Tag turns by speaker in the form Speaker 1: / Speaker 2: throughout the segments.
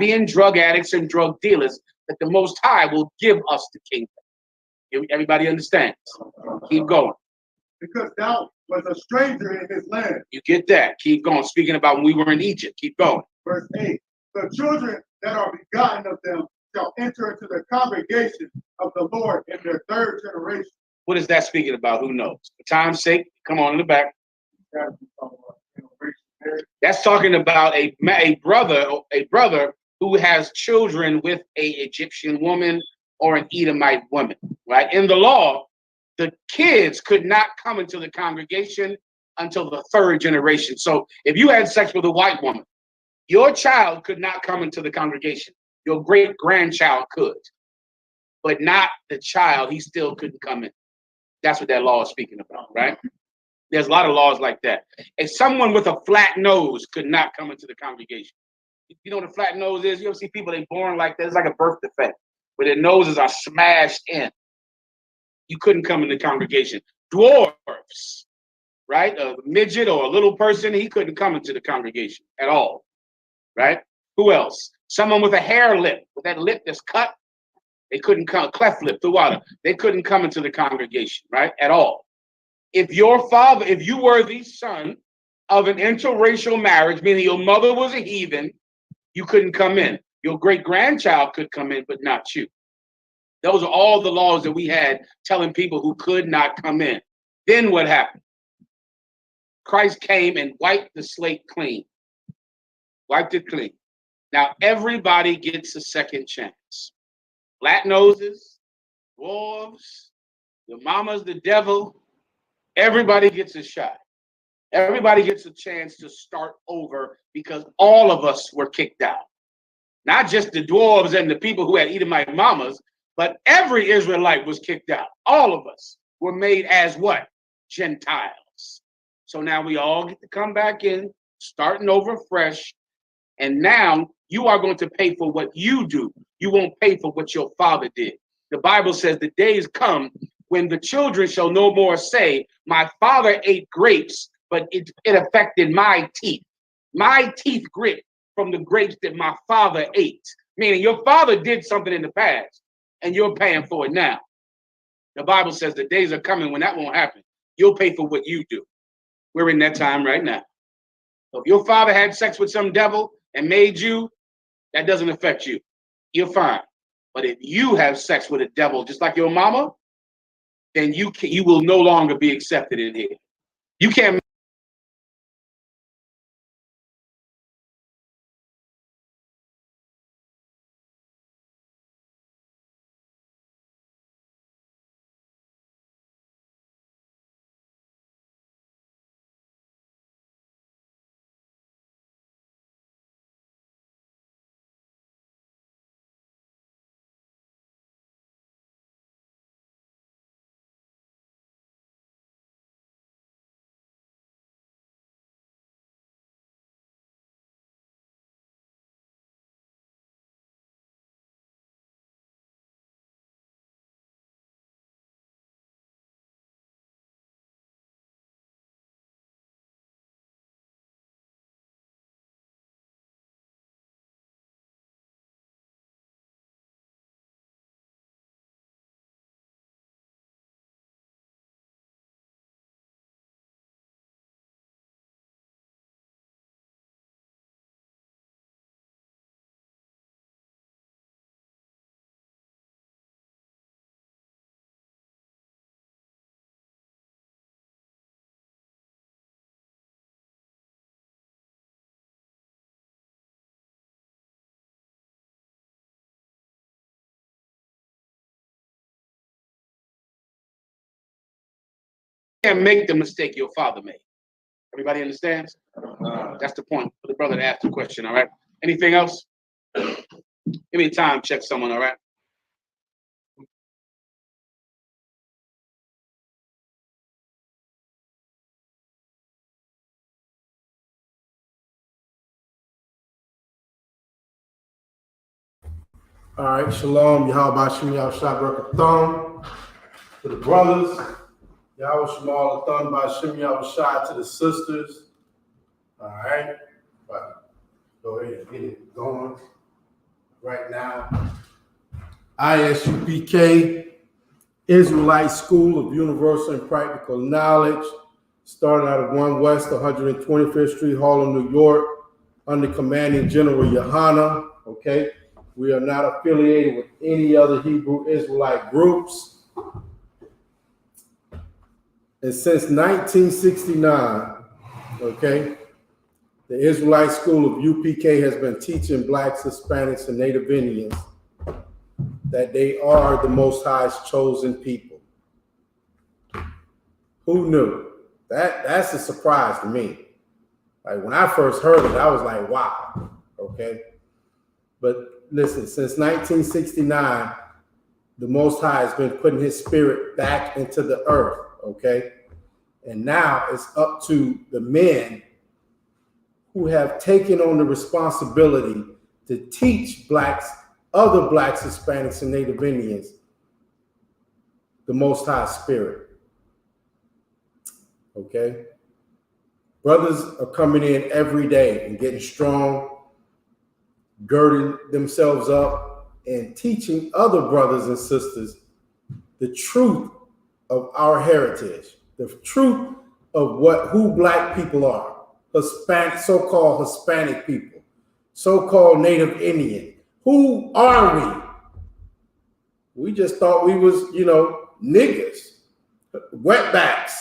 Speaker 1: being drug addicts and drug dealers, that the Most High will give us the kingdom. Everybody understands? Keep going.
Speaker 2: Because thou was a stranger in his land.
Speaker 1: You get that? Keep going. Speaking about when we were in Egypt. Keep going.
Speaker 2: Verse 8. The children that are begotten of them shall enter into the congregation of the Lord in their third generation.
Speaker 1: What is that speaking about? Who knows? For time's sake, come on in the back. That's talking about a brother who has children with an Egyptian woman or an Edomite woman, right? In the law, the kids could not come into the congregation until the third generation. So if you had sex with a white woman, your child could not come into the congregation. Your great-grandchild could, but not the child. He still couldn't come in. That's what that law is speaking about, right? There's a lot of laws like that. If someone with a flat nose could not come into the congregation. You know what a flat nose is? You ever see people, they born like that? It's like a birth defect, where their noses are smashed in. You couldn't come in the congregation. Dwarfs, right? A midget or a little person, he couldn't come into the congregation at all, right? Who else? Someone with a hair lip, with that lip that's cut, they couldn't come, cleft lip, the water. They couldn't come into the congregation, right? At all. If you were the son of an interracial marriage, meaning your mother was a heathen, you couldn't come in. Your great-grandchild could come in, but not you. Those are all the laws that we had telling people who could not come in. Then what happened? Christ came and wiped the slate clean. Wiped it clean. Now everybody gets a second chance. Flat noses, dwarves, the mama's the devil. Everybody gets a shot. Everybody gets a chance to start over because all of us were kicked out. Not just the dwarves and the people who had Edomite mamas, but every Israelite was kicked out. All of us were made as what? Gentiles. So now we all get to come back in, starting over fresh. And now you are going to pay for what you do. You won't pay for what your father did. The Bible says the days come when the children shall no more say, my father ate grapes, but it affected my teeth. My teeth grit from the grapes that my father ate. Meaning your father did something in the past and you're paying for it now. The Bible says the days are coming when that won't happen. You'll pay for what you do. We're in that time right now. So if your father had sex with some devil and made you, that doesn't affect you. You're fine. But if you have sex with a devil just like your mama, then you will no longer be accepted in here. You can't. Can't make the mistake your father made. Everybody understands? That's the point for the brother to ask the question, all right? Anything else? Give me a time check, someone, all right?
Speaker 3: All right, shalom, Yahweh Shem Yahweh Shabrak Thumb to the brothers, Yahweh Shemal Thumb by Shem Yahweh Shai to the sisters. All right, but go ahead and get it going. right now. ISUPK, Israelite School of Universal and Practical Knowledge, started out of 1 West 125th Street, Harlem, New York, under commanding General Yohana. Okay, we are not affiliated with any other Hebrew Israelite groups. And since 1969, okay, the Israelite School of UPK has been teaching Blacks, Hispanics, and Native Indians that they are the Most High's chosen people. Who knew? That's a surprise to me. Like when I first heard it, I was like, wow, okay? But listen, since 1969, the Most High has been putting his spirit back into the earth, okay? And now it's up to the men who have taken on the responsibility to teach Blacks, other Blacks, Hispanics, and Native Indians the Most High Spirit. Okay? Brothers are coming in every day and getting strong, girding themselves up, and teaching other brothers and sisters the truth of our heritage, the truth of who Black people are. Hispanic, so-called Hispanic people, so-called Native Indian. Who are we? We just thought we was, niggas, wetbacks,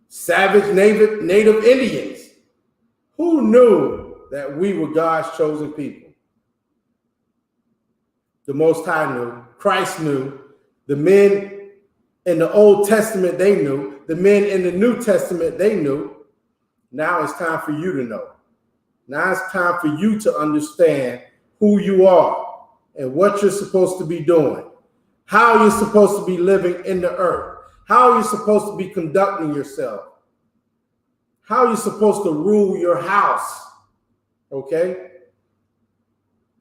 Speaker 3: savage Native Indians. Who knew that we were God's chosen people? The Most High knew. Christ knew. The men in the Old Testament, they knew. The men in the New Testament, they knew. Now it's time for you to know. Now it's time for you to understand who you are and what you're supposed to be doing, how you're supposed to be living in the earth, how you're supposed to be conducting yourself, how you're supposed to rule your house, okay?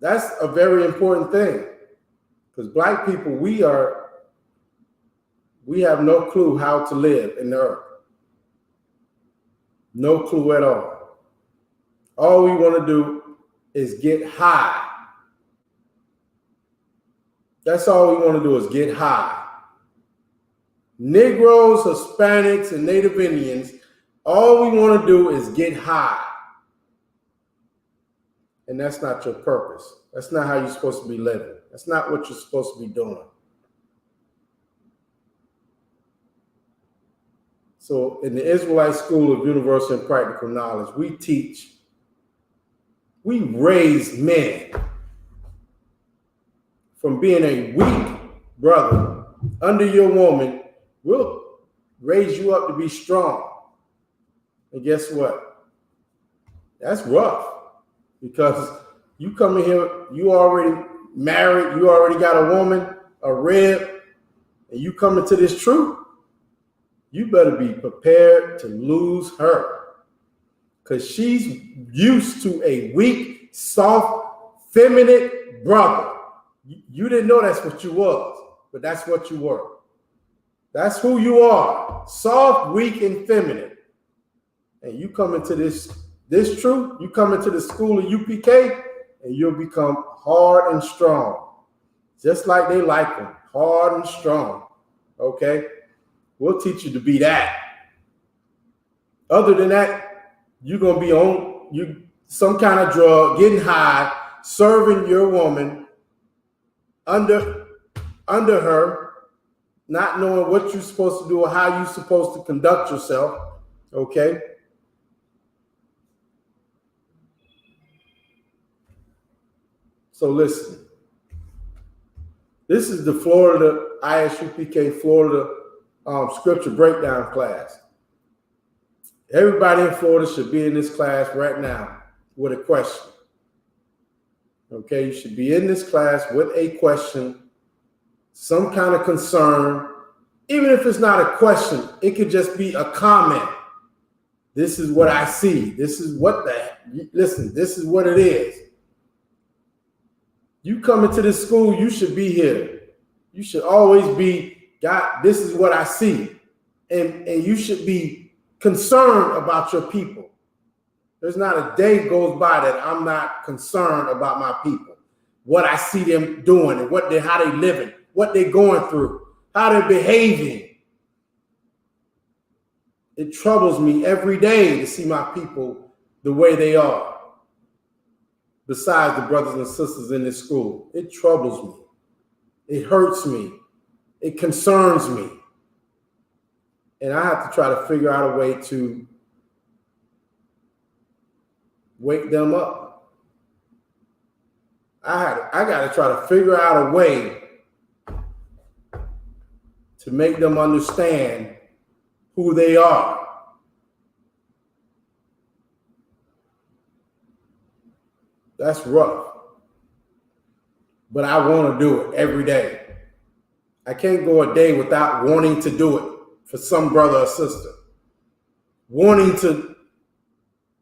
Speaker 3: That's a very important thing because Black people, we have no clue how to live in the earth. No clue at all. All we want to do is get high. That's all we want to do is get high. Negroes, Hispanics, and Native Indians, all we want to do is get high. And that's not your purpose. That's not how you're supposed to be living. That's not what you're supposed to be doing. So in the Israelite School of Universal and Practical Knowledge, we raise men from being a weak brother under your woman. We'll raise you up to be strong. And guess what? That's rough because you come in here, you already married, you already got a woman, a rib, and you come into this truth. You better be prepared to lose her because she's used to a weak, soft, feminine brother. You didn't know that's what you was, but that's what you were. That's who you are, soft, weak, and feminine. And you come into this truth, you come into the school of UPK, and you'll become hard and strong, just like they like them, hard and strong, okay? We'll teach you to be that. Other than that, you're going to be on some kind of drug, getting high, serving your woman under her, not knowing what you're supposed to do or how you're supposed to conduct yourself, okay? So listen, this is the Florida, ISUPK Florida scripture breakdown class. Everybody in Florida should be in this class right now with a question. Okay, you should be in this class with a question, some kind of concern. Even if it's not a question, it could just be a comment. This is what I see. This is what this is what it is. You come into this school, you should be here. You should always be, God, this is what I see. And you should be concerned about your people. There's not a day goes by that I'm not concerned about my people, what I see them doing and how they living, what they're going through, how they're behaving. It troubles me every day to see my people the way they are. Besides the brothers and sisters in this school, it troubles me. It hurts me. It concerns me. And I have to try to figure out a way to wake them up. I got to try to figure out a way to make them understand who they are. That's rough. But I want to do it every day. I can't go a day without wanting to do it for some brother or sister. Wanting to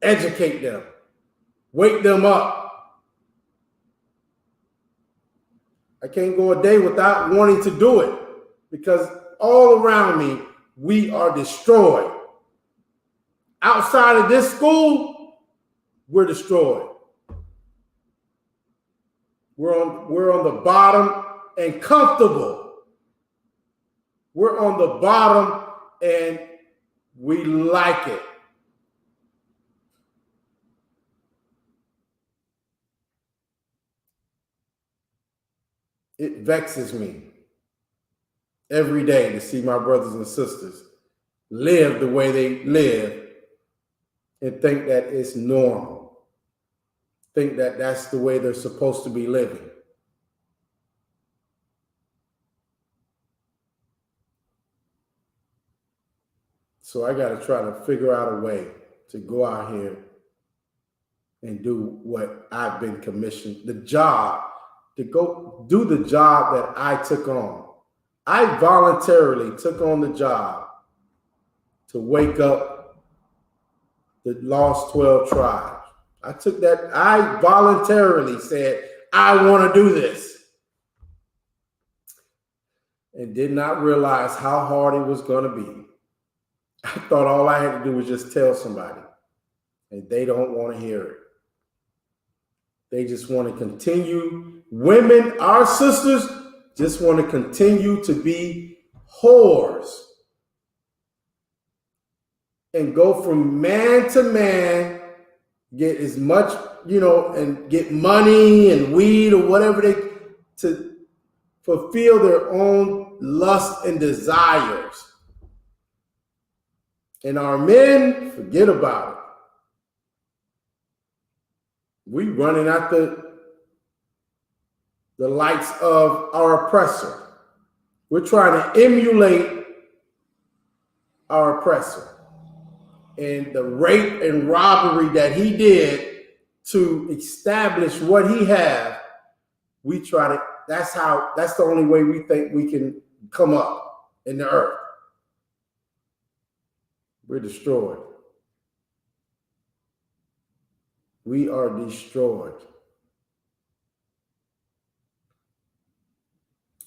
Speaker 3: educate them, wake them up. I can't go a day without wanting to do it because all around me, we are destroyed. Outside of this school, we're destroyed. We're on the bottom and comfortable. We're on the bottom and we like it. It vexes me every day to see my brothers and sisters live the way they live and think that it's normal. Think that that's the way they're supposed to be living. So I got to try to figure out a way to go out here and do what I've been commissioned, the job, to go do the job that I took on. I voluntarily took on the job to wake up the lost 12 tribes. I voluntarily said, I want to do this. And did not realize how hard it was going to be. I thought all I had to do was just tell somebody, and they don't want to hear it. They just want to continue. Women, our sisters, just want to continue to be whores and go from man to man, get as much, and get money and weed or whatever to fulfill their own lust and desires. And our men, forget about it. We running after the likes of our oppressor. We're trying to emulate our oppressor. And the rape and robbery that he did to establish what he had, we try to, that's the only way we think we can come up in the earth. We're destroyed. We are destroyed.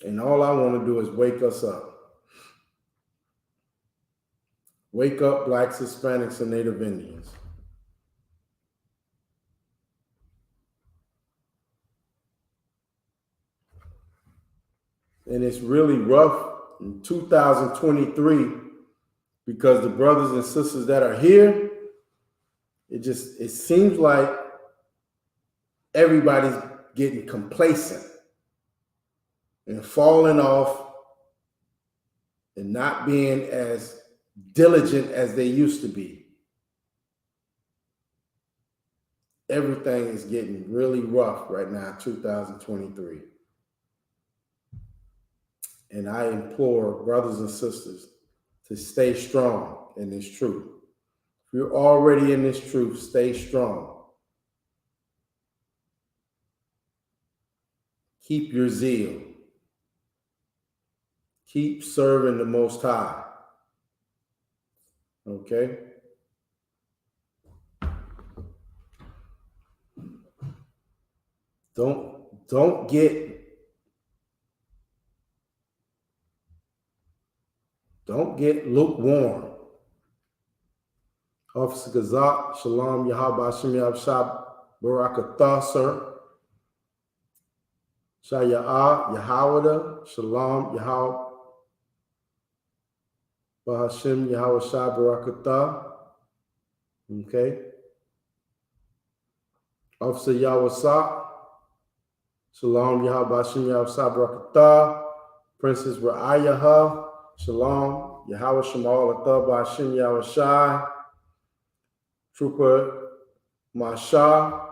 Speaker 3: And all I want to do is wake us up. Wake up Blacks, Hispanics, and Native Indians. And it's really rough in 2023 because the brothers and sisters that are here, it seems like everybody's getting complacent and falling off and not being as diligent as they used to be. Everything is getting really rough right now, 2023. And I implore brothers and sisters to stay strong in this truth. If you're already in this truth, stay strong. Keep your zeal. Keep serving the Most High. Okay? Don't get lukewarm. Officer Gazak, Shalom, Yahweh Hashem Yahshab, Barakatah, sir. Shaya'ah, Yahawada, Shalom, Yahweh Hashem Yahweh Shah, Barakatah. Okay. Officer Yawasa, Shalom, Yahweh Hashem Yahweh Shah, Barakatah. Princess Ra'ayaha, Shalom, Yahweh Shemal Atah, Hashem Yahweh Shah. Trooper Masha,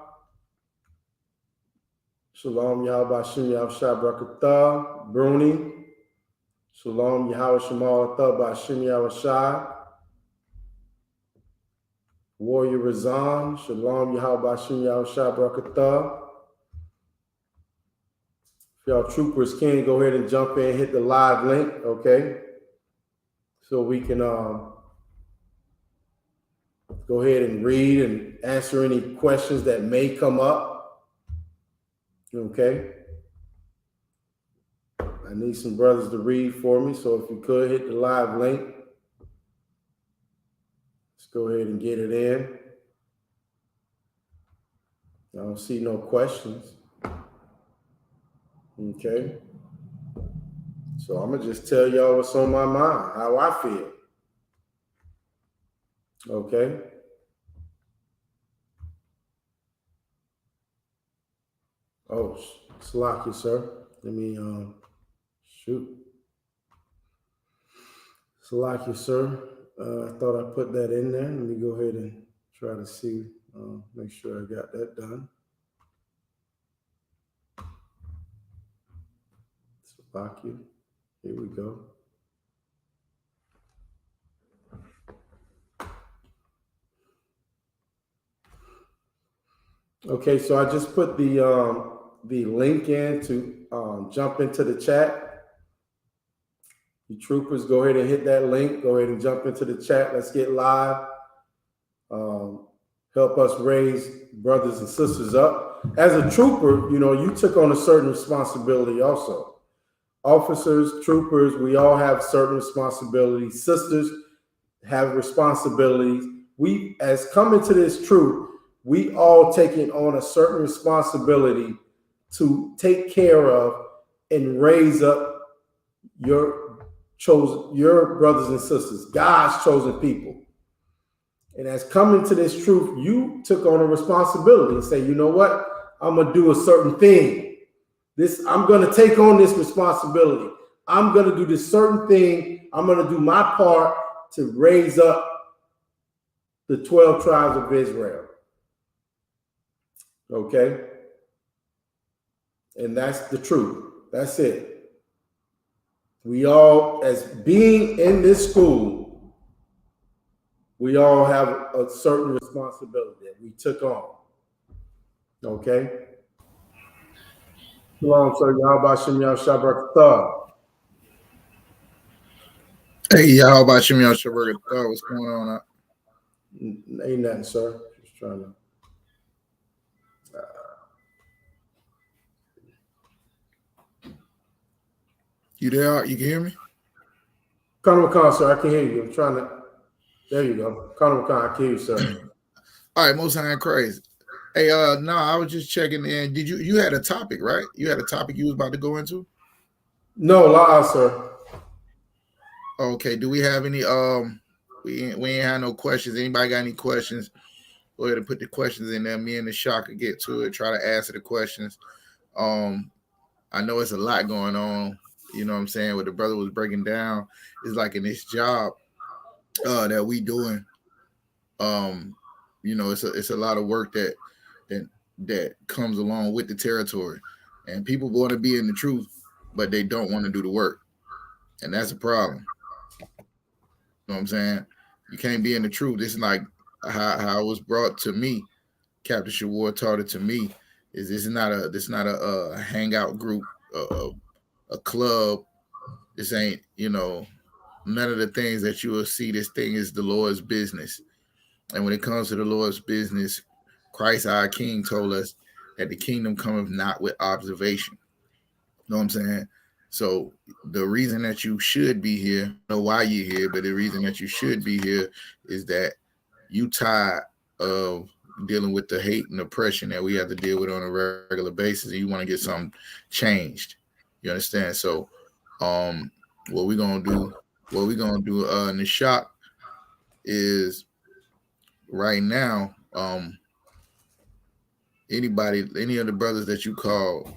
Speaker 3: Shalom, Yahweh Hashem Yahweh Shah, Barakatah. Bruni, Shalom, Yahweh Shemal Atah, Hashem Yahweh Shah. Warrior Razan, Shalom, Yahweh Hashem Yahweh Shah, Barakatah. If y'all troopers can, go ahead and jump in, hit the live link, okay? So we can go ahead and read and answer any questions that may come up, okay? I need some brothers to read for me, so if you could hit the live link. Let's go ahead and get it in. I don't see no questions. Okay. So I'm going to just tell y'all what's on my mind, how I feel. Okay. Oh, Salakia, sir. Let me, shoot. Salakia, sir. I thought I put that in there. Let me go ahead and try to see, make sure I got that done. Salakia. Here we go. Okay, so I just put the link in to jump into the chat. You troopers, go ahead and hit that link. Go ahead and jump into the chat. Let's get live. Help us raise brothers and sisters up. As a trooper, you know, you took on a certain responsibility also. Officers, troopers, we all have certain responsibilities. Sisters have responsibilities. We, as coming to this truth, we all taking on a certain responsibility to take care of and raise up your brothers and sisters, God's chosen people. And as coming to this truth, you took on a responsibility and say, you know what? I'm going to do a certain thing. I'm going to take on this responsibility. I'm going to do this certain thing. I'm going to do my part to raise up the 12 tribes of Israel. Okay? And that's the truth. That's it. We all, as being in this school, we all have a certain responsibility that we took on. Okay? Shalom, sir. Yahweh Shem Yahshua Barakatah.
Speaker 4: Hey, Yahweh Shem Yahshua Barakatah. What's going on?
Speaker 3: Ain't nothing, sir. Just trying to.
Speaker 4: You there? You can hear me?
Speaker 3: Conor McCon, sir, I can hear you. I'm trying to. There you go. Conor McCon, I can hear you, sir.
Speaker 4: All right, most high crazy. Hey, no, I was just checking in. Did you had a topic, right? You had a topic you was about to go into?
Speaker 3: No, lie, sir.
Speaker 4: Okay. Do we have any? We ain't had no questions. Anybody got any questions? Go ahead and put the questions in there. Me and the Shah could get to it. Try to answer the questions. I know it's a lot going on. You know what I'm saying? What the brother was breaking down is like in this job that we doing. You know, it's a lot of work that comes along with the territory, and people want to be in the truth, but they don't want to do the work, and that's a problem. You know what I'm saying? You can't be in the truth. This is like how it was brought to me. Captain Shawar taught it to me. This is not a hangout group, a club. This ain't, you know, none of the things that you will see. This thing is the Lord's business. And when it comes to the Lord's business, Christ our King told us that the kingdom cometh not with observation. You know what I'm saying? So the reason that you should be here, I don't know why you're here, but the reason that you should be here is that you tired of dealing with the hate and oppression that we have to deal with on a regular basis, and you want to get something changed. You understand? So, what we're gonna do, in the shop is right now, any of the brothers that you called,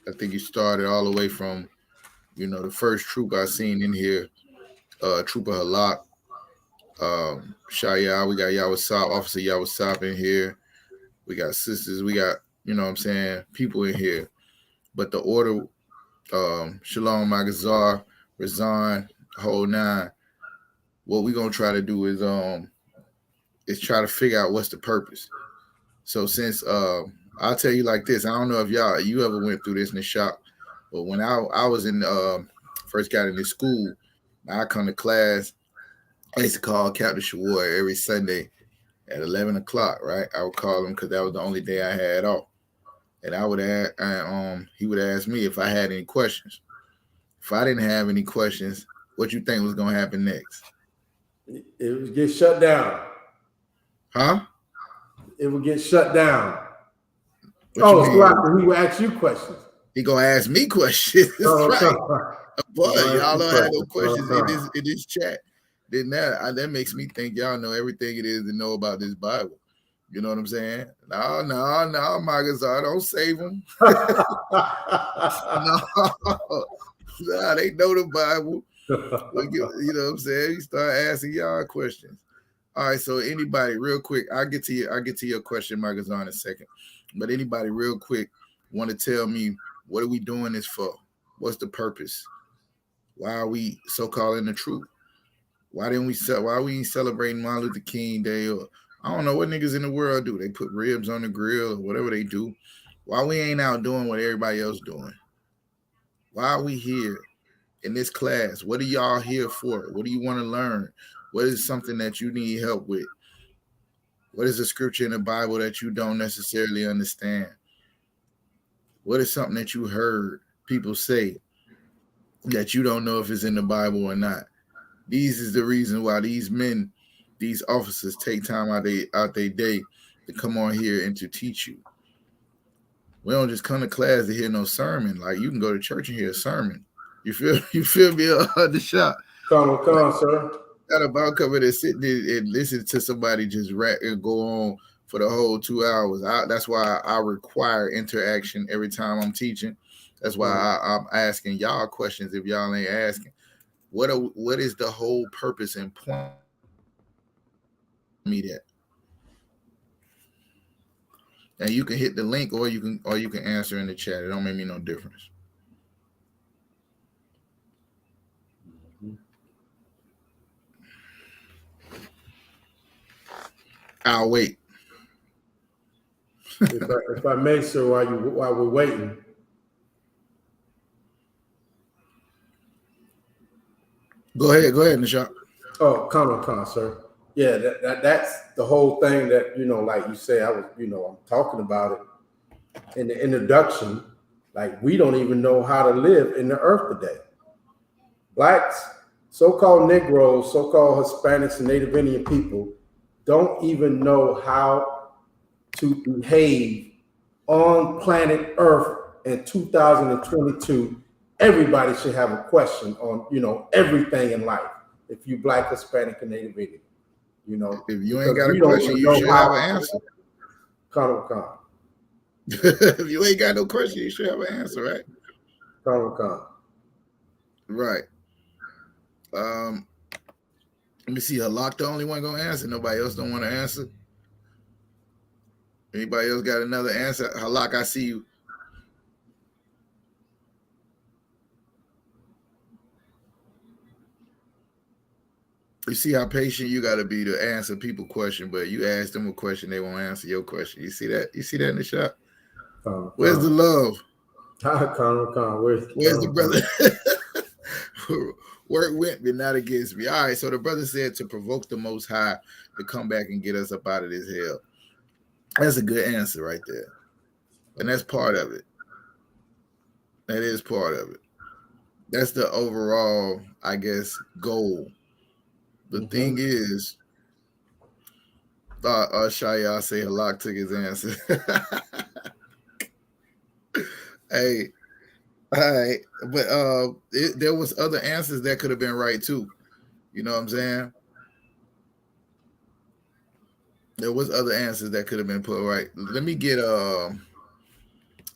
Speaker 4: I think you started all the way from, the first troop I seen in here, Trooper Halak, Shaya, we got Yawasop, Officer Yawasop in here. We got sisters, we got, what I'm saying, people in here. But the order, Shalom Magazar, Razan, whole nine, what we're gonna try to do is try to figure out what's the purpose. So since I'll tell you like this, I don't know if you ever went through this in the shop, but when I was in first got into school, I come to class. I used to call Captain Shawar every Sunday at 11 o'clock, right? I would call him because that was the only day I had off. And I would he would ask me if I had any questions. If I didn't have any questions, what you think was gonna happen next?
Speaker 3: It would get shut down.
Speaker 4: Huh?
Speaker 3: It would get shut down.
Speaker 4: So
Speaker 3: he would ask you questions.
Speaker 4: He gonna ask me questions. Right. Boy, y'all don't have no questions in this chat. Then that makes me think y'all know everything it is to know about this Bible. You know what I'm saying? No, Magazar, don't save them. No, they know the Bible. You know what I'm saying? You start asking y'all questions. All right, so anybody, real quick, I'll get to your question, Magazar, in a second. But anybody, real quick, want to tell me what are we doing this for? What's the purpose? Why are we so-called in the truth? Why we ain't celebrating Martin Luther King Day, or I don't know what niggas in the world do. They put ribs on the grill or whatever they do. Why we ain't out doing what everybody else doing? Why are we here in this class? What are y'all here for? What do you want to learn? What is something that you need help with? What is a scripture in the Bible that you don't necessarily understand? What is something that you heard people say that you don't know if it's in the Bible or not? These is the reason why these men, these officers take time out their day to come on here and to teach you. We don't just come to class to hear no sermon. Like, you can go to church and hear a sermon. You feel me? The shot.
Speaker 3: Come on, sir.
Speaker 4: Not about coming and sitting there and listen to somebody just rap and go on for the whole 2 hours. That's why I require interaction every time I'm teaching. That's why I'm asking y'all questions if y'all ain't asking. What is the whole purpose and point? Me that. And you can hit the link, or you can answer in the chat. It don't make me no difference. I'll wait.
Speaker 3: if I may, sir, while we're waiting.
Speaker 4: Go ahead, Nishant.
Speaker 3: Oh, come on, sir. Yeah, that's the whole thing that, like you say, I'm talking about it in the introduction. Like, we don't even know how to live in the earth today. Blacks, so-called Negroes, so-called Hispanics and Native Indian people don't even know how to behave on planet Earth in 2022. Everybody should have a question on, everything in life. If you Black, Hispanic, and Native Indian,
Speaker 4: if you ain't got a question, you should have an answer.
Speaker 3: Come.
Speaker 4: If you ain't got no question, you should have an answer, right?
Speaker 3: Come.
Speaker 4: Right. Let me see. Halak the only one gonna answer. Nobody else don't want to answer. Anybody else got another answer? Halak, I see you. You see how patient you got to be to answer people question, but you ask them a question, they won't answer your question. You see that? You see that in the shop? Where's the love? Where's the brother? Work with me, not against me. All right, so the brother said to provoke the Most High to come back and get us up out of this hell. That's a good answer right there. And that's part of it. That is part of it. That's the overall, I guess, goal. The thing is, Shaya say Halak took his answer. Hey, all right, but there was other answers that could have been right too. You know what I'm saying? There was other answers that could have been put right. Let me get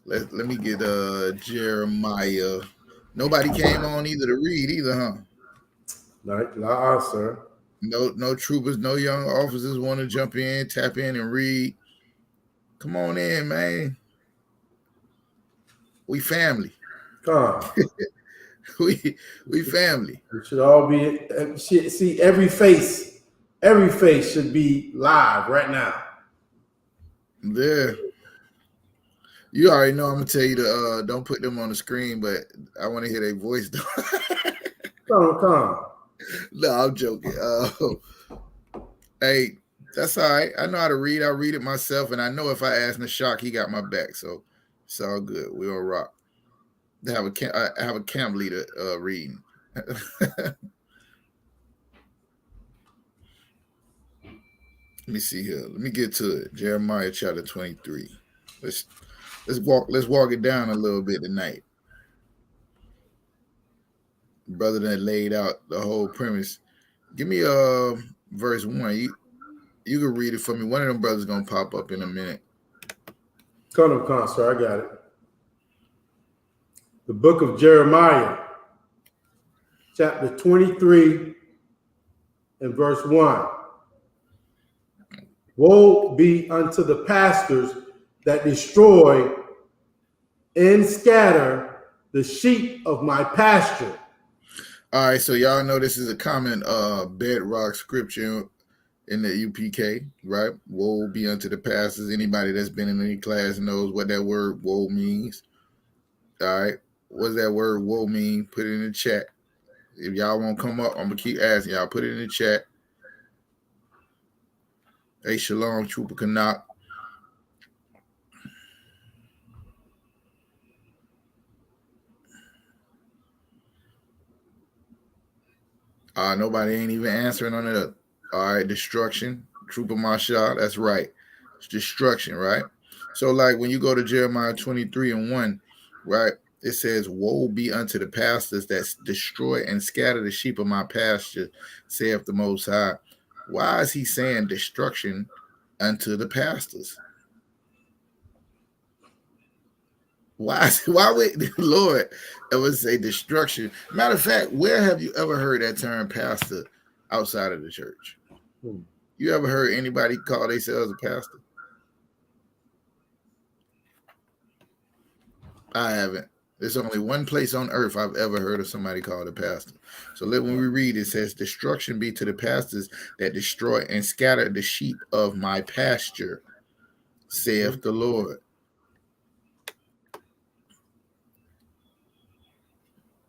Speaker 4: let me get Jeremiah. Nobody came on either to read either, huh?
Speaker 3: Nah, sir.
Speaker 4: No troopers, no young officers want to jump in, tap in, and read. Come on in, man. We family.
Speaker 3: Come.
Speaker 4: we family.
Speaker 3: We should all be see every face. Every face should be live right now.
Speaker 4: Yeah. You already know I'm gonna tell you to don't put them on the screen, but I want to hear their voice though.
Speaker 3: Come.
Speaker 4: No, I'm joking. Hey, that's all right. I know how to read. I read it myself, and I know if I ask Nashak, he got my back. So it's all good. We all rock. I have a camp leader reading. Let me see here. Let me get to it. Jeremiah chapter 23. Let's walk it down a little bit tonight. Brother that laid out the whole premise. Give me verse 1. You can read it for me. One of them brothers gonna pop up in a minute.
Speaker 3: Come, sir. I got it. The book of Jeremiah, chapter 23 and verse 1. Woe be unto the pastors that destroy and scatter the sheep of my pasture.
Speaker 4: All right, so y'all know this is a common bedrock scripture in the UPK, right? Woe be unto the pastors. Anybody that's been in any class knows what that word woe means. All right, what's that word woe mean? Put it in the chat. If y'all won't come up, I'm gonna keep asking y'all. Put it in the chat. Hey, shalom, Trooper Canuck. Nobody ain't even answering on it. All right, destruction. Trooper Mashal, that's right. It's destruction, right? So, like when you go to Jeremiah 23 and 1, right? It says, woe be unto the pastors that destroy and scatter the sheep of my pasture, saith the Most High. Why is he saying destruction unto the pastors? Why would the Lord ever say destruction? Matter of fact, where have you ever heard that term pastor outside of the church? You ever heard anybody call themselves a pastor? I haven't. There's only one place on earth I've ever heard of somebody called a pastor. So when we read, it says, destruction be to the pastors that destroy and scatter the sheep of my pasture, saith the Lord.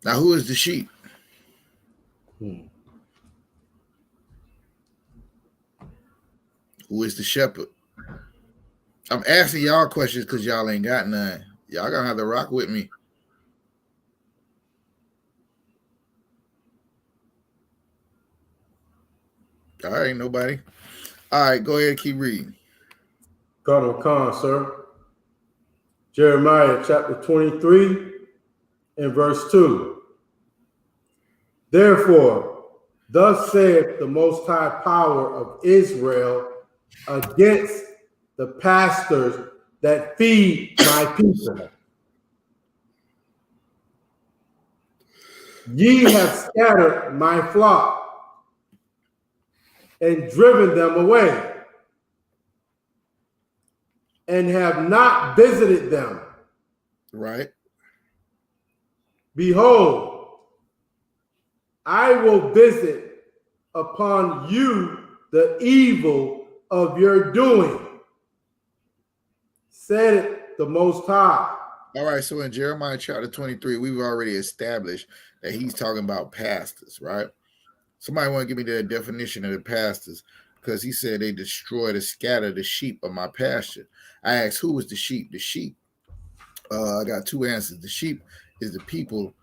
Speaker 4: Now, who is the sheep? Who is the shepherd? I'm asking y'all questions because y'all ain't got none. Y'all gonna have to rock with me. All right, nobody. All right, go ahead and keep reading.
Speaker 3: Come, sir. Jeremiah chapter 23 and verse 2. Therefore, thus saith the Most High Power of Israel against the pastors that feed my people. Ye have scattered my flock and driven them away, and have not visited them.
Speaker 4: Right.
Speaker 3: Behold, I will visit upon you the evil of your doing, said it the Most High.
Speaker 4: All right, so in Jeremiah chapter 23, we've already established that he's talking about pastors, right? Somebody want to give me the definition of the pastors, because he said they destroy and scatter the sheep of my pasture. I asked, who is the sheep? The sheep. I got two answers. The sheep is the people.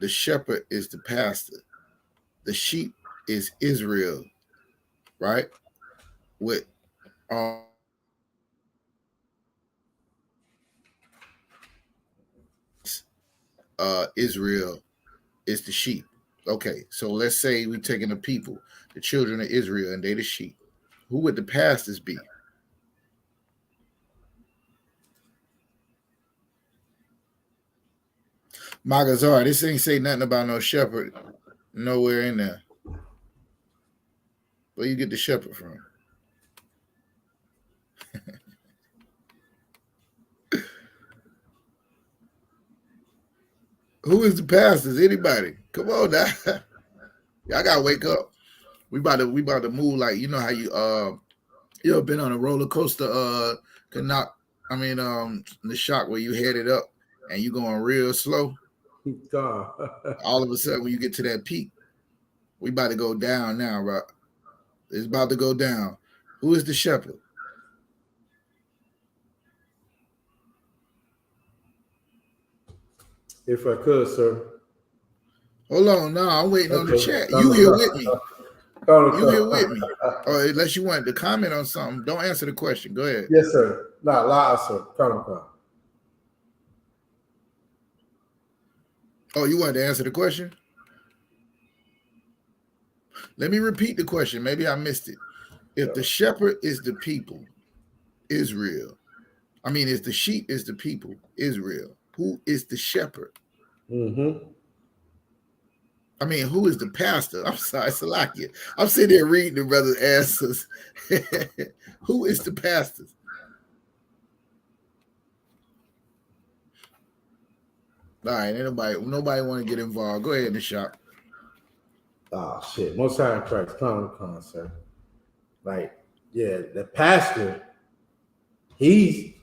Speaker 4: The shepherd is the pastor. The sheep is Israel, right? With Israel is the sheep. Okay, so let's say we're taking the people, the children of Israel, and they the sheep. Who would the pastors be? Magazar, this ain't say nothing about no shepherd nowhere in there. Where you get the shepherd from? Who is the pastors? Anybody? Come on now. Y'all gotta wake up. We about to move like, you know how you ever been on a roller coaster the shock where you headed up and you going real slow. All of a sudden when you get to that peak, we about to go down now, right? It's about to go down. Who is the shepherd?
Speaker 3: If I could, sir.
Speaker 4: Hold on, no, I'm waiting on the chat. You here with me? You here with me? Or unless you wanted to comment on something, don't answer the question. Go ahead.
Speaker 3: Yes, sir. Not loud, sir. Come.
Speaker 4: Oh, you wanted to answer the question? Let me repeat the question. Maybe I missed it. If the shepherd is the people, Israel. If the sheep is the people, Israel. Who is the shepherd?
Speaker 3: Mm-hmm.
Speaker 4: Who is the pastor? I'm sorry, Salakia. I'm sitting there reading the brother's answers. Who is the pastor? All right, nobody want to get involved. Go ahead, Nishak.
Speaker 3: Oh shit! Most High in Christ, come, sir. Like, yeah, the pastor. He's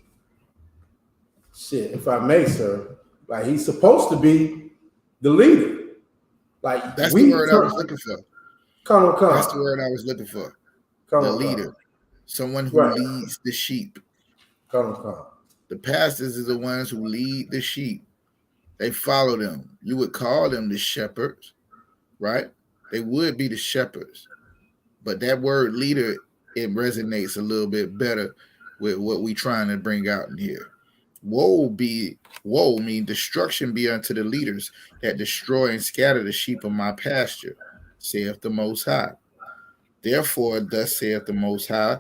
Speaker 3: shit. If I may, sir, like he's supposed to be the leader. Like
Speaker 4: that's the word I was looking for.
Speaker 3: Come.
Speaker 4: That's the word I was looking for. The leader, someone who leads the sheep.
Speaker 3: Come.
Speaker 4: The pastors are the ones who lead the sheep. They follow them. You would call them the shepherds, right? They would be the shepherds. But that word leader, it resonates a little bit better with what we're trying to bring out in here. Woe mean destruction be unto the leaders that destroy and scatter the sheep of my pasture, saith the Most High. Therefore, thus saith the Most High,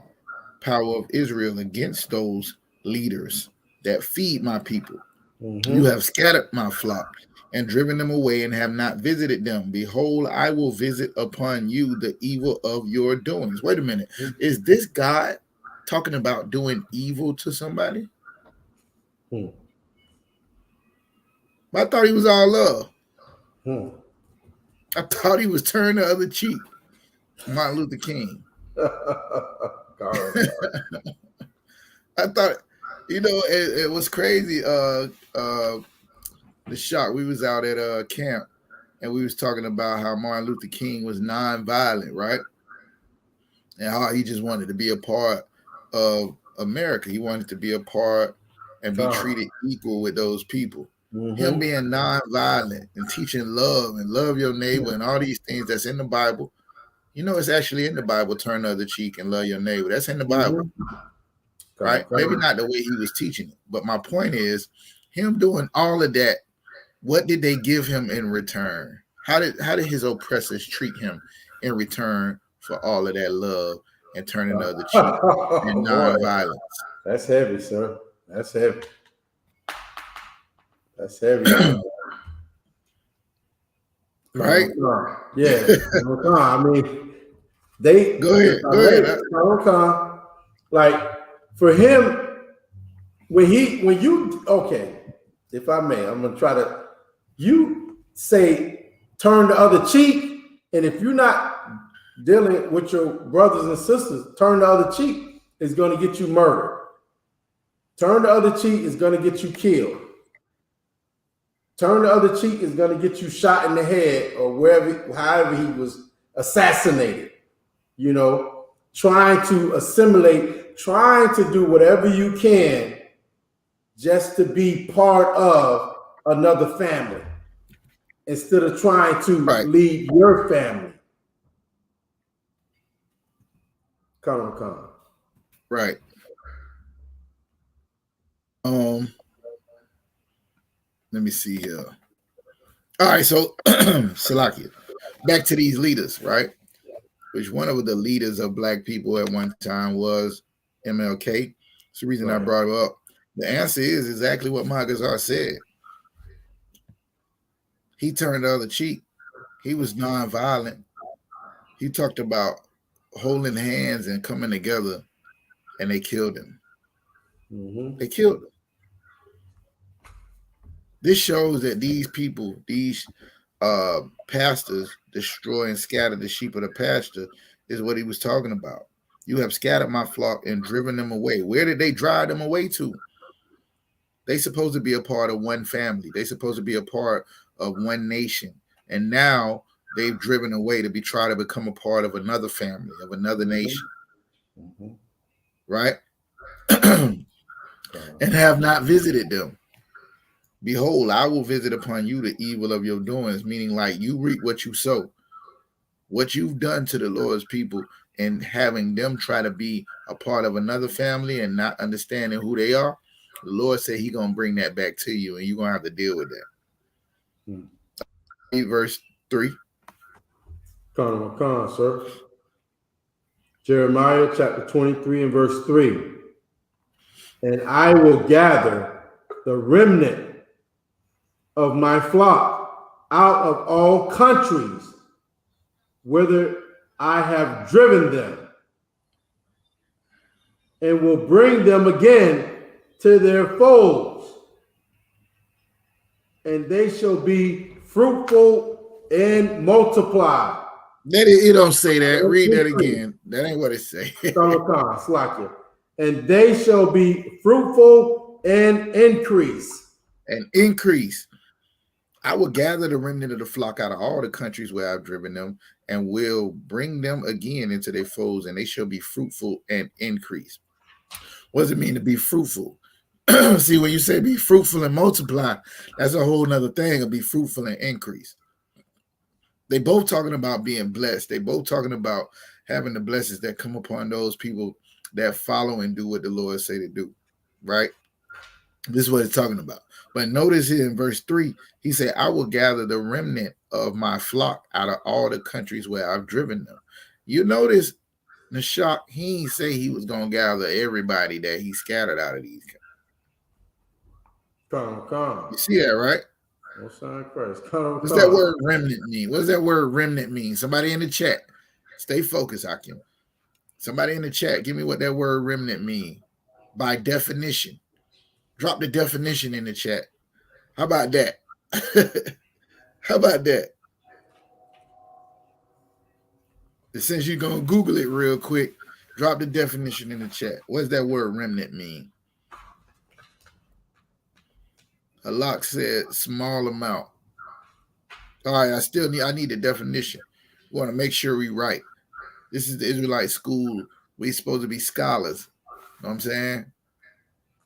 Speaker 4: power of Israel against those leaders that feed my people. Mm-hmm. You have scattered my flock and driven them away and have not visited them. Behold, I will visit upon you the evil of your doings. Wait a minute. Is this God talking about doing evil to somebody? I thought he was all love. I thought he was turning the other cheek. Martin Luther King. I thought, it was crazy. The shock. We was out at camp and we was talking about how Martin Luther King was non-violent, right? And how he just wanted to be a part of America. He wanted to be a part and be treated equal with those people. Mm-hmm. Him being non-violent and teaching love and love your neighbor and all these things that's in the Bible. It's actually in the Bible, turn the other cheek and love your neighbor. That's in the Bible. Right? Maybe not the way he was teaching it. But my point is, him doing all of that, what did they give him in return? How did his oppressors treat him in return for all of that love and turning the other cheek and non-violence?
Speaker 3: That's heavy, sir. That's heavy.
Speaker 4: Right?
Speaker 3: Yeah. They
Speaker 4: go ahead.
Speaker 3: Like for him, if I may, I'm gonna try to. You say turn the other cheek, and if you're not dealing with your brothers and sisters, turn the other cheek is going to get you murdered. Turn the other cheek is going to get you killed. Turn the other cheek is going to get you shot in the head or however he was assassinated. Trying to assimilate, trying to do whatever you can just to be part of another family instead of trying to lead your family. Come.
Speaker 4: Right. Let me see here. All right, so Salakia. Back to these leaders, right? Which one of the leaders of black people at one time was MLK. It's the reason I brought it up. The answer is exactly what Magazar said. He turned the other cheek. He was nonviolent. He talked about holding hands and coming together, and they killed him.
Speaker 3: Mm-hmm.
Speaker 4: They killed him. This shows that these people, these pastors, destroy and scatter the sheep of the pasture, is what he was talking about. You have scattered my flock and driven them away. Where did they drive them away to? They supposed to be a part of one family. They supposed to be a part of one nation. And now they've driven away to try to become a part of another family, of another nation.
Speaker 3: Mm-hmm.
Speaker 4: Right? And have not visited them. Behold, I will visit upon you the evil of your doings, meaning like you reap what you sow. What you've done to the Lord's people and having them try to be a part of another family and not understanding who they are, the Lord said He's going to bring that back to you, and you're going to have to deal with that. Verse 3.
Speaker 3: Come, sir. Jeremiah chapter 23 and verse 3. And I will gather the remnant of my flock out of all countries, whither I have driven them, and will bring them again to their folds, and they shall be fruitful and multiply.
Speaker 4: It don't say that. Read that again. That ain't what it say.
Speaker 3: And they shall be fruitful and increase.
Speaker 4: And increase. I will gather the remnant of the flock out of all the countries where I've driven them, and will bring them again into their folds, and they shall be fruitful and increase. What does it mean to be fruitful? See, when you say be fruitful and multiply, that's a whole nother thing of be fruitful and increase. They both talking about being blessed. They both talking about having the blessings that come upon those people that follow and do what the Lord say to do, right? This is what it's talking about. But notice here in verse 3, he said, I will gather the remnant of my flock out of all the countries where I've driven them. You notice, Nashak, he ain't say he was going to gather everybody that he scattered out of these countries.
Speaker 3: Come.
Speaker 4: You see that, right?
Speaker 3: What's
Speaker 4: that word remnant mean? What does that word remnant mean? Somebody in the chat. Stay focused, Hakim. Somebody in the chat, give me what that word remnant mean by definition. Drop the definition in the chat. How about that? How about that? Since you're going to Google it real quick, drop the definition in the chat. What does that word remnant mean? Halak said small amount. All right, I need the definition. We want to make sure we right. This is the Israelite school. We supposed to be scholars. You know what I'm saying?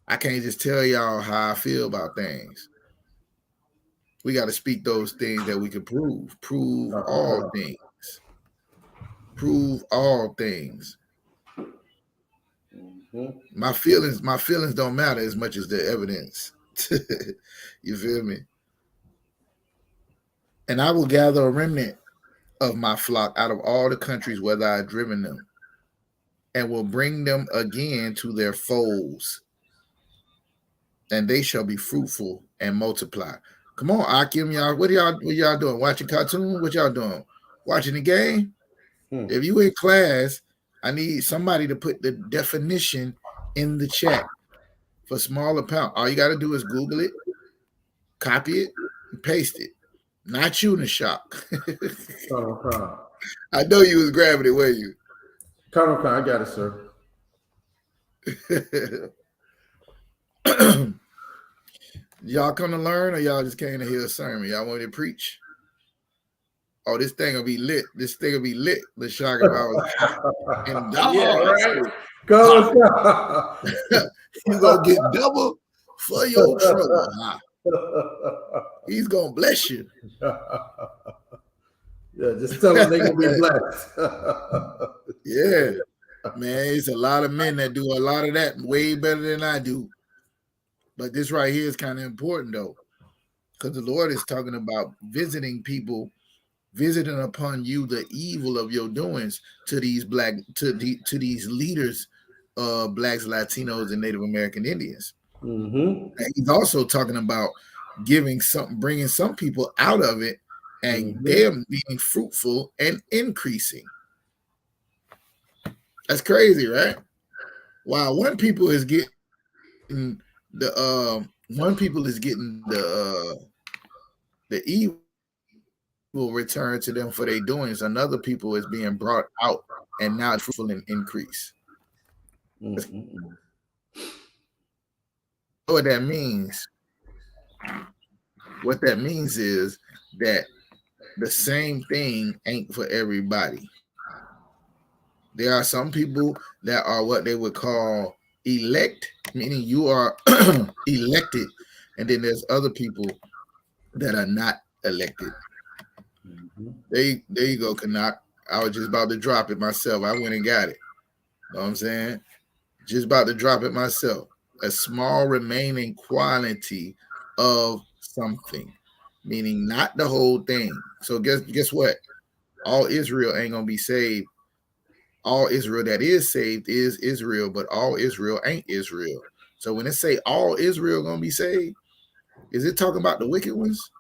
Speaker 4: I can't just tell y'all how I feel about things. We got to speak those things that we can prove. Prove all things. Prove all things.
Speaker 3: Mm-hmm.
Speaker 4: My feelings don't matter as much as the evidence. You feel me? And I will gather a remnant of my flock out of all the countries where I have driven them, and will bring them again to their folds, and they shall be fruitful and multiply. Come on, Akim, y'all. What y'all doing? Watching cartoon? What y'all doing? Watching the game? If you in class, I need somebody to put the definition in the chat for smaller pound. All you got to do is Google it, copy it, and paste it. Not you in the shop. I know you was grabbing it, were you?
Speaker 3: I got it, sir.
Speaker 4: Y'all come to learn, or y'all just came to hear a sermon? Y'all want to preach? Oh, this thing will be lit. This thing will be lit. The shock if I was hot. And you're going to get double for your trouble. Huh? He's going to bless you.
Speaker 3: Yeah, just tell them they're going to be blessed.
Speaker 4: Yeah. Man, it's a lot of men that do a lot of that way better than I do. But this right here is kind of important though, because the Lord is talking about visiting people, visiting upon you the evil of your doings to these to these leaders, blacks, Latinos, and Native American Indians.
Speaker 3: Mm-hmm.
Speaker 4: And he's also talking about bringing some people out of it, and them being fruitful and increasing. That's crazy, right? While one people is getting the evil return to them for their doings, another people is being brought out and now it's fruitful and increase.
Speaker 3: Mm-hmm.
Speaker 4: What that means? What that means is that the same thing ain't for everybody. There are some people that are what they would call elect, meaning you are elected, and then there's other people that are not elected.
Speaker 3: Mm-hmm.
Speaker 4: There you go, Kanak. I was just about to drop it myself. I went and got it. Know what I'm saying? Just about to drop it myself. A small remaining quantity of something, meaning not the whole thing. So guess what? All Israel ain't gonna be saved. All Israel that is saved is Israel, but all Israel ain't Israel. So when it say all Israel gonna be saved, is it talking about the wicked ones?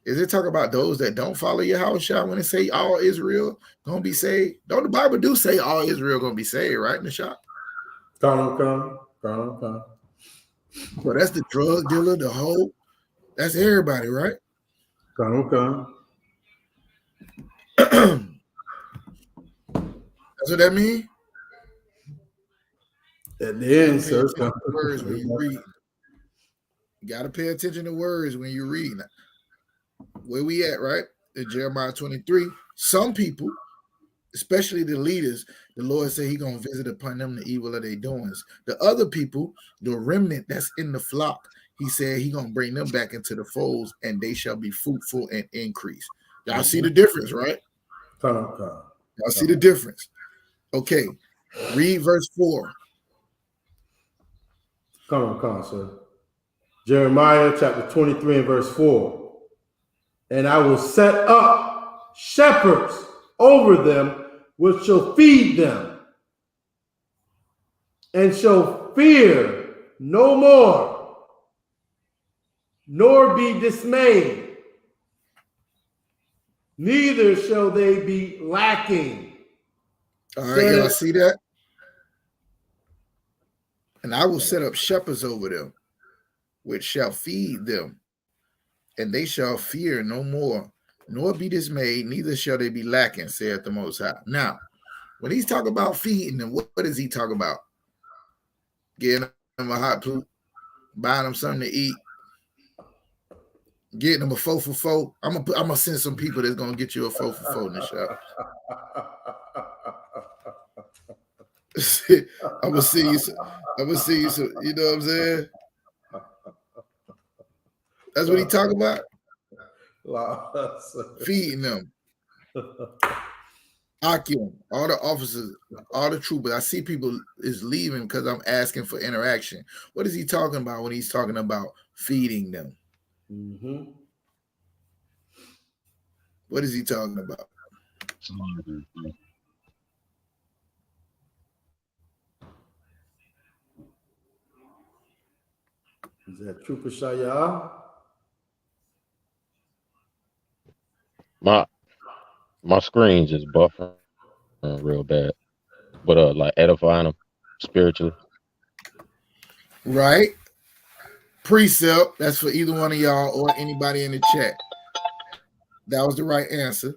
Speaker 4: Is it talking about those that don't follow your house shot when it say all Israel gonna be saved? Don't the Bible do say all Israel gonna be saved, right? In the shop.
Speaker 3: Come.
Speaker 4: So that's the drug dealer, the hoe. That's everybody, right?
Speaker 3: Come.
Speaker 4: That's what that means.
Speaker 3: At the end, sir.
Speaker 4: Words when you read. You gotta pay attention to words when you read. Where we at, right? In Jeremiah 23, some people, especially the leaders, the Lord said He gonna visit upon them the evil of their doings. The other people, the remnant that's in the flock, He said He gonna bring them back into the folds, and they shall be fruitful and increase. Y'all see the difference, right?
Speaker 3: Come.
Speaker 4: Y'all see the difference. Okay, read verse 4.
Speaker 3: Come, sir. Jeremiah chapter 23 and verse 4. And I will set up shepherds over them, which shall feed them, and shall fear no more, nor be dismayed, neither shall they be lacking.
Speaker 4: All right, y'all see that? And I will set up shepherds over them, which shall feed them, and they shall fear no more, nor be dismayed, neither shall they be lacking, saith the Most High. Now, when He's talking about feeding them, what does He talk about? Getting them a hot plate, buying them something to eat, getting them a 4 for 4. I'm gonna send some people that's gonna get you a 4 for 4 in the shop. I'm gonna see you some, you know what I'm saying? That's what He talking about. Feeding them. Akim, all the officers, all the troopers. I see people is leaving because I'm asking for interaction. What is He talking about when He's talking about feeding them?
Speaker 3: Mm-hmm.
Speaker 4: What is He talking about?
Speaker 3: Mm-hmm. Is that Trooper Shaya?
Speaker 5: My screen just buffering real bad, but like edifying them spiritually.
Speaker 4: Right. Precept. That's for either one of y'all or anybody in the chat. That was the right answer.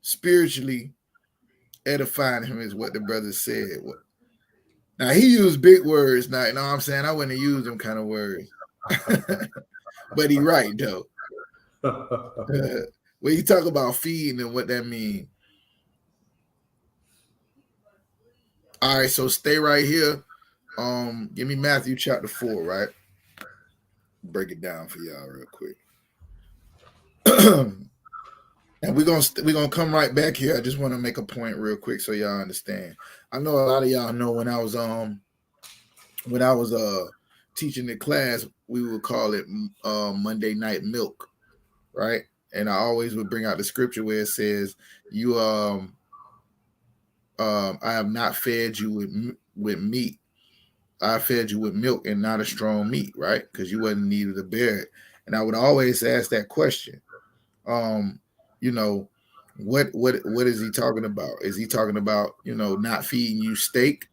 Speaker 4: Spiritually edifying him is what the brother said. Now he used big words. Now, you know what I'm saying? I wouldn't have used them kind of words. But he right though. When you talk about feeding and what that means. All right, so stay right here. Give me Matthew chapter 4, right? Break it down for y'all real quick. And we're gonna come right back here. I just want to make a point real quick so y'all understand. I know a lot of y'all know when I was teaching the class, we would call it Monday Night Milk, right? And I always would bring out the scripture where it says, "You I have not fed you with meat. I fed you with milk and not a strong meat," right? Because you wasn't needed to bear it. And I would always ask that question. You know, what is he talking about? Is he talking about, not feeding you steak?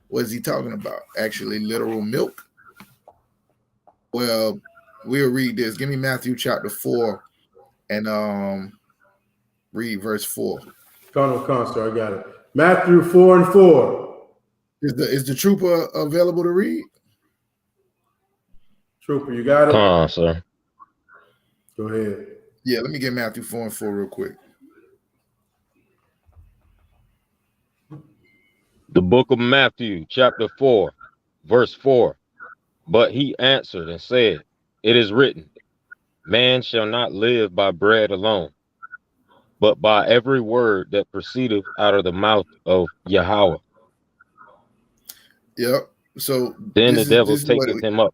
Speaker 4: What is he talking about? Actually, literal milk? Well, we'll read this. Give me Matthew chapter 4 and read verse 4.
Speaker 3: Sir, I got it. Matthew 4:4.
Speaker 4: Is the trooper available to read?
Speaker 3: Trooper, you got it?
Speaker 5: Come on, sir.
Speaker 3: Go ahead.
Speaker 4: Yeah, let me get Matthew 4:4 real quick.
Speaker 5: The book of Matthew, chapter 4, verse 4. But he answered and said, "It is written, man shall not live by bread alone, but by every word that proceedeth out of the mouth of Yahweh."
Speaker 4: Yep. So
Speaker 5: Then the
Speaker 4: this
Speaker 5: devil
Speaker 4: is what
Speaker 5: taketh him up.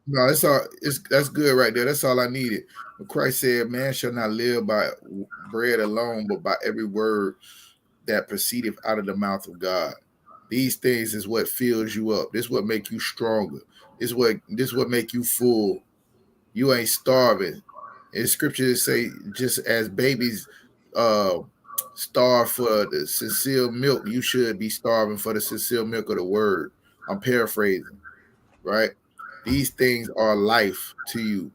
Speaker 4: No, that's good right there. That's all I needed. But Christ said, "Man shall not live by bread alone, but by every word that proceedeth out of the mouth of God." These things is what fills you up. This what make you stronger. This what make you full. You ain't starving. In scriptures say, just as babies starve for the sincere milk, you should be starving for the sincere milk of the word. I'm paraphrasing, right? These things are life to you.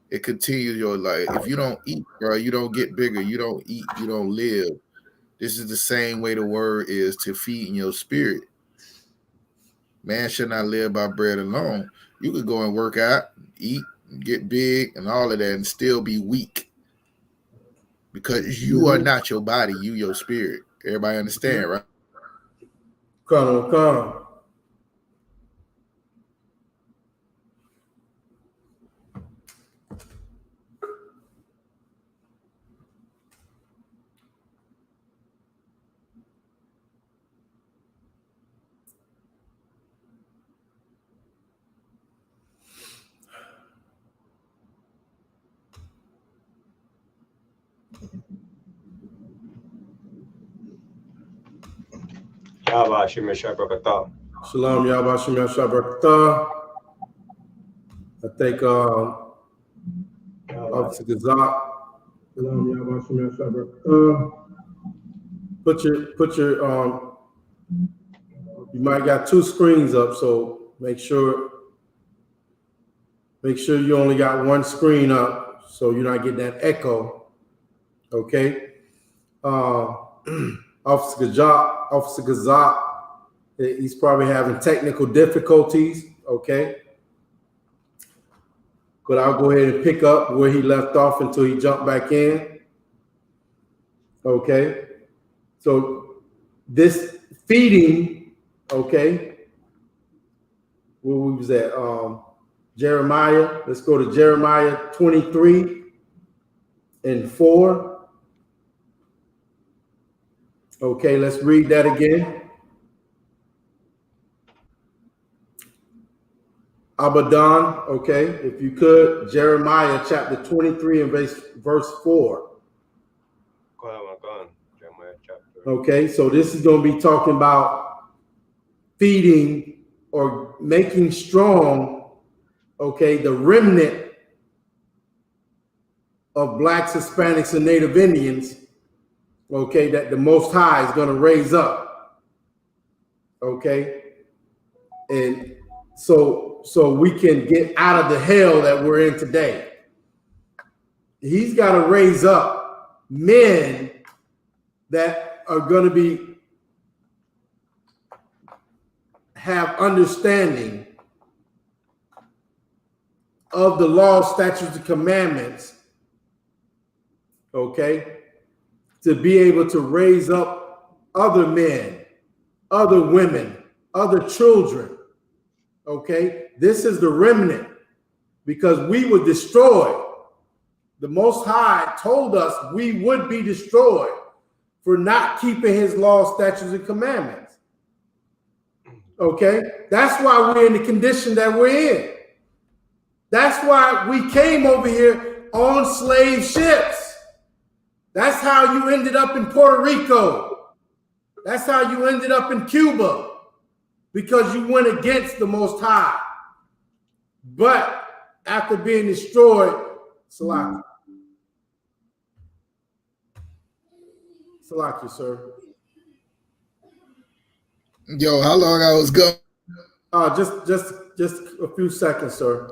Speaker 4: It continues your life. If you don't eat, bro, you don't get bigger. You don't eat, you don't live. This is the same way the word is to feed in your spirit. Man should not live by bread alone. You could go and work out, eat, get big, and all of that, and still be weak. Because you are not your body, you your spirit. Everybody understand, right?
Speaker 3: Come. Shalom, Yahweh Shem Yahshabrakatah. I think Officer Gazak. Shalom, Yahweh Shem Yahshabrakatah. Put your you might got two screens up, so make sure you only got one screen up so you're not getting that echo. Okay. Officer Gazak, he's probably having technical difficulties. Okay. But I'll go ahead and pick up where he left off until he jumped back in. Okay. So this feeding, okay, where we was at, Jeremiah. Let's go to Jeremiah 23:4. Okay, let's read that again. Abaddon, okay, if you could, Jeremiah chapter 23 and verse 4. Okay, so this is going to be talking about feeding or making strong, okay, the remnant of blacks, Hispanics, and Native Indians, okay, that the Most High is going to raise up, okay, and so we can get out of the hell that we're in today. He's got to raise up men that are going to have understanding of the law, statutes, and commandments, okay, to be able to raise up other men, other women, other children, okay? This is the remnant, because we were destroyed the Most High told us we would be destroyed for not keeping his law, statutes, and commandments. Okay? That's why we're in the condition that we're in. That's why we came over here on slave ships. That's how you ended up in Puerto Rico. That's how you ended up in Cuba, because you went against the Most High. But after being destroyed, Salaki, sir.
Speaker 4: Yo, how long I was gone?
Speaker 3: Just a few seconds, sir.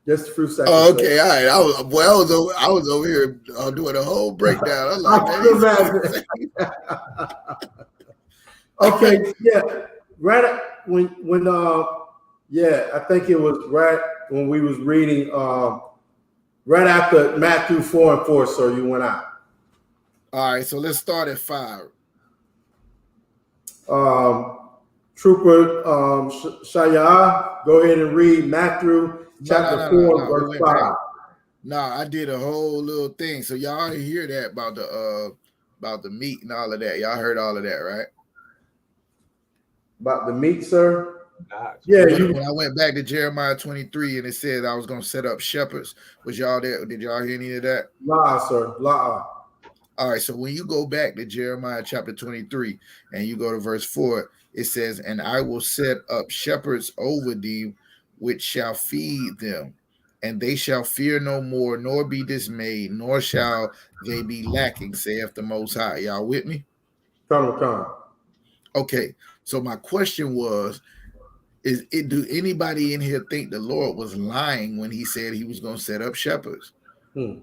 Speaker 3: Just a few seconds.
Speaker 4: Oh, okay,
Speaker 3: sir.
Speaker 4: all right. I was over here doing a whole breakdown. I'm like,
Speaker 3: I can imagine. Okay, yeah. Right when I think it was right when we was reading right after Matthew 4:4, sir, you went out.
Speaker 4: All right, so let's start at 5.
Speaker 3: Trooper Shaya, go ahead and read Matthew chapter 4, verse 5.
Speaker 4: No, I did a whole little thing. So y'all hear that about the meat and all of that. Y'all heard all of that, right?
Speaker 3: About the meat, sir? Yeah.
Speaker 4: When I went back to Jeremiah 23 and it said I was going to set up shepherds, was y'all there? Did y'all hear any of that?
Speaker 3: La, sir. La.
Speaker 4: All right, so when you go back to Jeremiah chapter 23 and you go to verse 4, it says, "And I will set up shepherds over thee, which shall feed them, and they shall fear no more, nor be dismayed, nor shall they be lacking, saith the Most High." Y'all with me?
Speaker 3: Come.
Speaker 4: Okay, so my question was, do anybody in here think the Lord was lying when he said he was going to set up shepherds?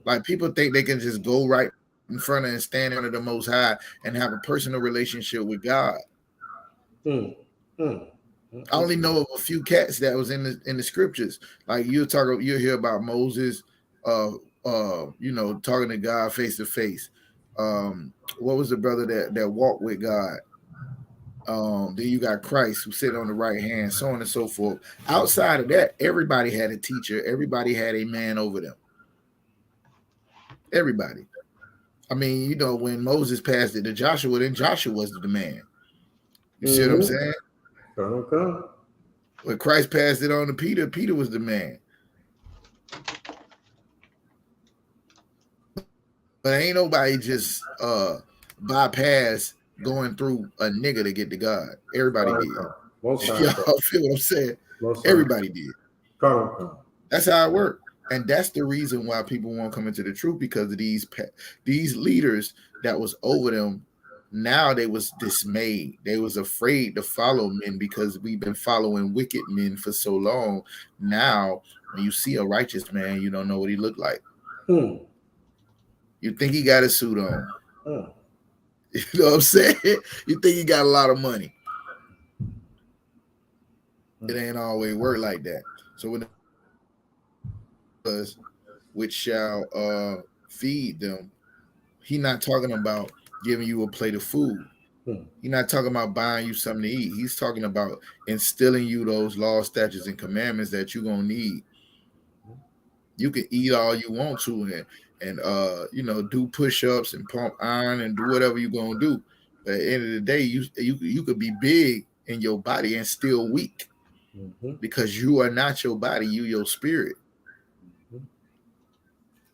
Speaker 4: Like, people think they can just go right in front of and stand under the Most High and have a personal relationship with God. I only know of a few cats that was in the scriptures. Like, you'll hear about Moses, talking to God face to face. What was the brother that walked with God? Then you got Christ who sit on the right hand, so on and so forth. Outside of that, everybody had a teacher. Everybody had a man over them. Everybody. I mean, when Moses passed it to Joshua, then Joshua was the man. You see what I'm saying?
Speaker 3: Okay.
Speaker 4: When Christ passed it on to Peter, Peter was the man. But ain't nobody just bypass going through a nigga to get to God. Everybody did. Y'all feel what I'm saying? Everybody did. That's how it worked. And that's the reason why people won't come into the truth, because of these leaders that was over them. Now they was dismayed. They was afraid to follow men because we've been following wicked men for so long. Now, when you see a righteous man, you don't know what he looked like. You think he got a suit on. You know what I'm saying? You think he got a lot of money. It ain't always work like that. So when which shall feed them, he not talking about giving you a plate of food. He's not talking about buying you something to eat. He's talking about instilling you those laws, statutes, and commandments that you're gonna need. You can eat all you want to and do push-ups and pump iron and do whatever you're gonna do. But at the end of the day, you could be big in your body and still weak, because you are not your body, you your spirit.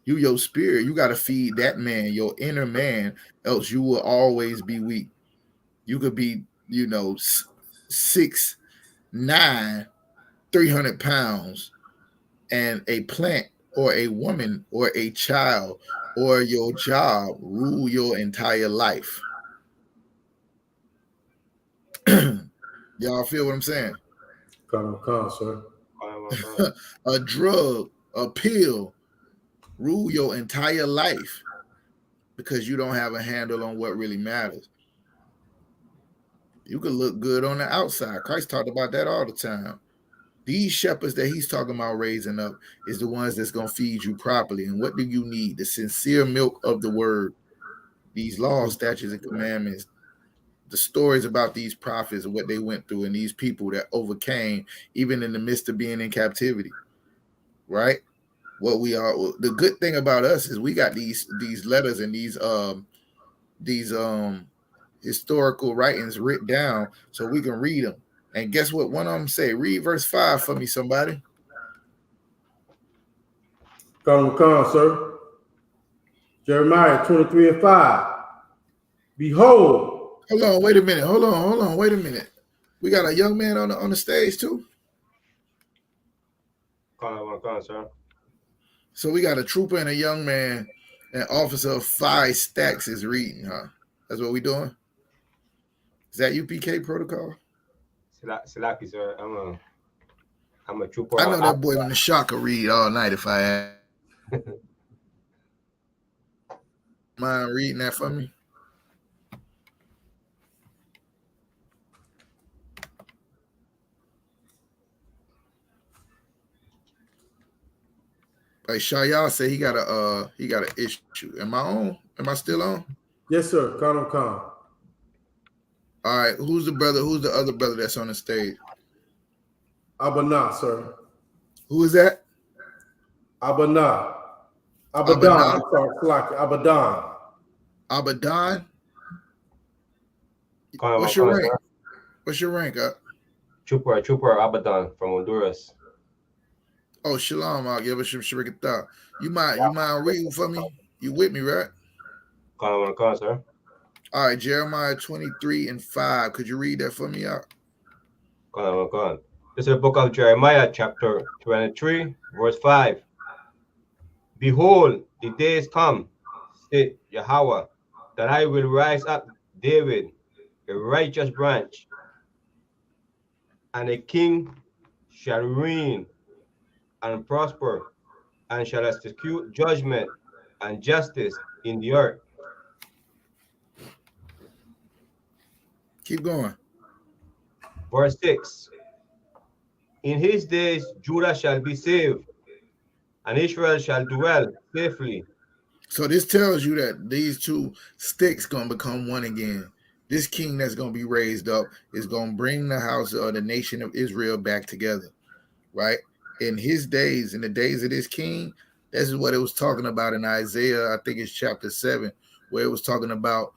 Speaker 4: You your spirit. You got to feed that man, your inner man, else you will always be weak. You could be, 6'9", 300 pounds, and a plant or a woman or a child or your job rule your entire life. Y'all feel what I'm saying?
Speaker 3: Come, sir.
Speaker 4: A drug, a pill, rule your entire life because you don't have a handle on what really matters. You can look good on the outside. Christ talked about that all the time. These shepherds that he's talking about raising up is the ones that's going to feed you properly. And what do you need? The sincere milk of the word. These laws, statutes, and commandments. The stories about these prophets and what they went through, and these people that overcame even in the midst of being in captivity. Right? what we are. The good thing about us is we got these letters and these historical writings written down so we can read them. And guess what? One of them say, read verse 5 for me, somebody.
Speaker 3: Come, sir. Jeremiah 23:5. Behold.
Speaker 4: Hold on, wait a minute. Hold on, wait a minute. We got a young man on the stage too.
Speaker 6: Come, sir.
Speaker 4: So we got a trooper and a young man, an officer of 5 stacks is reading, huh? That's what we doing? Is that UPK protocol?
Speaker 6: Silaki, sir. I'm a trooper.
Speaker 4: I know that boy in the shop could read all night if I had. Mind reading that for me? Like Shayal said, he got an issue. Am I on? Am I still on?
Speaker 3: Yes, sir. Come.
Speaker 4: All right. Who's the brother? Who's the other brother that's on the stage?
Speaker 3: Abana, sir.
Speaker 4: Who is that?
Speaker 3: Abadan.
Speaker 4: Abadan?
Speaker 3: I'm sorry, Slaki. Abadan.
Speaker 4: Abadan?
Speaker 6: What's
Speaker 4: your rank? Sir. What's your rank?
Speaker 6: Trooper Abadan from Honduras.
Speaker 4: Oh, shalom, I'll give a shrikata. You mind reading for me? You with me, right?
Speaker 6: Come, sir.
Speaker 4: All right, Jeremiah 23:5. Could you read that for me out?
Speaker 6: Come. This is the book of Jeremiah, chapter 23, verse 5. Behold, the days come, said Yahweh, that I will rise up David, a righteous branch, and a king shall reign and prosper, and shall execute judgment and justice in the earth.
Speaker 4: Keep going.
Speaker 6: Verse 6. In his days Judah shall be saved, and Israel shall dwell safely.
Speaker 4: So this tells you that these two sticks gonna become one again. This king that's gonna be raised up is gonna bring the house of the nation of Israel back together, right? In his days, in the days of this king, this is what it was talking about in Isaiah, I think it's chapter 7, where it was talking about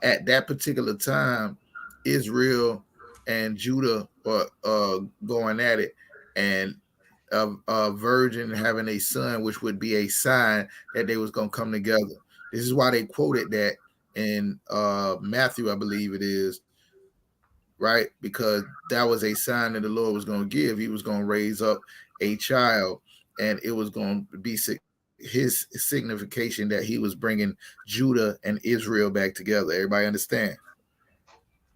Speaker 4: at that particular time, Israel and Judah were going at it, and a virgin having a son, which would be a sign that they was going to come together. This is why they quoted that in Matthew, I believe it is, right? Because that was a sign that the Lord was going to give. He was going to raise up a child, and it was going to be his signification that he was bringing Judah and Israel back together. Everybody understand?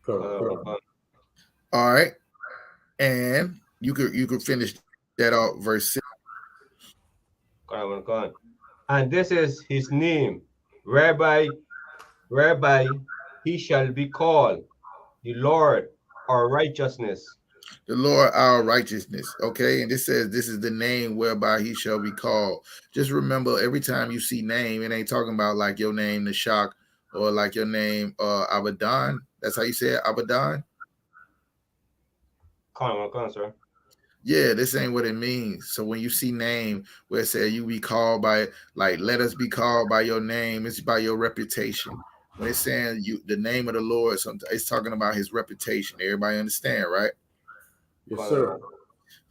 Speaker 4: All right, and you could finish that out, verse 6.
Speaker 6: And this is his name, whereby he shall be called the Lord our righteousness.
Speaker 4: The Lord our righteousness. Okay, and this says this is the name whereby he shall be called. Just remember, every time you see name, it ain't talking about like your name, the shock, or like your name, Abadan. That's how you say it, Abadan.
Speaker 6: Come on, sir.
Speaker 4: Yeah, this ain't what it means. So when you see name where it says you be called by, like, let us be called by your name, it's by your reputation. When it's saying you the name of the Lord, it's talking about his reputation. Everybody understand, right?
Speaker 3: Yes, sir.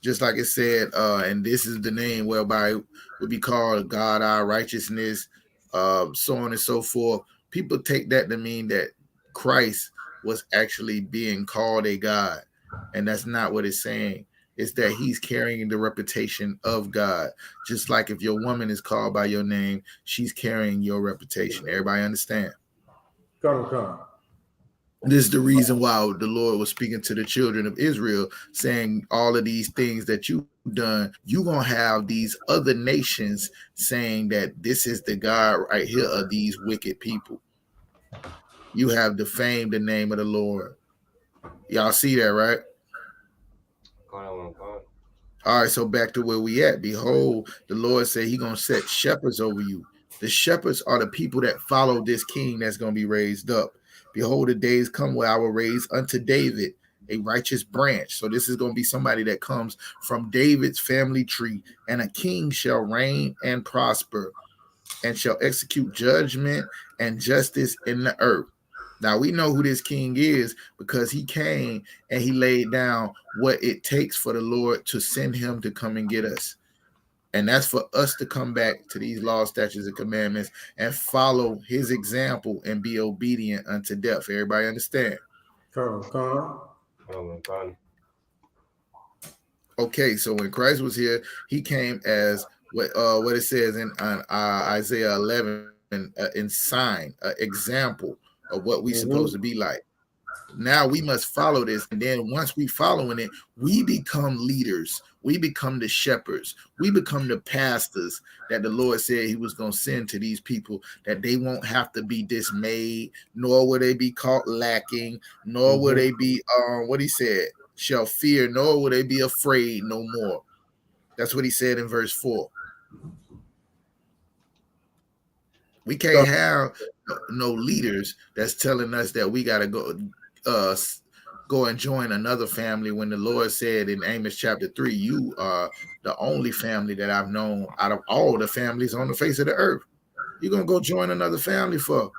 Speaker 4: Just like it said, and this is the name whereby it would be called God our righteousness, so on and so forth. People take that to mean that Christ was actually being called a God, and that's not what it's saying. It's that he's carrying the reputation of God. Just like if your woman is called by your name, she's carrying your reputation. Everybody understand?
Speaker 3: Come.
Speaker 4: This is the reason why the Lord was speaking to the children of Israel, saying all of these things that you've done, you're going to have these other nations saying that this is the God right here of these wicked people. You have defamed the name of the Lord. Y'all see that, right? All right, so back to where we at. Behold, the Lord said he's going to set shepherds over you. The shepherds are the people that follow this king that's going to be raised up. Behold, the days come where I will raise unto David a righteous branch. So this is going to be somebody that comes from David's family tree, and a king shall reign and prosper, and shall execute judgment and justice in the earth. Now we know who this king is because he came and he laid down what it takes for the Lord to send him to come and get us. And that's for us to come back to these laws, statutes, and commandments and follow his example and be obedient unto death. Everybody understand? Okay, so when Christ was here, he came as what it says in Isaiah 11 in sign, example of what we supposed to be like. Now we must follow this, and then once we following it, we become leaders. We become the shepherds. We become the pastors that the Lord said he was going to send to these people, that they won't have to be dismayed, nor will they be caught lacking, nor will they be, what he said, shall fear, nor will they be afraid no more. That's what he said in verse 4. We can't have no leaders that's telling us that we got to go and join another family when the Lord said in Amos chapter 3, you are the only family that I've known out of all the families on the face of the earth. You're going to go join another family for?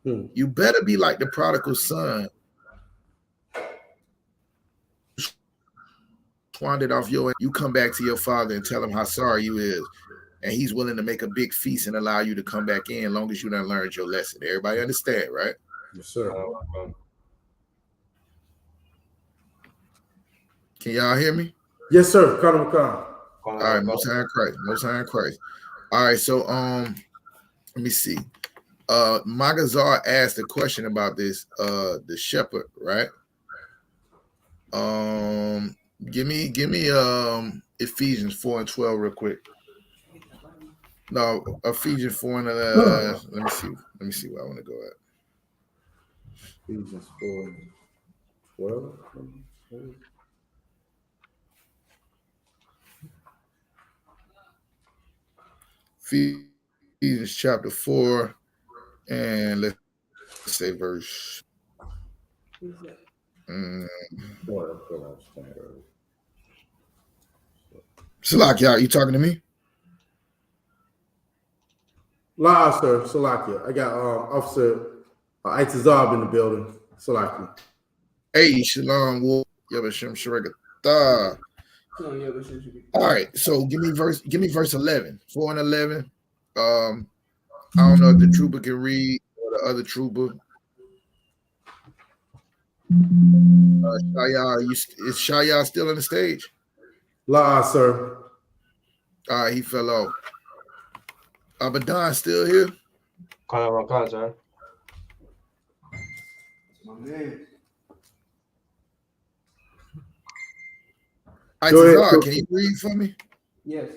Speaker 4: You better be like the prodigal son. Squandered off you come back to your father and tell him how sorry you is, and he's willing to make a big feast and allow you to come back in, as long as you done learned your lesson. Everybody understand, right?
Speaker 3: Yes, sir.
Speaker 4: Can y'all hear me?
Speaker 3: Yes, sir.
Speaker 4: All right, most high in Christ, most high in Christ. All right, so let me see. Magazar asked a question about this, the shepherd, right? Give me Ephesians 4 and 12 real quick. No, Ephesians 4 and let me see where I want to go at.
Speaker 3: Ephesians 4 and 12.
Speaker 4: Ephesians chapter 4 and let's say verse. Salakia, you talking to me?
Speaker 3: La, sir. Salakia. I got Officer Itazab in the building. Salakia.
Speaker 4: Hey, Shalom, Yabashim Sharekatah. All right, so give me verse 11. 4 and 11. I don't know if the trooper can read or the other trooper. Shaya, is Shaya still on the stage?
Speaker 3: La, sir.
Speaker 4: All right, he fell off. Abadan still here?
Speaker 6: Sir.
Speaker 2: My man.
Speaker 4: Itazar, can you read for me?
Speaker 7: Yes.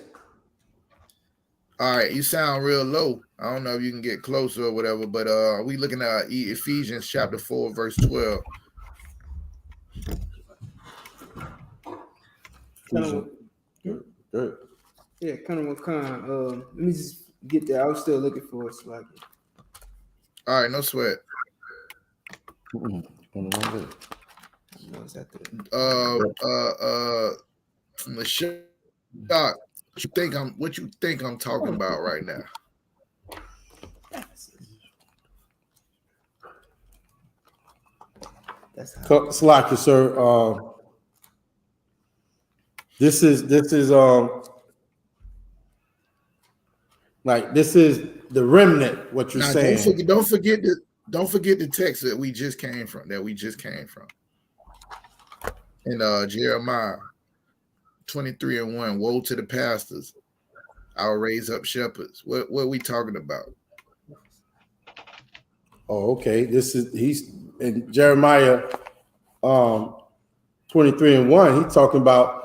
Speaker 4: All right, you sound real low. I don't know if you can get closer or whatever, but we looking at Ephesians chapter 4, verse 12.
Speaker 3: Good.
Speaker 7: Yeah, kind of let me just get there. I was still looking for it, so
Speaker 4: All right, no sweat. Michelle, what you think I'm talking about right now?
Speaker 3: Salakia, sir. This is the remnant. What you're
Speaker 4: now,
Speaker 3: saying?
Speaker 4: Don't forget the text that we just came from. In Jeremiah 23:1, woe to the pastors, I'll raise up shepherds. What are we talking about?
Speaker 3: Oh, okay. He's in Jeremiah 23:1. He's talking about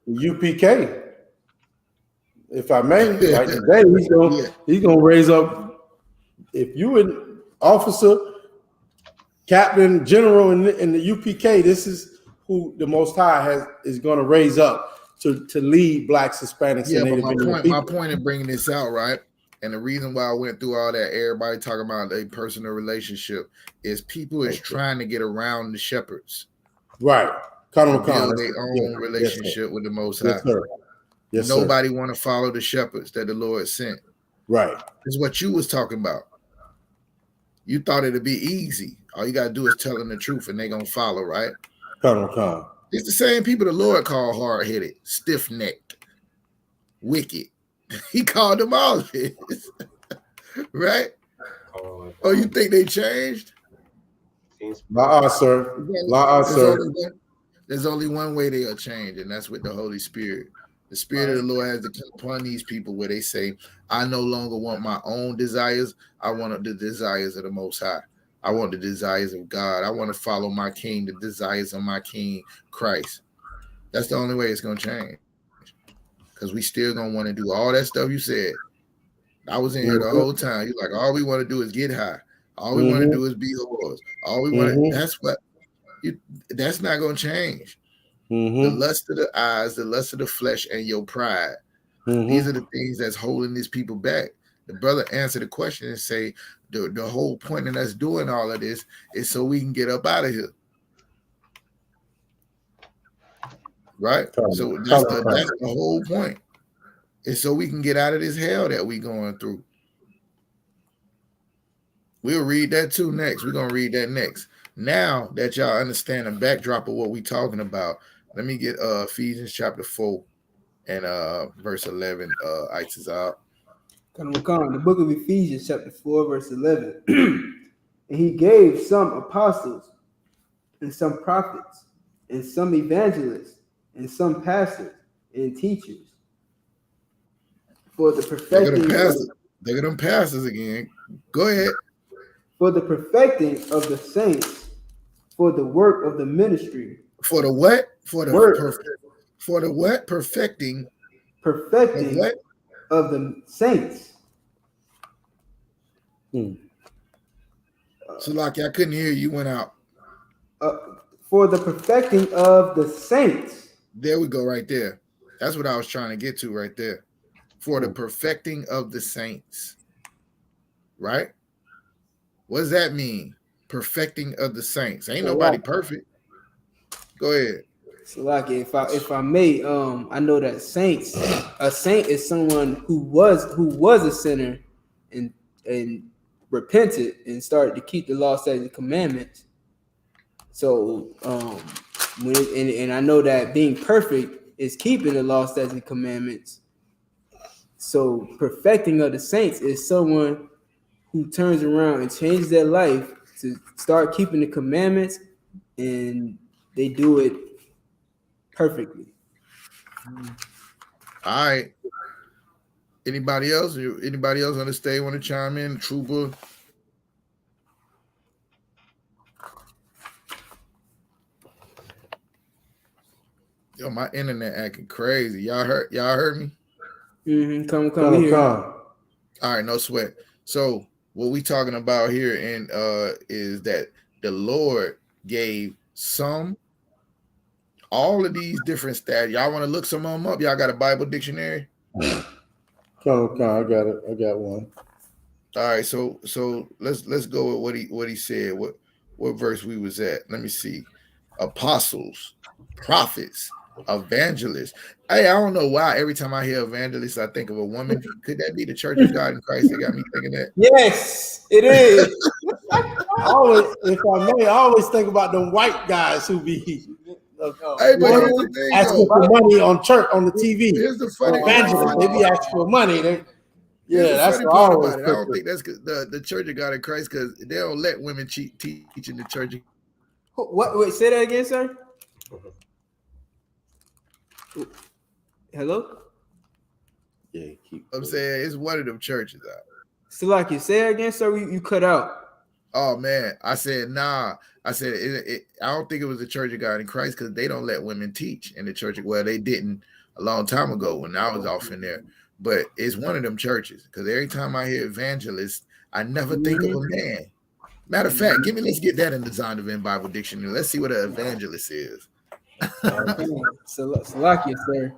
Speaker 3: UPK. If I may, like today, he's gonna raise up. If you an officer, captain, general in the UPK, this is who the Most High is going to raise up to lead Blacks, Hispanics, and Native American people.
Speaker 4: My point in bringing this out, right, And the reason why I went through all that, everybody talking about a personal relationship, is people is trying to get around the shepherds.
Speaker 3: Right.
Speaker 4: To build their own relationship with the Most High.
Speaker 3: Yes, sir. Yes,
Speaker 4: Nobody want to follow the shepherds that the Lord sent.
Speaker 3: Right.
Speaker 4: This is what you was talking about. You thought it'd be easy. All you gotta do is tell them the truth, and they gonna follow, right?
Speaker 3: Come.
Speaker 4: It's the same people the Lord called hard-headed, stiff-necked, wicked. He called them all this, right? Oh, you think they changed?
Speaker 3: Sir.
Speaker 4: There's only one way they'll change, and that's with the Holy Spirit. The Spirit of the Lord has to come upon these people where they say, I no longer want my own desires. I want the desires of the Most High. I want the desires of God. I want to follow my King, the desires of my King, Christ. That's the only way it's going to change. Because we still going to want to do all that stuff you said. I was in here the whole time. You're like, all we want to do is get high. All we want to do is be whores. All we want to, that's not going to change. The lust of the eyes, the lust of the flesh, and your pride. These are the things that's holding these people back. The brother answered the question and say, the whole point of us doing all of this is so we can get up out of here. Right? So that's the whole point. It's so we can get out of this hell that we going through. We'll read that too next. We're going to read that next. Now that y'all understand the backdrop of what we're talking about, let me get Ephesians chapter 4 and verse 11. Isis out.
Speaker 7: The book of Ephesians chapter 4 verse 11. And he gave some apostles and some prophets and some evangelists and some pastors and teachers for the perfecting.
Speaker 4: Look at them pastors again. Go ahead.
Speaker 7: For the perfecting of the saints, for the work of the ministry.
Speaker 4: For the what? For the
Speaker 7: work.
Speaker 4: For the what? Perfecting.
Speaker 7: Perfecting what? Of the saints.
Speaker 4: So like I couldn't hear you, went out.
Speaker 7: For the perfecting of the saints.
Speaker 4: There we go, right there. That's what I was trying to get to right there. For the perfecting of the saints. Right? What does that mean? Perfecting of the saints. Ain't nobody perfect. Go ahead.
Speaker 7: So like if I may, I know that a saint is someone who was a sinner and repented and started to keep the law, statutes, and commandments. So and I know that being perfect is keeping the law, statutes, and commandments. So perfecting of the saints is someone who turns around and changes their life to start keeping the commandments, and they do it perfectly.
Speaker 4: All right. Anybody else? Anybody else on the stage want to chime in? Trooper. Yo, my internet acting crazy. Y'all heard me?
Speaker 7: Come here.
Speaker 4: All right, no sweat. So what we talking about here is that the Lord gave all of these different stats. Y'all want to look some of them up? Y'all got a Bible dictionary?
Speaker 3: Come, I got it. I got one.
Speaker 4: All right, so let's go with what he said. What verse we was at? Let me see. Apostles, prophets, evangelists. Hey, I don't know why every time I hear evangelists, I think of a woman. Could that be the Church of God in Christ that got me thinking that?
Speaker 7: Yes, it is.
Speaker 3: If I may, I always think about the white guys who be
Speaker 4: hey, but here's the thing,
Speaker 3: asking for money on church on the TV.
Speaker 4: Here's the funny
Speaker 3: evangelists. They be asking for money.
Speaker 4: That's the funny part about it. I don't think that's the Church of God in Christ, because they don't let women teach in the church.
Speaker 7: What? Wait, say that again, sir. Hello?
Speaker 3: Yeah,
Speaker 4: I'm saying it's one of them churches out.
Speaker 7: Salaki, say it again, sir. You cut out.
Speaker 4: Oh man, I said nah. I said I don't think it was the Church of God in Christ, because they don't let women teach in the church. Well, they didn't a long time ago when I was off in there. But it's one of them churches, because every time I hear evangelists, I never think of a man. Matter of fact, let's get that in the Zondervan Bible Dictionary. Let's see what an evangelist is.
Speaker 7: Salaki, sir.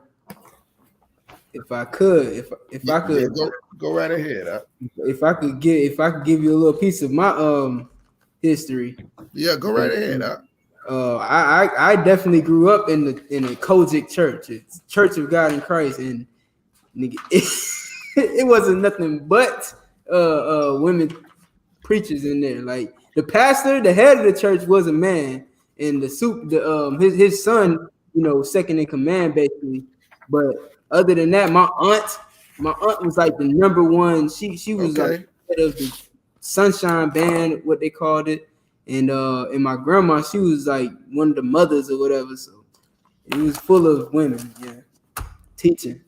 Speaker 7: if I could, if I could,
Speaker 4: go right ahead.
Speaker 7: if I could give you a little piece of my history.
Speaker 4: Yeah, go right ahead.
Speaker 7: I definitely grew up in a Kojic church. It's Church of God in Christ, and nigga, it wasn't nothing but women preachers in there. Like the pastor, the head of the church was a man, and his son, second in command basically. But other than that, my aunt was like the number one. She was like head of the Sunshine Band, what they called it. And my grandma, she was like one of the mothers or whatever. So it was full of women, teaching.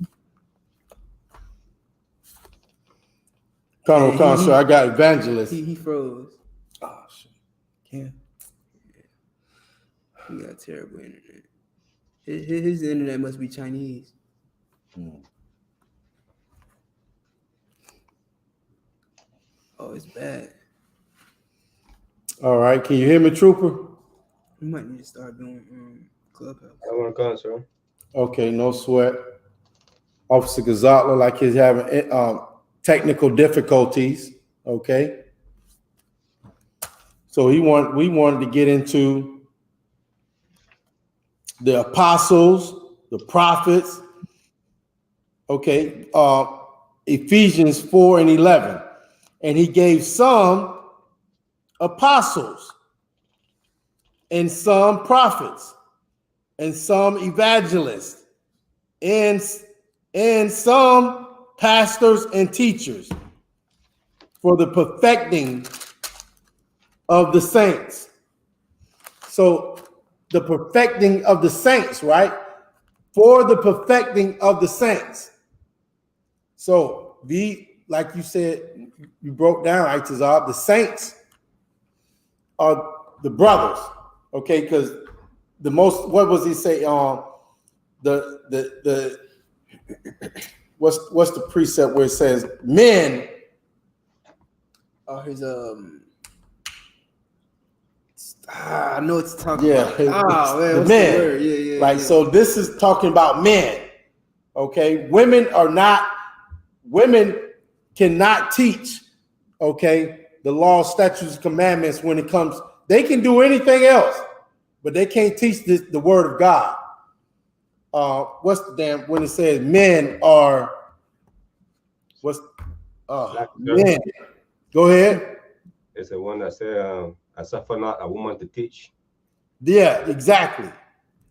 Speaker 3: Colonel, sir, I got evangelist.
Speaker 7: He froze.
Speaker 3: Oh shit. Yeah.
Speaker 7: He got terrible internet. His internet must be Chinese. Oh, it's bad.
Speaker 3: All right, can you hear me, Trooper?
Speaker 7: We might need to start doing Clubhouse.
Speaker 6: I want to go, sir.
Speaker 3: Okay, no sweat. Officer Gazat look like he's having technical difficulties. Okay, so we wanted to get into the apostles, the prophets. Okay, Ephesians 4:11, and he gave some apostles, and some prophets, and some evangelists, and some pastors and teachers for the perfecting of the saints. So the perfecting of the saints, right? For the perfecting of the saints. So like you said, you broke down, Itazab, the saints are the brothers, okay? Because what was he say? What's the precept where it says men?
Speaker 7: Oh, his I know it's talking about.
Speaker 3: Oh
Speaker 7: man,
Speaker 3: the men.
Speaker 7: The word? Yeah.
Speaker 3: Right.
Speaker 7: Yeah.
Speaker 3: So this is talking about men. Okay, women cannot teach. Okay. The law, statutes, commandments when it comes, they can do anything else, but they can't teach the word of God. When it says men are, men? Go ahead.
Speaker 6: It's the one that said, I suffer not a woman to teach.
Speaker 3: Yeah, exactly.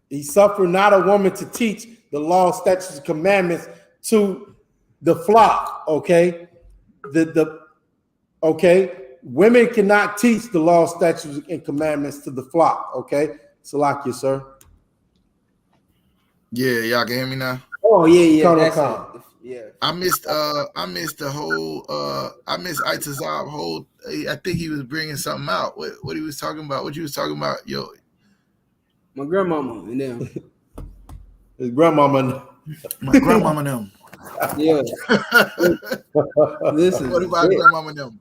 Speaker 3: He suffered not a woman to teach the law, statutes, commandments to the flock. Okay. Okay. Women cannot teach the law, statutes, and commandments to the flock. Okay, Salakia, sir.
Speaker 4: Yeah, y'all can hear me now.
Speaker 7: Oh yeah.
Speaker 4: I missed the whole. I missed Itazab whole. I think he was bringing something out. What he was talking about? What you was talking about? Yo,
Speaker 7: my grandmama and them.
Speaker 3: His grandmama.
Speaker 4: My grandmama and them.
Speaker 7: Yeah. Listen.
Speaker 4: What about grandmama and them?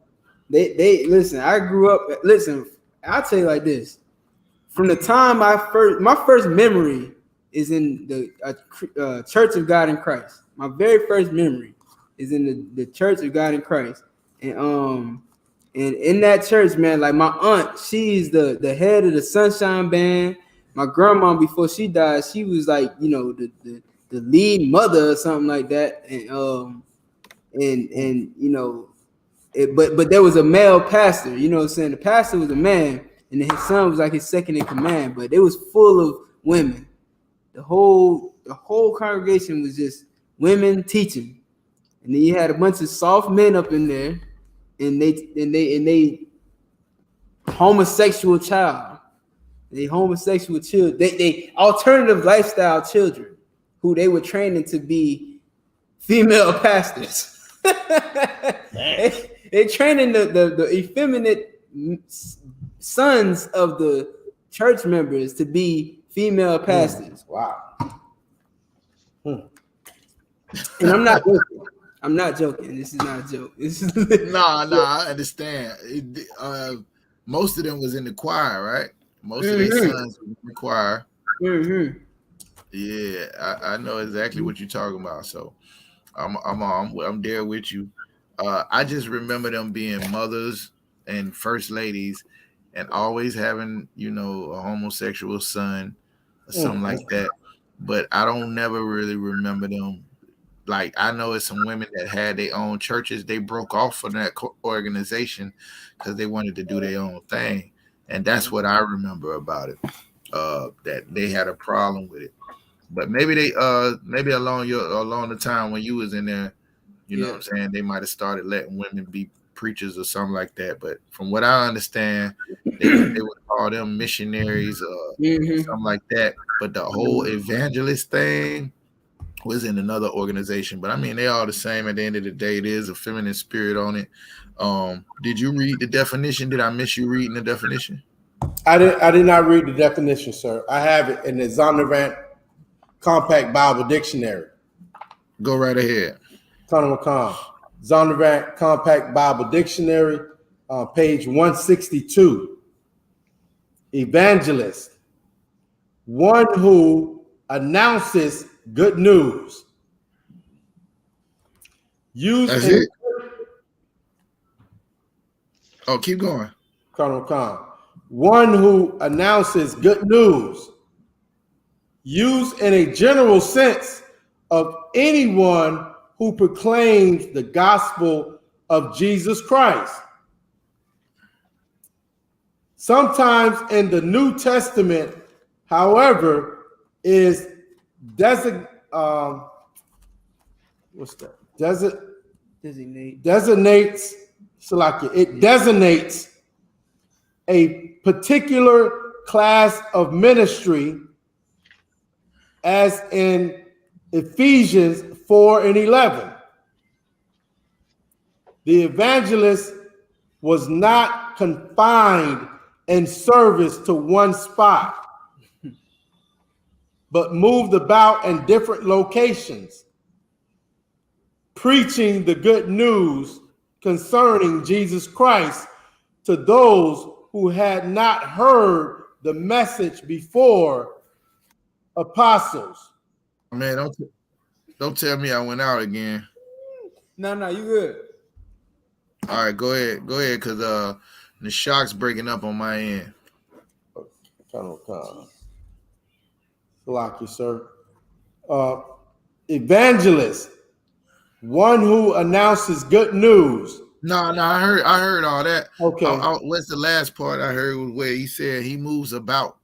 Speaker 7: They listen. I grew up. Listen, I'll tell you like this. From the time my first memory is in the Church of God in Christ. My very first memory is in the Church of God in Christ, and in that church, man, like my aunt, she's the head of the Sunshine Band. My grandma, before she died, she was like the lead mother or something like that, but there was a male pastor, you know what I'm saying? The pastor was a man, and his son was like his second in command, but it was full of women. The whole congregation was just women teaching. And then you had a bunch of soft men up in there, and they homosexual child. They homosexual children. They alternative lifestyle children who they were training to be female pastors. They training the effeminate sons of the church members to be female pastors.
Speaker 3: Wow.
Speaker 7: And I'm not joking. This is not a joke. This is
Speaker 4: I understand. Most of them was in the choir, right? Most of their sons were in the choir.
Speaker 7: Mm-hmm.
Speaker 4: Yeah, I know exactly what you're talking about. So I'm there with you. I just remember them being mothers and first ladies, and always having a homosexual son or something like that. But I don't never really remember them. Like I know it's some women that had their own churches. They broke off from that organization because they wanted to do their own thing, and that's what I remember about it. That they had a problem with it. But maybe maybe along the time when you was in there, what I'm saying, they might have started letting women be preachers or something like that. But from what I understand, they would call them missionaries or something like that. But the whole evangelist thing was in another organization. But I mean, they all the same at the end of the day. It is a feminine spirit on it. Did you read the definition? Did I miss you reading the definition?
Speaker 3: I did not read the definition, sir. I have it in the Zondervan Compact Bible Dictionary.
Speaker 4: Go right ahead.
Speaker 3: Colonel McCon. Zondervan Compact Bible Dictionary, page 162. Evangelist, one who announces good news.
Speaker 4: That's it. Oh, keep going.
Speaker 3: Colonel McCon. One who announces good news. Used in a general sense of anyone who proclaims the gospel of Jesus Christ. Sometimes in the New Testament, however, is designates it designates a particular class of ministry, as in Ephesians 4:11. The evangelist was not confined in service to one spot, but moved about in different locations, preaching the good news concerning Jesus Christ to those who had not heard the message before. Apostles.
Speaker 4: Man, don't tell me I went out again.
Speaker 7: No, you good.
Speaker 4: All right, go ahead, because the shock's breaking up on my end.
Speaker 3: Like you, sir. Evangelist, one who announces good news.
Speaker 4: No, I heard all that.
Speaker 3: Okay.
Speaker 4: What's the last part I heard was where he said he moves about.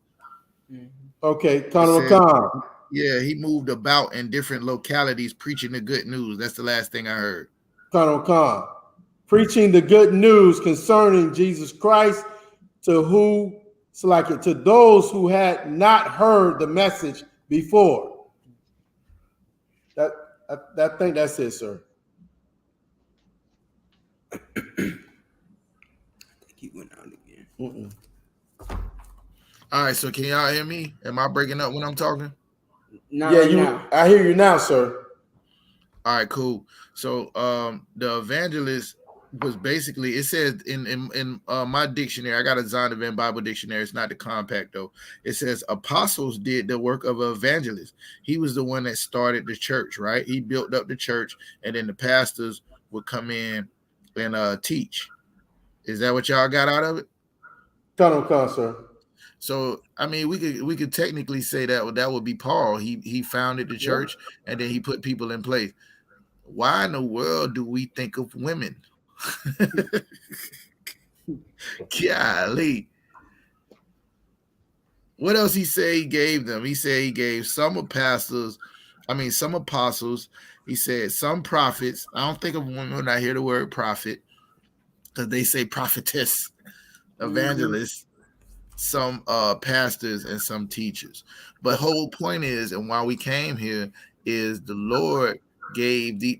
Speaker 3: Okay, Colonel Khan.
Speaker 4: Yeah, he moved about in different localities preaching the good news. That's the last thing I heard.
Speaker 3: Colonel Khan, preaching the good news concerning Jesus Christ to those who had not heard the message before. I think that's it, sir.
Speaker 7: He went out again.
Speaker 4: All right, so can y'all hear me? Am I breaking up when I'm talking?
Speaker 7: No,
Speaker 3: I hear you now, sir.
Speaker 4: All right, cool. So the evangelist was basically, it says in my dictionary, I got a Zondervan Bible dictionary. It's not the compact though. It says apostles did the work of an evangelist. He was the one that started the church, right? He built up the church, and then the pastors would come in and teach. Is that what y'all got out of it?
Speaker 3: Colonel Khan, sir.
Speaker 4: So I mean, we could technically say that would be Paul. He founded the church, and then he put people in place. Why in the world do we think of women? Golly. What else he said he gave them? He said he gave some apostles. He said some prophets. I don't think of women when I hear the word prophet, because they say prophetess, evangelists, some pastors, and some teachers. But whole point is, and why we came here, is the Lord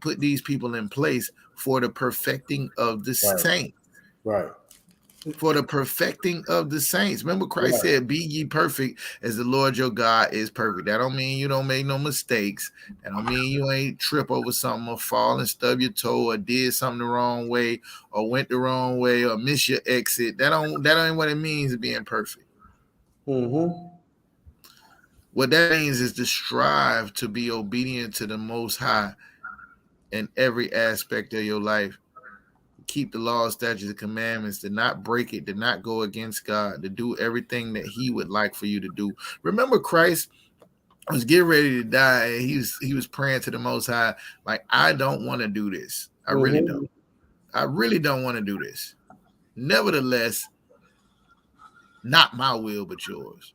Speaker 4: put these people in place for the perfecting of the saints.
Speaker 3: Right.
Speaker 4: For the perfecting of the saints. Remember, Christ said, "Be ye perfect as the Lord your God is perfect." That don't mean you don't make no mistakes. That don't mean you ain't trip over something or fall and stub your toe or did something the wrong way or went the wrong way or miss your exit. That ain't what it means being perfect. What that means is to strive to be obedient to the Most High in every aspect of your life. Keep the law, statutes, and commandments, to not break it, to not go against God, to do everything that He would like for you to do. Remember, Christ was getting ready to die, and he was praying to the Most High, like, I don't want to do this. I really don't. I really don't want to do this. Nevertheless, not my will, but yours.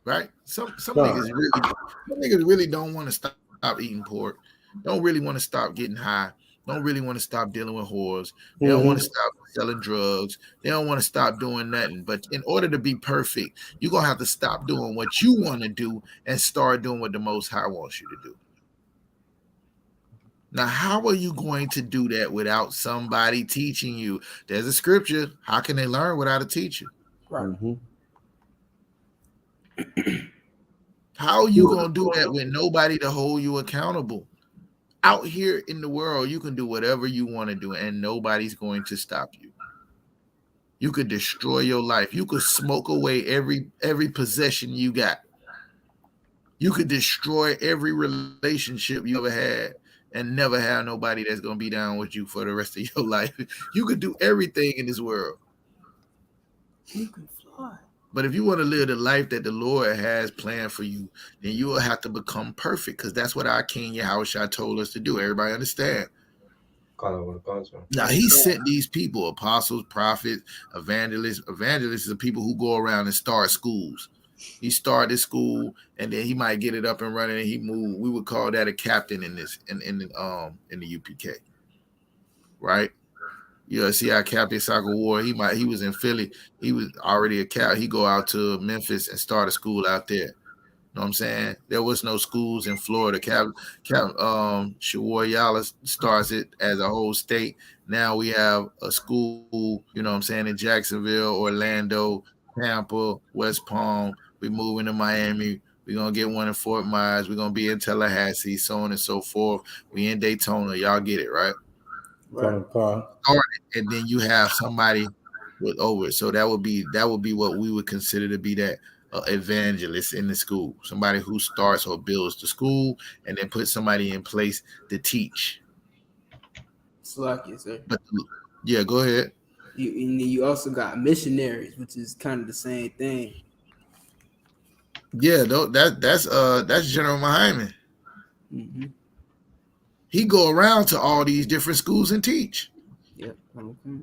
Speaker 4: Right? Some niggas really don't want to stop eating pork. Don't really want to stop getting high. Don't really want to stop dealing with whores. They don't want to stop selling drugs. They don't want to stop doing nothing. But in order to be perfect, you're going to have to stop doing what you want to do and start doing what the Most High wants you to do. Now, how are you going to do that without somebody teaching you? There's a scripture. How can they learn without a teacher?
Speaker 7: Right.
Speaker 4: How are you going to do that with nobody to hold you accountable? Out here in the world, you can do whatever you want to do, and nobody's going to stop you. You could destroy your life. You could smoke away every possession you got. You could destroy every relationship you ever had and never have nobody that's going to be down with you for the rest of your life. You could do everything in this world.
Speaker 7: You can fly.
Speaker 4: But if you want to live the life that the Lord has planned for you, then you will have to become perfect, because that's what our King Yahushua told us to do. Everybody understand? Now, he sent these people, apostles, prophets, evangelists. Evangelists are people who go around and start schools. He started school, and then he might get it up and running, and he moved. We would call that a captain in the UPK, right? You see how Captain Soccer War, he was in Philly. He was already a cap. He go out to Memphis and start a school out there. You know what I'm saying? There was no schools in Florida. Shawar Yala starts it as a whole state. Now we have a school, you know what I'm saying, in Jacksonville, Orlando, Tampa, West Palm. We moving to Miami. We're going to get one in Fort Myers. We're going to be in Tallahassee, so on and so forth. We in Daytona. Y'all get it, right?
Speaker 3: Right.
Speaker 4: And then you have somebody with over it. So that would be what we would consider to be that evangelist in the school. Somebody who starts or builds the school and then puts somebody in place to teach.
Speaker 7: Slacky, sir.
Speaker 4: But, yeah, go ahead.
Speaker 7: You also got missionaries, which is kind of the same thing.
Speaker 4: Yeah, that's General Muhammad.
Speaker 7: Mm-hmm.
Speaker 4: He go around to all these different schools and teach.
Speaker 7: Yep. Okay.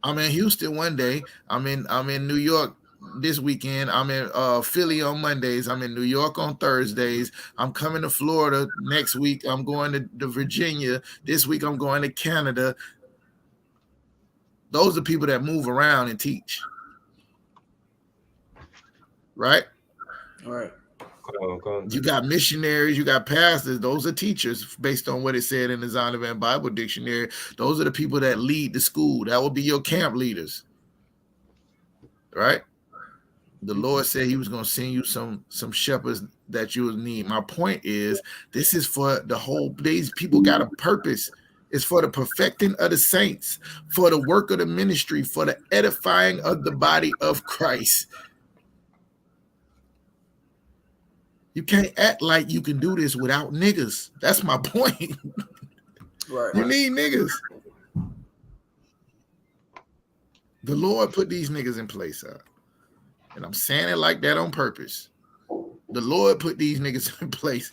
Speaker 4: I'm in Houston one day. I'm in New York this weekend. I'm in Philly on Mondays. I'm in New York on Thursdays. I'm coming to Florida next week. I'm going to Virginia. This week I'm going to Canada. Those are people that move around and teach. Right?
Speaker 7: All right.
Speaker 4: You got missionaries, you got pastors. Those are teachers based on what it said in the Zondervan Bible Dictionary. Those are the people that lead the school. That would be your camp leaders. Right? The Lord said he was going to send you some shepherds that you will need. My point is, this is for the whole, these people got a purpose. It's for the perfecting of the saints, for the work of the ministry, for the edifying of the body of Christ. You can't act like you can do this without niggas. That's my point.
Speaker 7: Right.
Speaker 4: You need niggas. The Lord put these niggas in place. And I'm saying it like that on purpose. The Lord put these niggas in place.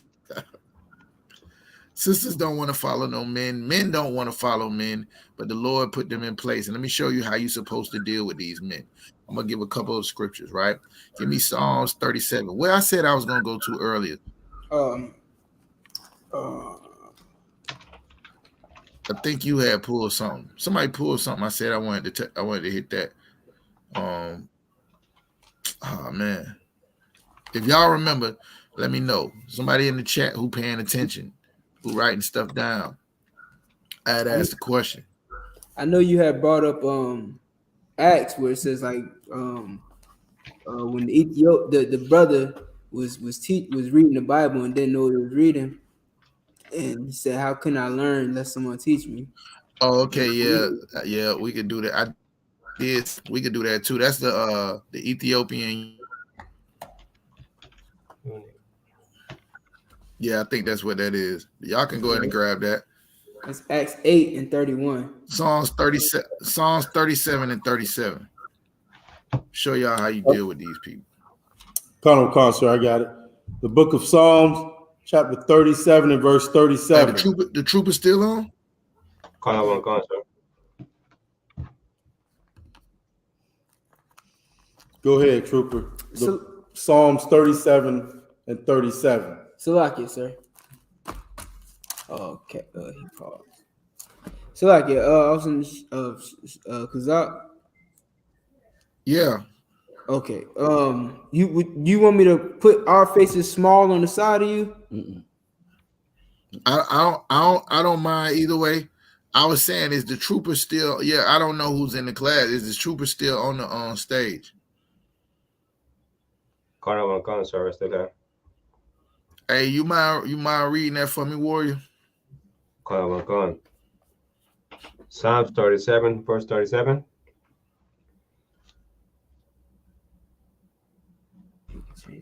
Speaker 4: Sisters don't want to follow no men. Men don't want to follow men. But the Lord put them in place. And let me show you how you're supposed to deal with these men. I'm going to give a couple of scriptures, right? Give me Psalms 37. Where I said I was going to go to earlier. I think you had pulled something. Somebody pulled something. I said I wanted to hit that. Oh man. If y'all remember, let me know. Somebody in the chat who paying attention, who writing stuff down. I had asked a question.
Speaker 7: I know you had brought up Acts where it says like when the brother was reading the Bible and didn't know what he was reading, and he said, "How can I learn unless someone teach me?"
Speaker 4: Oh, okay, yeah, we could do that. We could do that too. That's the Ethiopian Yeah, I think that's what that is. Y'all can go ahead and grab that.
Speaker 7: That's Acts 8 and 31.
Speaker 4: Psalms 37 and 37. Show y'all how you deal with these people.
Speaker 3: Con, sir, I got it. The book of Psalms, chapter 37 and verse 37.
Speaker 4: Hey, the trooper's still on?
Speaker 6: Come on, sir.
Speaker 3: Go ahead, trooper. Psalms 37 and 37.
Speaker 7: Salakia, sir. Okay, he paused. Salakia, I was in Kazak.
Speaker 4: Yeah.
Speaker 7: Okay. You want me to put our faces small on the side of you?
Speaker 3: Mm-mm.
Speaker 4: I don't mind either way. I was saying, is the trooper still? Yeah, I don't know who's in the class. Is the trooper still on stage?
Speaker 6: Come on, sir. Still there.
Speaker 4: Hey, you mind reading that for me, warrior?
Speaker 6: Come on. Psalms 37, verse 37.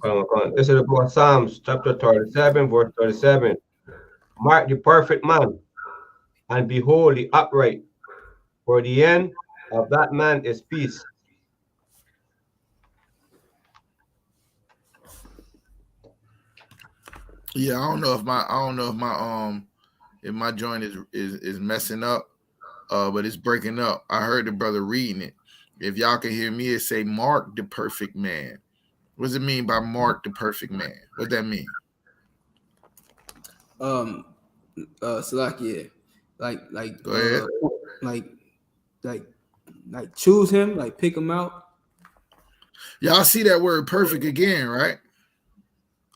Speaker 6: Come on. This is the book of Psalms, chapter 37, verse 37. Mark the perfect man, and behold the upright, for the end of that man is peace.
Speaker 4: Yeah, I don't know if my joint is messing up, but it's breaking up. I heard the brother reading it. If y'all can hear me, it say Mark the perfect man. What does it mean by Mark the perfect man? What does that mean?
Speaker 7: Salakia, like
Speaker 4: Go ahead.
Speaker 7: like choose him, like pick him out.
Speaker 4: Y'all see that word perfect again, right?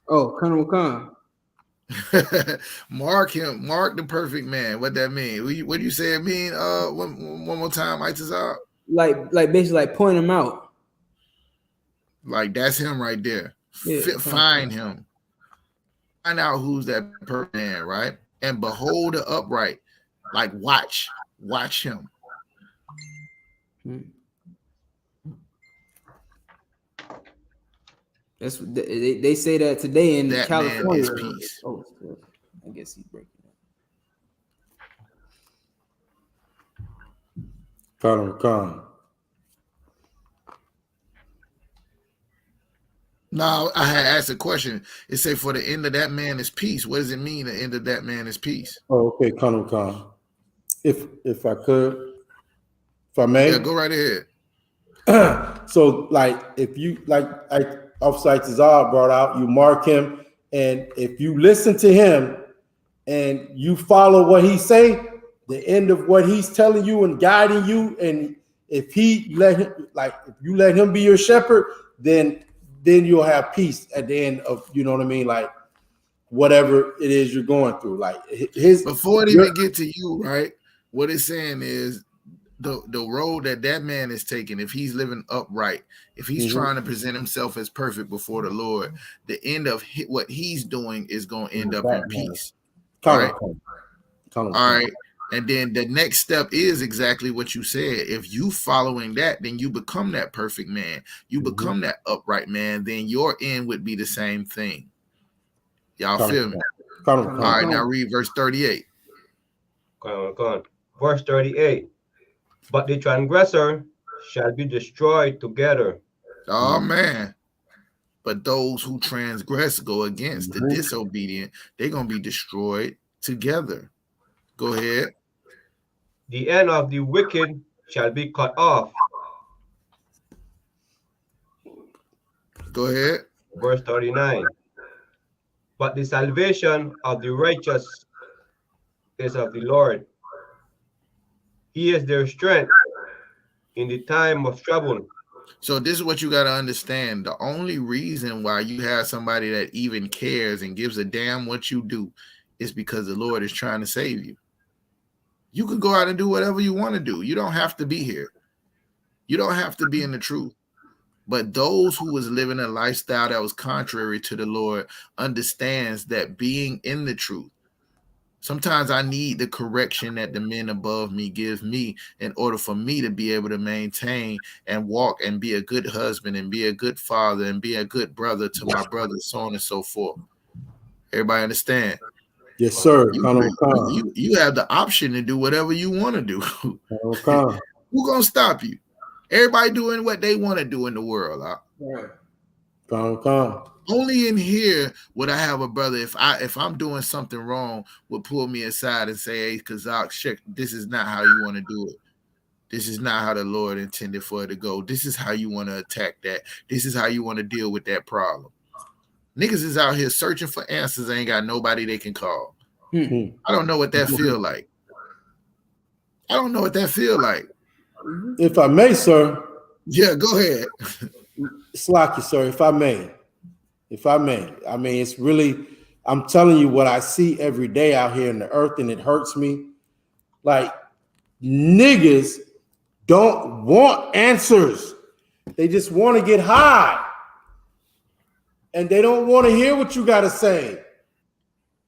Speaker 7: Oh, Khan.
Speaker 4: Mark the perfect man. What that mean? What do you say it mean? One more time, Itazar.
Speaker 7: Like basically like point him out.
Speaker 4: Like that's him right there.
Speaker 7: Yeah,
Speaker 4: Find him. Find out who's that perfect man, right? And behold the upright. Like watch him.
Speaker 7: That's they say that today in
Speaker 4: that
Speaker 7: California.
Speaker 4: Man is peace.
Speaker 7: Oh, I guess he's breaking up.
Speaker 3: Con.
Speaker 4: Now I had asked a question. It said, "For the end of that man is peace." What does it mean? The end of that man is peace.
Speaker 3: Oh, okay, Con. If I could, if I may.
Speaker 4: Yeah, go right ahead.
Speaker 3: So, like, if you Officer Tazar brought out, you mark him, and if you listen to him and you follow what he say, the end of what he's telling you and guiding you, and if you let him be your shepherd, then you'll have peace at the end of, you know what I mean, like whatever it is you're going through. Like
Speaker 4: before it even get to you, right? What it's saying is the road that man is taking, if he's living upright, if he's trying to present himself as perfect before the Lord, the end of what he's doing is going to end up in peace. All right. And then the next step is exactly what you said. If you following that, then you become that perfect man. You become that upright man. Then your end would be the same thing. Y'all feel me? All right, now read verse 38.
Speaker 6: Come on. Verse 38. But the transgressor shall be destroyed together.
Speaker 4: Oh, man. But those who transgress, go against the disobedient, they're going to be destroyed together. Go ahead.
Speaker 6: The end of the wicked shall be cut off.
Speaker 4: Go ahead.
Speaker 6: Verse 39. But the salvation of the righteous is of the Lord. He is their strength in the time of trouble.
Speaker 4: So this is what you got to understand. The only reason why you have somebody that even cares and gives a damn what you do is because the Lord is trying to save you. You can go out and do whatever you want to do. You don't have to be here. You don't have to be in the truth. But those who was living a lifestyle that was contrary to the Lord understands that being in the truth, sometimes I need the correction that the men above me give me in order for me to be able to maintain and walk and be a good husband and be a good father and be a good brother to my brothers, so on and so forth. Everybody understand?
Speaker 3: Yes, sir.
Speaker 4: You have the option to do whatever you want to do.
Speaker 3: Who
Speaker 4: gonna stop you? Everybody doing what they want to do in the world. Only in here would I have a brother if I'm doing something wrong would pull me aside and say, "Hey, Kazak, check. This is not how you want to do it. This is not how the Lord intended for it to go. This is how you want to attack that. This is how you want to deal with that problem." Niggas is out here searching for answers. Ain't got nobody they can call. I don't know what that feel like. I don't know what that feel like.
Speaker 3: If I may, sir.
Speaker 4: Yeah, go ahead.
Speaker 3: Slack you, sir. If I may. I mean, it's really, I'm telling you what I see every day out here in the earth, and it hurts me. Like, niggas don't want answers. They just want to get high. And they don't want to hear what you got to say.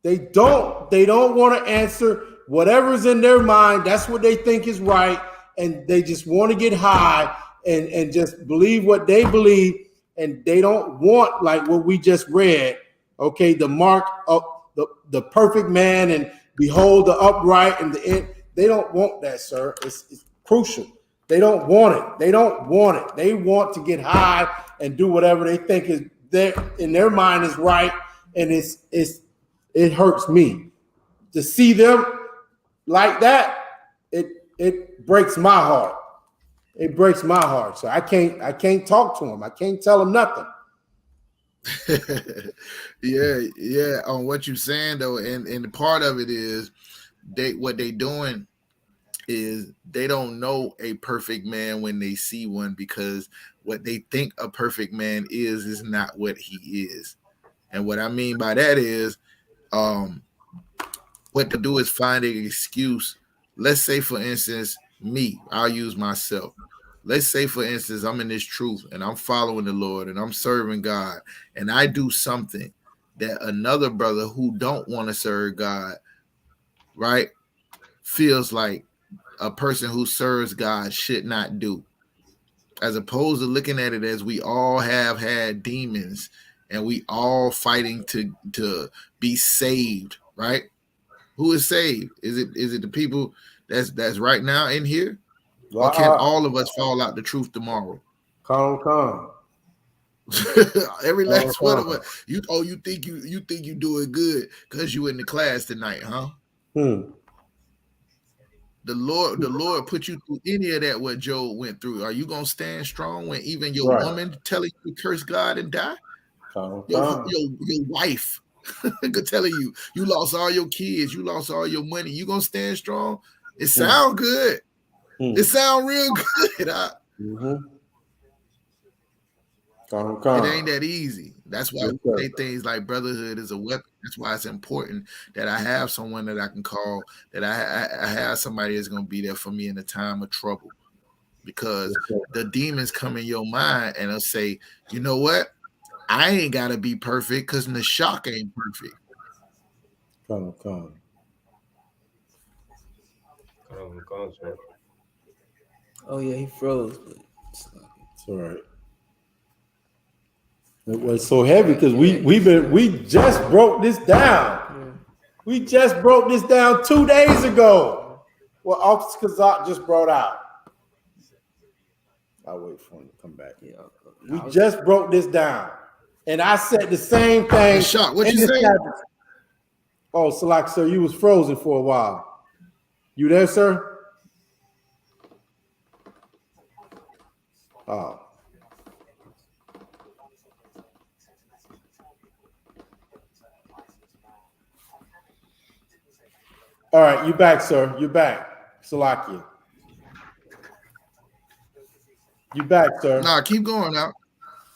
Speaker 3: They don't want to answer whatever's in their mind. That's what they think is right. And they just want to get high and just believe what they believe. And they don't want, like what we just read, okay, the mark of the perfect man and behold the upright and the end. They don't want that, sir. It's crucial. They don't want it. They don't want it. They want to get high and do whatever they think is there in their mind is right. And it hurts me to see them like that. It breaks my heart. It breaks my heart. So I can't talk to them. I can't tell them nothing.
Speaker 4: yeah. On what you're saying though, and the part of it is what they doing is they don't know a perfect man when they see one, because what they think a perfect man is not what he is. And what I mean by that is, what to do is find an excuse. Let's say, for instance, me, I'll use myself. Let's say, for instance, I'm in this truth and I'm following the Lord and I'm serving God, and I do something that another brother who don't want to serve God, right, feels like a person who serves God should not do, as opposed to looking at it as we all have had demons and we all fighting to be saved, right? Who is saved? Is it the people that's right now in here? Or can all of us fall out the truth tomorrow?
Speaker 3: Come.
Speaker 4: Every last one of us. You think you doing good because you in the class tonight, huh? The Lord put you through any of that what Job went through. Are you gonna stand strong when even your woman telling you to curse God and die? Your wife telling you lost all your kids, you lost all your money. You gonna stand strong? It sound good. It sound real good. It ain't that easy. That's why we say things like brotherhood is a weapon. That's why it's important that I have someone that I can call, that I have somebody that's going to be there for me in a time of trouble. Because the demons come in your mind and they'll say, you know what? I ain't got to be perfect because Nashak ain't perfect.
Speaker 3: Come.
Speaker 7: Oh yeah, he froze.
Speaker 3: It's all right. It was so heavy because we just broke this down. Yeah. We just broke this down 2 days ago. Well, Officer Kazak just brought out. I'll wait for him to come back. Yeah, we just broke this down, and I said the same thing.
Speaker 4: Shot. What you saying?
Speaker 3: Oh, Salak, sir, you was frozen for a while. You there, sir? Oh. All right, you back, sir. You're back. Salakia. You back, sir.
Speaker 4: Nah, keep going out.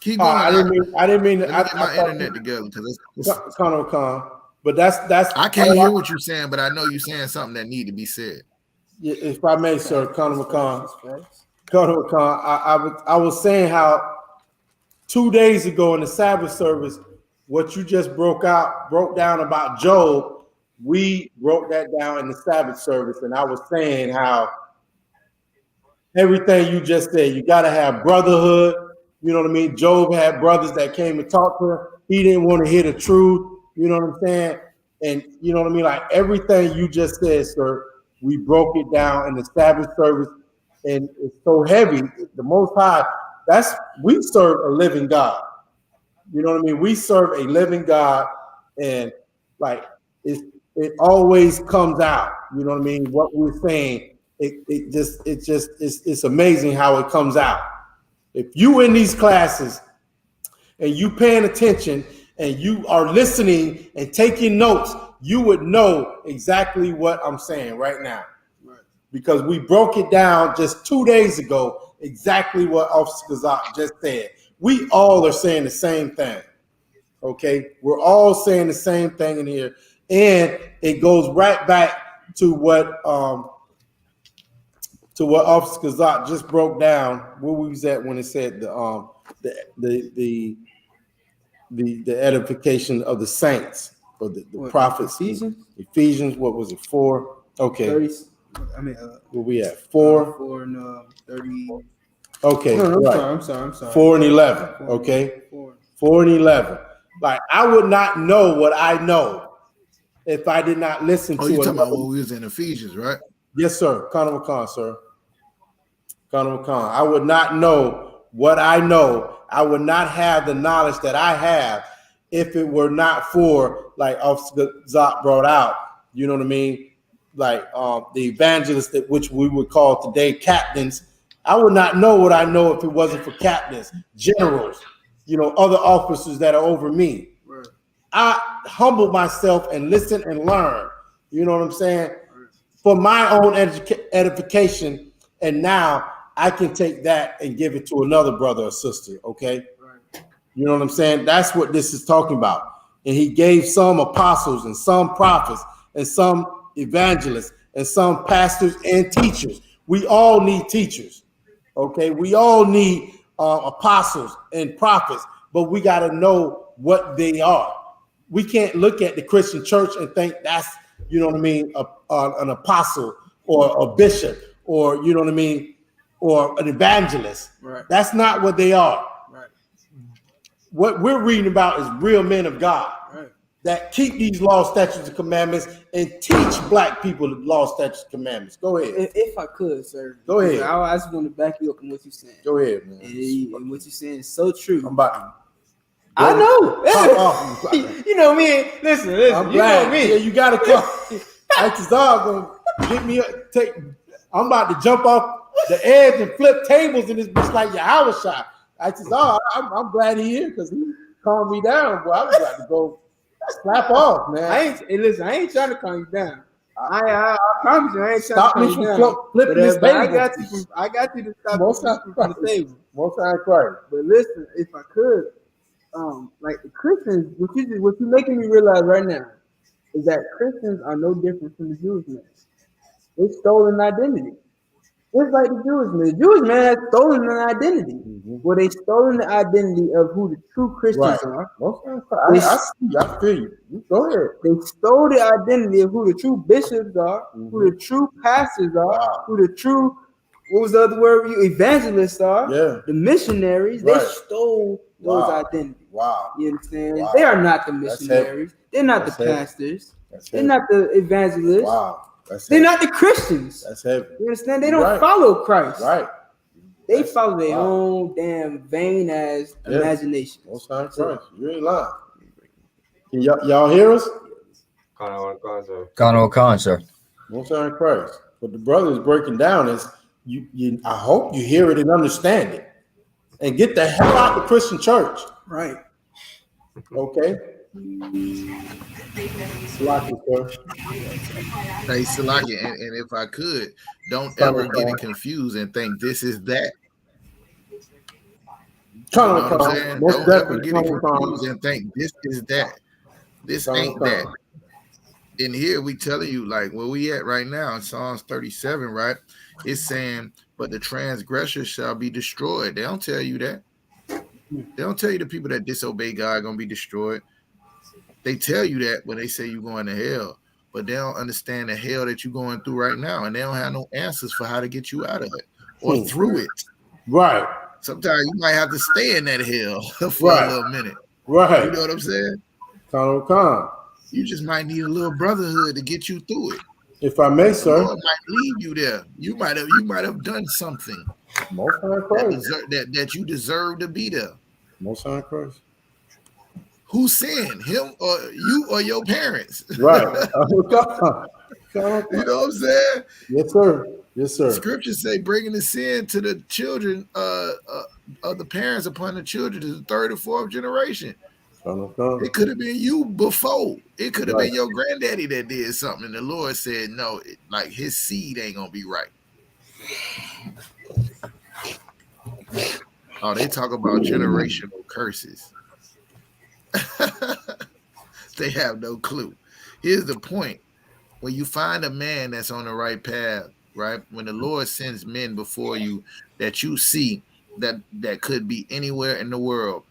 Speaker 4: Keep going.
Speaker 3: I didn't mean.
Speaker 4: I get my internet together because it's
Speaker 3: Con. But that's.
Speaker 4: I can't hear what you're saying, but I know you're saying something that need to be said.
Speaker 3: If I may, sir, Con. I was saying how 2 days ago in the Sabbath service, what you just broke down about Job, we broke that down in the Sabbath service, and I was saying how everything you just said, you got to have brotherhood. You know what I mean? Job had brothers that came and talked to him. He didn't want to hear the truth. You know what I'm saying? And you know what I mean? Like everything you just said, sir, we broke it down in the Sabbath service, and it's so heavy. The Most High, we serve a living God. You know what I mean? We serve a living God, and like it always comes out. You know what I mean? What we're saying, it's amazing how it comes out. If you in these classes and you paying attention and you are listening and taking notes, you would know exactly what I'm saying right now. Right. Because we broke it down just 2 days ago, exactly what Officer Kazak just said. We all are saying the same thing. Okay, we're all saying the same thing in here, and it goes right back to what Officer Kazak just broke down. Where we was at when it said the edification of the saints or the prophets. Ephesians, what was it? 4. Okay.
Speaker 7: 30,
Speaker 3: where we at? 4.
Speaker 7: 4 and 30.
Speaker 3: Okay.
Speaker 7: No,
Speaker 3: right.
Speaker 7: I'm sorry.
Speaker 3: 4 and 11. Okay. 4 and 11. Like I would not know what I know if I did not listen to it.
Speaker 4: You talking about when we was in Ephesians, right?
Speaker 3: Yes, sir. Connor McCon, sir. Connor McCon. I would not know what I know. I would not have the knowledge that I have if it were not for, like Officer Zot brought out, you know what I mean? Like the evangelists, which we would call today captains. I would not know what I know if it wasn't for captains, generals, you know, other officers that are over me. Right. I humble myself and listen and learn, you know what I'm saying? For my own edification, and now I can take that and give it to another brother or sister, okay? Right. You know what I'm saying? That's what this is talking about. And he gave some apostles and some prophets and some evangelists and some pastors and teachers. We all need teachers, okay? We all need apostles and prophets, but we got to know what they are. We can't look at the Christian church and think that's, you know what I mean, an apostle or a bishop or, you know what I mean, or an evangelist. Right. That's not what they are. Right. What we're reading about is real men of God, right, that keep these laws, statutes, and commandments and teach black people the law, statutes, and commandments. Go ahead.
Speaker 7: If I could, sir.
Speaker 3: Go ahead.
Speaker 7: I just want to back you up on what you're saying.
Speaker 3: Go ahead, man.
Speaker 7: And what you're saying is so true.
Speaker 3: I'm about to.
Speaker 7: I know. You know me. Listen.
Speaker 3: I'm glad. You know me. Yeah, you gotta come. That's gonna get me up. I'm about to jump off the edge and flip tables in this bitch like your house shot. I'm glad he here because he calmed me down. Boy, I was about to go slap off, man.
Speaker 7: I ain't trying to calm you down. I promise you, I ain't trying to calm you down.
Speaker 3: Stop me from flipping this table.
Speaker 7: I got you to stop from the table.
Speaker 3: Most time, Christ.
Speaker 7: But listen, if I could. Like the Christians, what you're making me realize right now is that Christians are no different from the Jewish man. They stole an identity. Just like the Jewish man. The Jewish man has stolen an identity. Mm-hmm. Well, they stolen the identity of who the true Christians are. I feel you. Go ahead. They stole the identity of who the true bishops are, who the true pastors are, who the true, what was the other word? Evangelists are. Yeah. The missionaries. Right. They stole those identities. Wow. You understand? Wow. They are not the missionaries. They're not the pastors. They're not the evangelists. Wow. They're not the Christians. That's heavy. You understand? They don't follow Christ. Right. They follow their own damn vain ass imagination. Most time Christ. You ain't lying. Can y'all hear us?
Speaker 8: Con, sir.
Speaker 3: Most time Christ. What the brother is breaking down is you I hope you hear it and understand it. And get the hell out of the Christian church. Right. Okay.
Speaker 4: Salaki, hey, Salaki, and if I could, don't ever get it confused and think this is that. You know what I'm saying? Don't ever get it confused and think this is that. This ain't that. In here, we telling you, like where we at right now in Psalms 37, right? It's saying, but the transgressors shall be destroyed. They don't tell you that. They don't tell you the people that disobey God are going to be destroyed. They tell you that when they say you're going to hell, but they don't understand the hell that you're going through right now, and they don't have no answers for how to get you out of it or through it.
Speaker 3: Right.
Speaker 4: Sometimes you might have to stay in that hell for a little minute.
Speaker 3: Right.
Speaker 4: You know what I'm saying?
Speaker 3: Come.
Speaker 4: You just might need a little brotherhood to get you through it.
Speaker 3: If I may,
Speaker 4: The
Speaker 3: sir.
Speaker 4: Lord might leave you there. You might have done something
Speaker 3: Most High Christ.
Speaker 4: that you deserve to be there.
Speaker 3: Most High Christ.
Speaker 4: Who sinned? Him or you or your parents?
Speaker 3: Right.
Speaker 4: You know what I'm saying?
Speaker 3: Yes, sir. Yes, sir.
Speaker 4: Scriptures say bringing the sin to the children of the parents upon the children to the third and fourth generation. It could have been you before. It could have been your granddaddy that did something, and the Lord said, "No, like his seed ain't gonna be right." Oh, they talk about generational curses. They have no clue. Here's the point: when you find a man that's on the right path, right? When the Lord sends men before you that you see that could be anywhere in the world,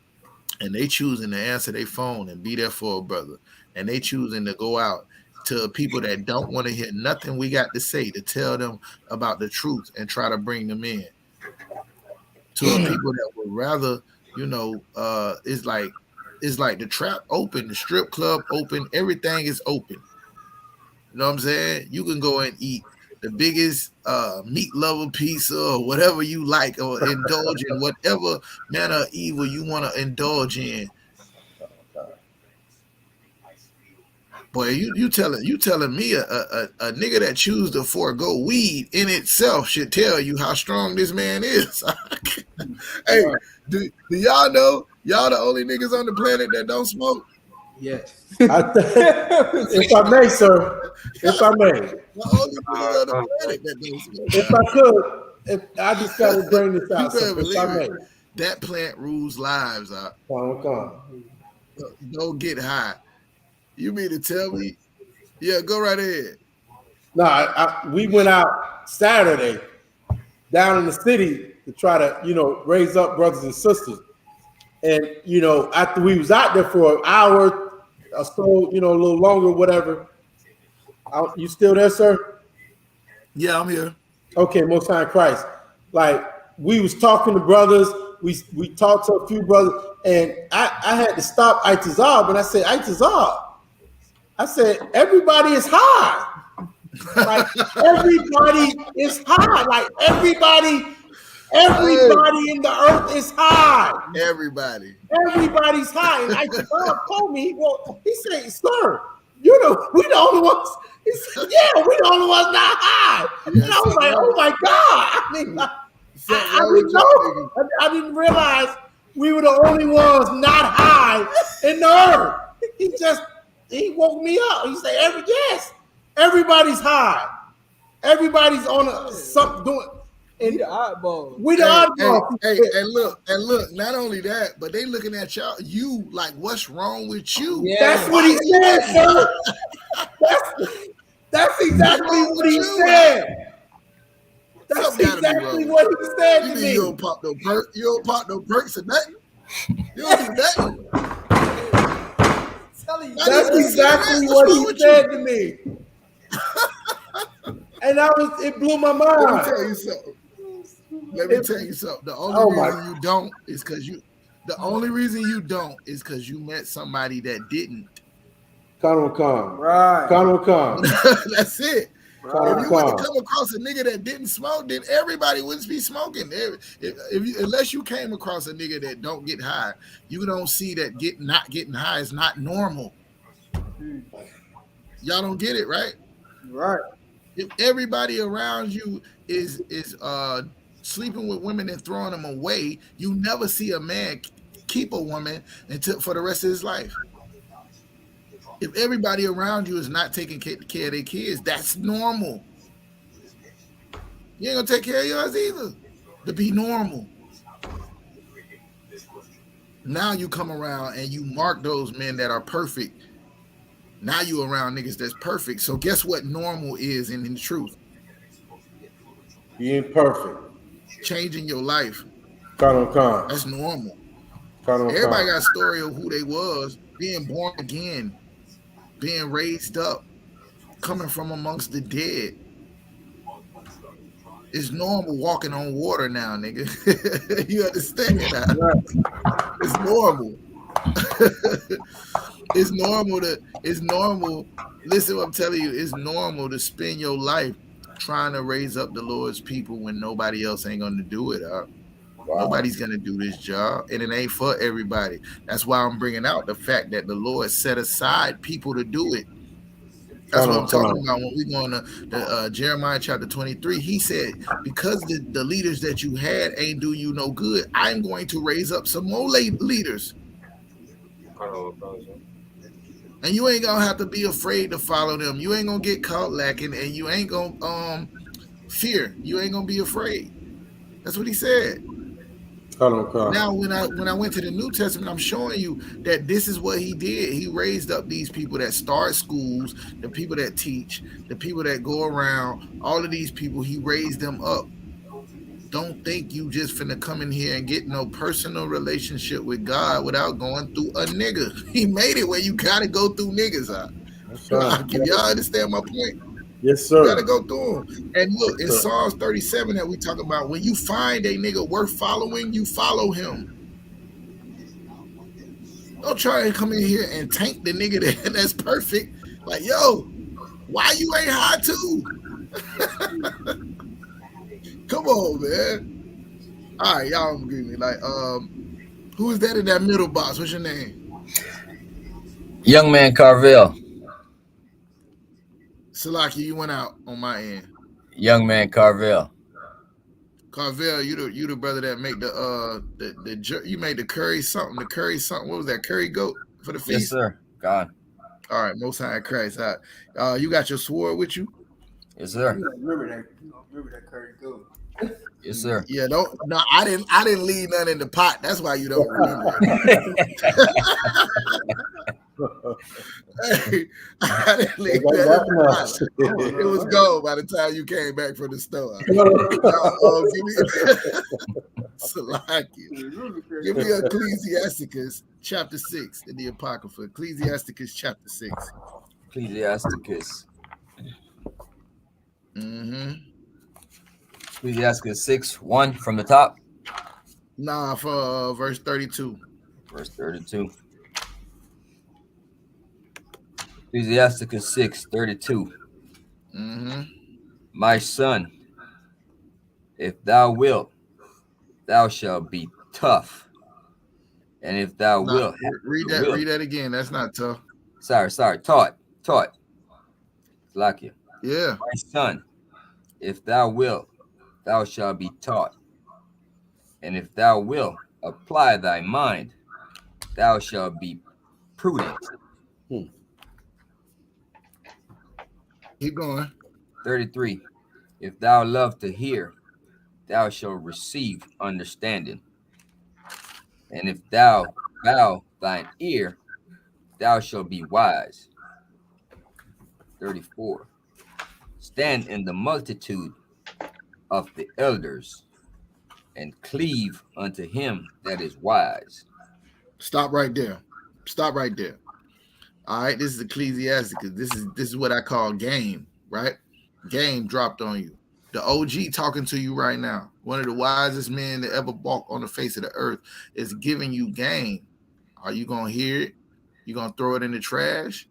Speaker 4: and they choosing to answer their phone and be there for a brother, and they choosing to go out to people that don't want to hear nothing we got to say, to tell them about the truth and try to bring them in, to a people that would rather, it's like the trap open, the strip club open, everything is open. You know what I'm saying? You can go and eat the biggest meat lover pizza or whatever you like, or indulge in whatever manner of evil you want to indulge in. Boy, you telling me a nigga that choose to forego weed in itself should tell you how strong this man is. Hey, do y'all know y'all the only niggas on the planet that don't smoke?
Speaker 7: Yes.
Speaker 3: If I may, sir. If I may.
Speaker 4: The only niggas on the planet that don't smoke.
Speaker 3: If I could, I just got to bring this out.
Speaker 4: You
Speaker 3: Sir, if I may.
Speaker 4: That plant rules lives.
Speaker 3: Come.
Speaker 4: Don't get high. You mean to tell me? Yeah, go right ahead.
Speaker 3: No, we went out Saturday down in the city to try to, raise up brothers and sisters. And, after we was out there for an hour or so, a little longer, whatever. You still there, sir?
Speaker 4: Yeah, I'm here.
Speaker 3: Okay, Most High Christ. Like, we was talking to brothers. We talked to a few brothers. And I had to stop Itazar, but I said, Itazar, everybody is high. Like, everybody is high. Like, everybody in the earth is high. Everybody's high. And Itazar told me, he said, sir, we the only ones. He said, yeah, we the only ones not high. And I was like, oh my God. I didn't realize we were the only ones not high in the earth. He woke me up. He said, everybody's high. Everybody's on something doing.
Speaker 7: And the oddball.
Speaker 3: We the oddball.
Speaker 4: Hey, and look, not only that, but they looking at you like, what's wrong with you?
Speaker 3: Yeah. That's what he said, sir. That's exactly what he said. That's exactly what he said to me.
Speaker 4: You don't pop no perks or nothing. You don't do nothing.
Speaker 3: That's exactly what he said to me. And it blew my mind.
Speaker 4: Let me tell you something. The only reason you don't is because you met somebody that didn't.
Speaker 3: Come.
Speaker 7: Right.
Speaker 3: Come.
Speaker 4: That's it. If you would come across a nigga that didn't smoke, then everybody wouldn't be smoking. Unless you came across a nigga that don't get high, you don't see that not getting high is not normal. Y'all don't get it, right?
Speaker 7: Right.
Speaker 4: If everybody around you is sleeping with women and throwing them away, you never see a man keep a woman for the rest of his life. If everybody around you is not taking care of their kids, that's normal. You ain't gonna take care of yours either. To be normal. Now you come around and you mark those men that are perfect. Now you around niggas that's perfect. So guess what normal is in the truth?
Speaker 3: Being perfect.
Speaker 4: Changing your life.
Speaker 3: Come.
Speaker 4: That's normal. Everybody got a story of who they was, being born again, being raised up, coming from amongst the dead. It's normal walking on water now, nigga. You understand that? It's normal. It's normal. Listen, what I'm telling you, it's normal to spend your life trying to raise up the Lord's people when nobody else ain't gonna do it. Nobody's gonna do this job, and it ain't for everybody. That's why I'm bringing out the fact that the Lord set aside people to do it. That's what I'm talking about when we go on the Jeremiah chapter 23. He said, because the leaders that you had ain't do you no good, I'm going to raise up some more leaders. And you ain't gonna have to be afraid to follow them. You ain't gonna get caught lacking, and you ain't gonna fear. You ain't gonna be afraid. That's what he said. Now, when I went to the New Testament, I'm showing you that this is what he did. He raised up these people that start schools, the people that teach, the people that go around, all of these people, he raised them up. Don't think you just finna come in here and get no personal relationship with God without going through a nigga. He made it where you gotta go through niggas. If y'all understand my point.
Speaker 3: Yes, sir.
Speaker 4: You gotta go through them. And look, in Psalms 37 that we talk about, when you find a nigga worth following, you follow him. Don't try and come in here and tank the nigga that's perfect. Like, yo, why you ain't high too? Come on, man. All right, y'all don't agree with me. Like, who is that in that middle box? What's your name?
Speaker 8: Young man Carvel.
Speaker 4: Salaki, you went out on my end.
Speaker 8: Young man Carvel.
Speaker 4: Carvel, you the brother that make the you made the curry something. What was that? Curry goat for the feast?
Speaker 8: Yes, sir. God.
Speaker 4: All right, Most High Christ. All right. You got your sword with you?
Speaker 8: Yes, sir.
Speaker 7: Remember that curry goat.
Speaker 8: Yes, sir.
Speaker 4: Yeah, I didn't leave none in the pot. That's why you don't remember it. I didn't leave that in the pot. It was gone by the time you came back from the store. Give me Ecclesiasticus chapter 6 in the Apocrypha. Ecclesiasticus chapter 6.
Speaker 8: Ecclesiasticus.
Speaker 4: Mm-hmm.
Speaker 8: Ecclesiasticus 6:1 from the top.
Speaker 4: Nah, for verse 32.
Speaker 8: Verse 32. Ecclesiasticus 6:32.
Speaker 4: Mm-hmm.
Speaker 8: My son, if thou wilt, thou shalt be tough. And if thou wilt,
Speaker 4: read that again. That's not tough.
Speaker 8: Sorry. Taught. Like you.
Speaker 4: Yeah.
Speaker 8: My son, if thou wilt, thou shalt be taught. And if thou wilt apply thy mind, thou shalt be prudent.
Speaker 4: Keep going.
Speaker 8: 33. If thou love to hear, thou shalt receive understanding. And if thou bow thine ear, thou shalt be wise. 34. Stand in the multitude of the elders and cleave unto him that is wise.
Speaker 4: Stop right there. All right, this is Ecclesiasticus. This is what I call game, right? Game dropped on you. The OG talking to you right now. One of the wisest men that ever walked on the face of the earth is giving you game. Are you gonna hear it? You gonna throw it in the trash?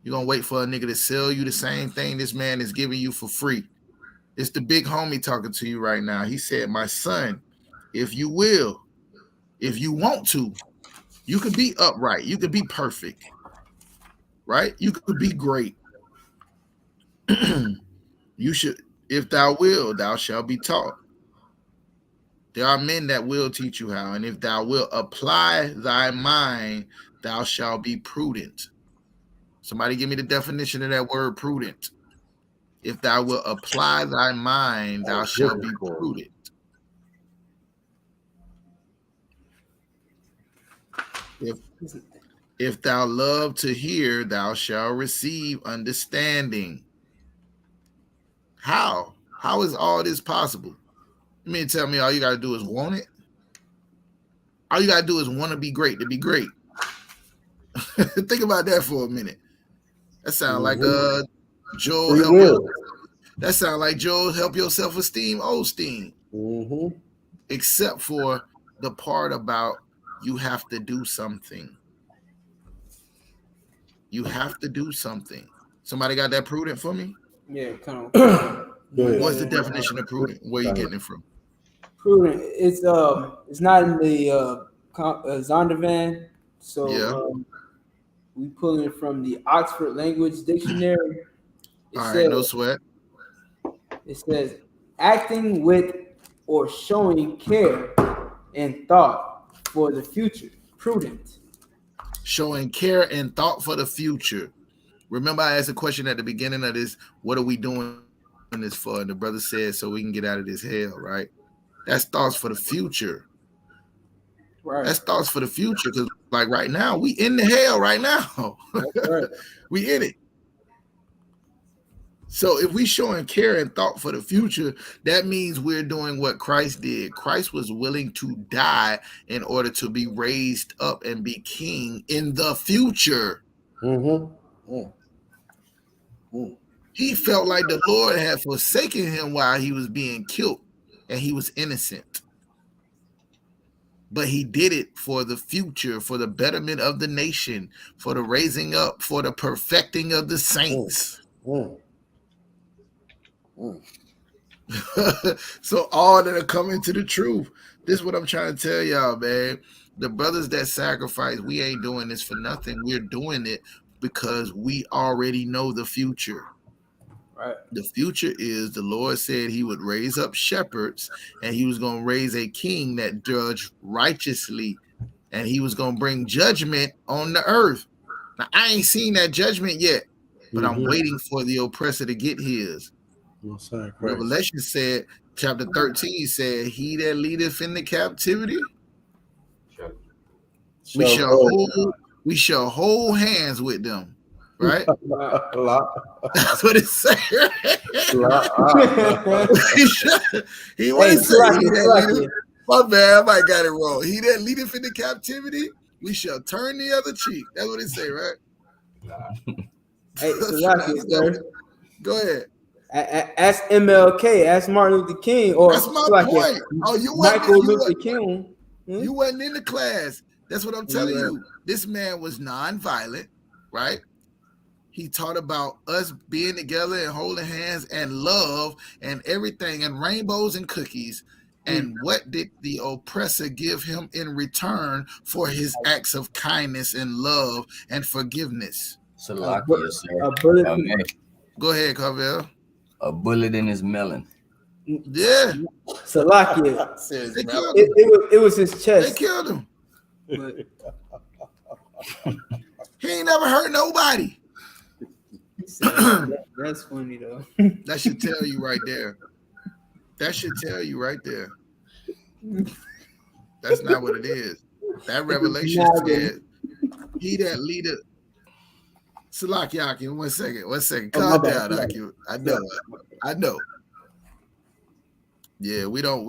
Speaker 4: You gonna wait for a nigga to sell you the same thing this man is giving you for free? It's the big homie talking to you right now. He said, my son, if you will, if you want to, you could be upright. You could be perfect, right? You could be great. You should, if thou will, thou shalt be taught. There are men that will teach you how. And if thou wilt apply thy mind, thou shalt be prudent. Somebody give me the definition of that word prudent. If thou wilt apply thy mind, thou shalt be prudent. If thou love to hear, thou shalt receive understanding. How? How is all this possible? You mean tell me all you gotta do is want it? All you gotta do is want to be great to be great. Think about that for a minute. That sounds like Joel. That sounds like Joel help your self-esteem, Osteen.
Speaker 3: Mm-hmm.
Speaker 4: Except for the part about you have to do something. You have to do something. Somebody got that prudent for me?
Speaker 7: Yeah, kind of.
Speaker 3: Go ahead.
Speaker 4: What's the definition of prudent? Where you getting it from?
Speaker 7: Prudent. It's not in the Zondervan, so
Speaker 4: Yeah.
Speaker 7: we pulling it from the Oxford Language Dictionary. It
Speaker 4: All right,
Speaker 7: says
Speaker 4: no sweat.
Speaker 7: it says acting with or showing care and thought for the future. Prudent.
Speaker 4: Showing care and thought for the future. Remember, I asked a question at the beginning of this, what are we doing this for? And the brother said, so we can get out of this hell, right? That's thoughts for the future.
Speaker 7: Right.
Speaker 4: That's thoughts for the future. Because like right now, we in the hell right now.
Speaker 7: Right.
Speaker 4: We in it. So if we showing care and thought for the future, that means we're doing what Christ did. Christ was willing to die in order to be raised up and be king in the future. He felt like the Lord had forsaken him while he was being killed, and he was innocent. But he did it for the future, for the betterment of the nation, for the raising up, for the perfecting of the saints. So all that are coming to the truth. This is what I'm trying to tell y'all, man. The brothers that sacrifice, we ain't doing this for nothing. We're doing it because we already know the future.
Speaker 7: Right.
Speaker 4: The future is the Lord said he would raise up shepherds, and he was going to raise a king that judged righteously, and he was going to bring judgment on the earth. Now, I ain't seen that judgment yet, but I'm waiting for the oppressor to get his. Revelation said, chapter 13 said, he that leadeth in the captivity, we shall hold hands with them. Right? That's what it said. He was saying, my bad, I might got it wrong. He that leadeth in the captivity, we shall turn the other cheek. That's what it say, right?
Speaker 7: Hey, sir.
Speaker 4: Go ahead.
Speaker 7: Ask MLK, ask Martin Luther King, or
Speaker 4: that's my point. Oh,
Speaker 7: Michael Luther King.
Speaker 4: You wasn't in the class. That's what I'm telling you. This man was nonviolent, right? He taught about us being together and holding hands and love and everything and rainbows and cookies. And what did the oppressor give him in return for his acts of kindness and love and forgiveness?
Speaker 8: Salakia, sir.
Speaker 4: Go ahead, Carvel.
Speaker 8: A bullet in his melon.
Speaker 4: Yeah.
Speaker 7: Salakia. It was his chest.
Speaker 4: They killed him. He ain't never hurt nobody.
Speaker 7: That's funny though.
Speaker 4: That should tell you right there. That should tell you right there. That's not what it is. That revelation said, he that leadeth. Salaki, Aki, one second. Calm down, Aki. I know. Yeah, we don't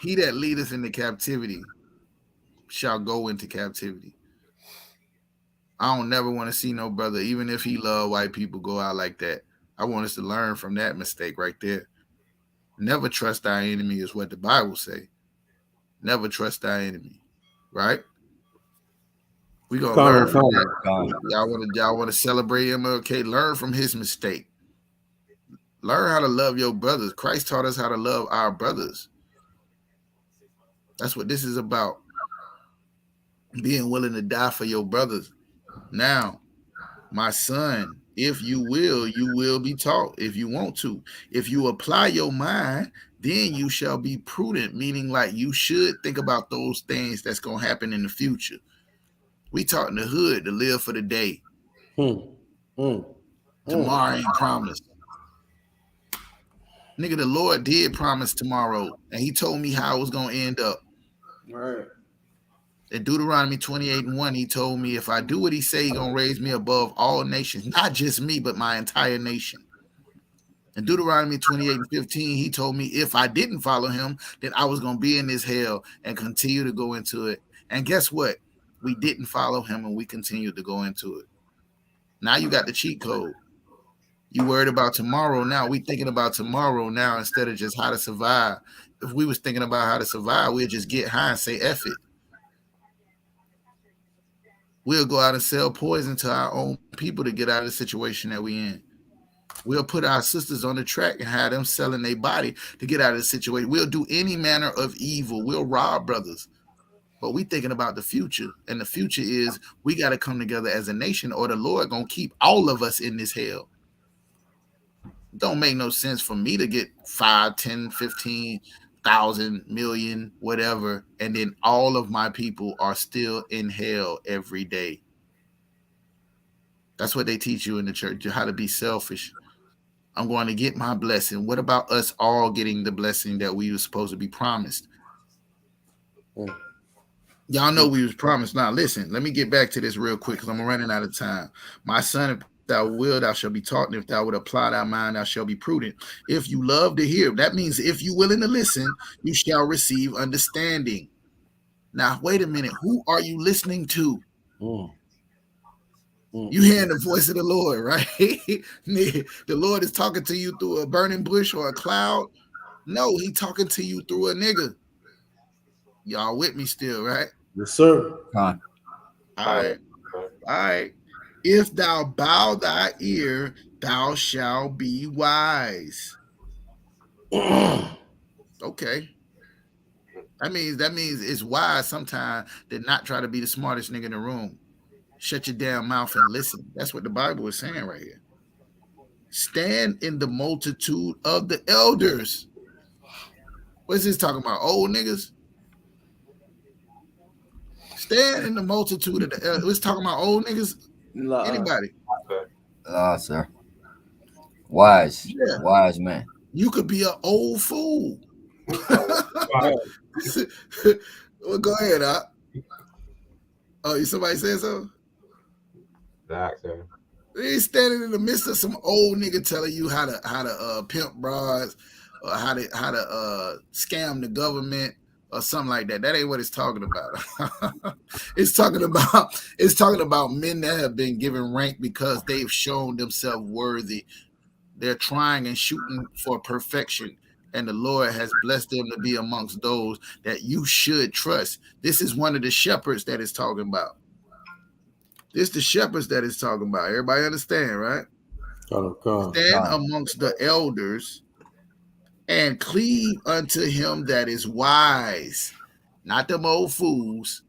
Speaker 4: he that leadeth into captivity shall go into captivity. I don't never want to see no brother, even if he love white people, go out like that. I want us to learn from that mistake right there. Never trust thy enemy is what the Bible say. Never trust thy enemy, right? We gonna learn from that. Y'all want to celebrate MLK? Learn from his mistake. Learn how to love your brothers. Christ taught us how to love our brothers. That's what this is about. Being willing to die for your brothers. Now, my son, if you will be taught if you want to. If you apply your mind, then you shall be prudent, meaning like you should think about those things that's going to happen in the future. We taught in the hood to live for the day. Tomorrow ain't promised. Nigga, the Lord did promise tomorrow, and he told me how it was going to end up.
Speaker 7: Right.
Speaker 4: In Deuteronomy 28:1, he told me if I do what he say, he's going to raise me above all nations, not just me, but my entire nation. In Deuteronomy 28:15, he told me if I didn't follow him, then I was going to be in this hell and continue to go into it. And guess what? We didn't follow him, and we continued to go into it. Now you got the cheat code. You worried about tomorrow now. We thinking about tomorrow now instead of just how to survive. If we was thinking about how to survive, we'd just get high and say F it. We'll go out and sell poison to our own people to get out of the situation that we in. We'll put our sisters on the track and have them selling their body to get out of the situation. We'll do any manner of evil. We'll rob brothers. But we thinking about the future. And the future is we got to come together as a nation or the Lord going to keep all of us in this hell. Don't make no sense for me to get 5, 10, 15,000 million, whatever. And then all of my people are still in hell every day. That's what they teach you in the church, how to be selfish. I'm going to get my blessing. What about us all getting the blessing that we were supposed to be promised? Y'all know we was promised. Now, listen, let me get back to this real quick because I'm running out of time. My son, if thou wilt, thou shalt be taught, and if thou would apply thy mind, thou shalt be prudent. If you love to hear, that means if you willing to listen, you shall receive understanding. Now, wait a minute. Who are you listening to? You hearing the voice of the Lord, right? The Lord is talking to you through a burning bush or a cloud. No, he talking to you through a nigga. Y'all with me still, right?
Speaker 3: Yes, sir.
Speaker 4: All right. If thou bow thy ear, thou shalt be wise. Okay. That means it's wise sometimes to not try to be the smartest nigga in the room. Shut your damn mouth and listen. That's what the Bible is saying right here. Stand in the multitude of the elders. What's this talking about? Old niggas? Stand in the multitude of the elders. What's talking about old niggas? Anybody?
Speaker 8: Sir. Wise.
Speaker 4: Yeah.
Speaker 8: Wise man.
Speaker 4: You could be an old fool. Well, go ahead, Oh, somebody said so? He's standing in the midst of some old nigga telling you how to pimp broads or how to scam the government or something like that. That ain't what it's talking about. It's talking about men that have been given rank because they've shown themselves worthy. They're trying and shooting for perfection. And the Lord has blessed them to be amongst those that you should trust. This is one of the shepherds that it's talking about. This the shepherds that it's talking about. Everybody understand, right? Stand amongst the elders and cleave unto him that is wise. Not them old fools.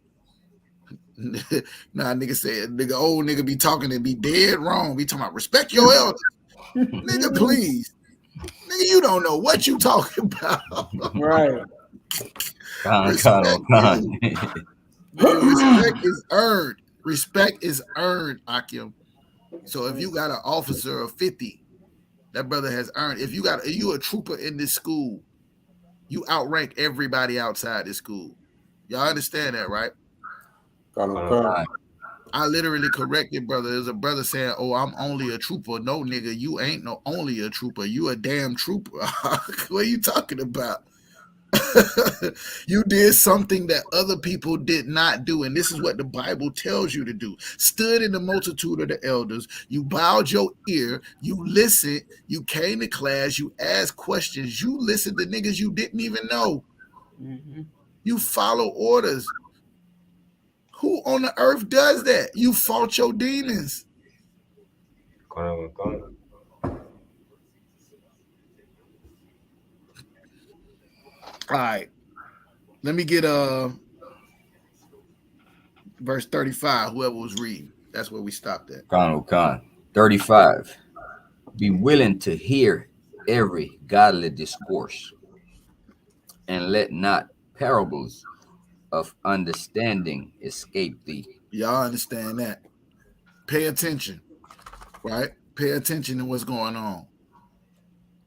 Speaker 4: Nah, nigga said, nigga, old nigga be talking and be dead wrong. Be talking about respect your elders. Nigga, please. Nigga, you don't know what you talking about.
Speaker 7: Right.
Speaker 4: Respect is earned. Respect is earned, Akim. So if you got an officer of 50, that brother has earned. If you a trooper in this school, you outrank everybody outside this school. Y'all understand that, right? I literally corrected brother. There's a brother saying, "Oh, I'm only a trooper." No, nigga, you ain't no only a trooper. You a damn trooper. What are you talking about? You did something that other people did not do, and this is what the Bible tells you to do. Stood in the multitude of the elders, you bowed your ear, you listened, you came to class, you asked questions, you listened to niggas you didn't even know. You follow orders. Who on the earth does that? You fought your demons. All right. Let me get verse 35. Whoever was reading. That's where we stopped at.
Speaker 8: Khan. 35. Be willing to hear every godly discourse, and let not parables of understanding escape thee.
Speaker 4: Y'all understand that? Pay attention, right? Pay attention to what's going on.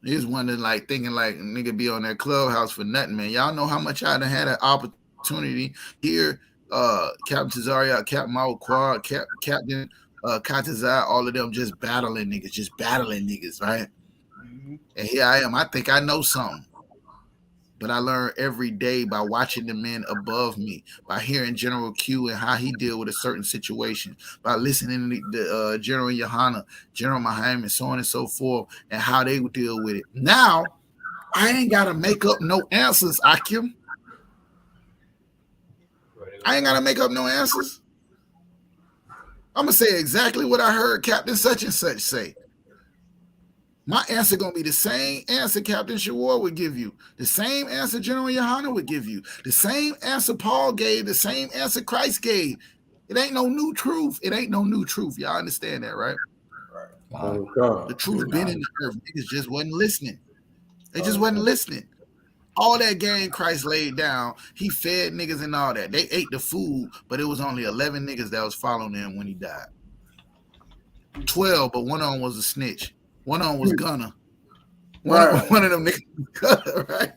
Speaker 4: He's wondering, like, thinking like nigga be on that clubhouse for nothing, man. Y'all know how much I done had an opportunity here. Captain Cesario, Captain Mao Quad, Captain Katazai, all of them just battling niggas, right? And here I am. I think I know something. But I learn every day by watching the men above me, by hearing General Q and how he deal with a certain situation, by listening to the General Yohana, General Mahim, and so on and so forth, and how they would deal with it. Now, I ain't got to make up no answers, Akim. I ain't got to make up no answers. I'm gonna say exactly what I heard Captain such and such say. My answer gonna be the same answer Captain Shawar would give you, the same answer General Yohana would give you, the same answer Paul gave, the same answer Christ gave. It ain't no new truth. It ain't no new truth. Y'all understand that, right? The truth been in the earth. Niggas just wasn't listening. They just wasn't listening. All that game Christ laid down, he fed niggas and all that. They ate the food, but it was only 11 niggas that was following him when he died. 12, but one of them was a snitch. One of them was Gunner. One of them niggas was Gunner, right?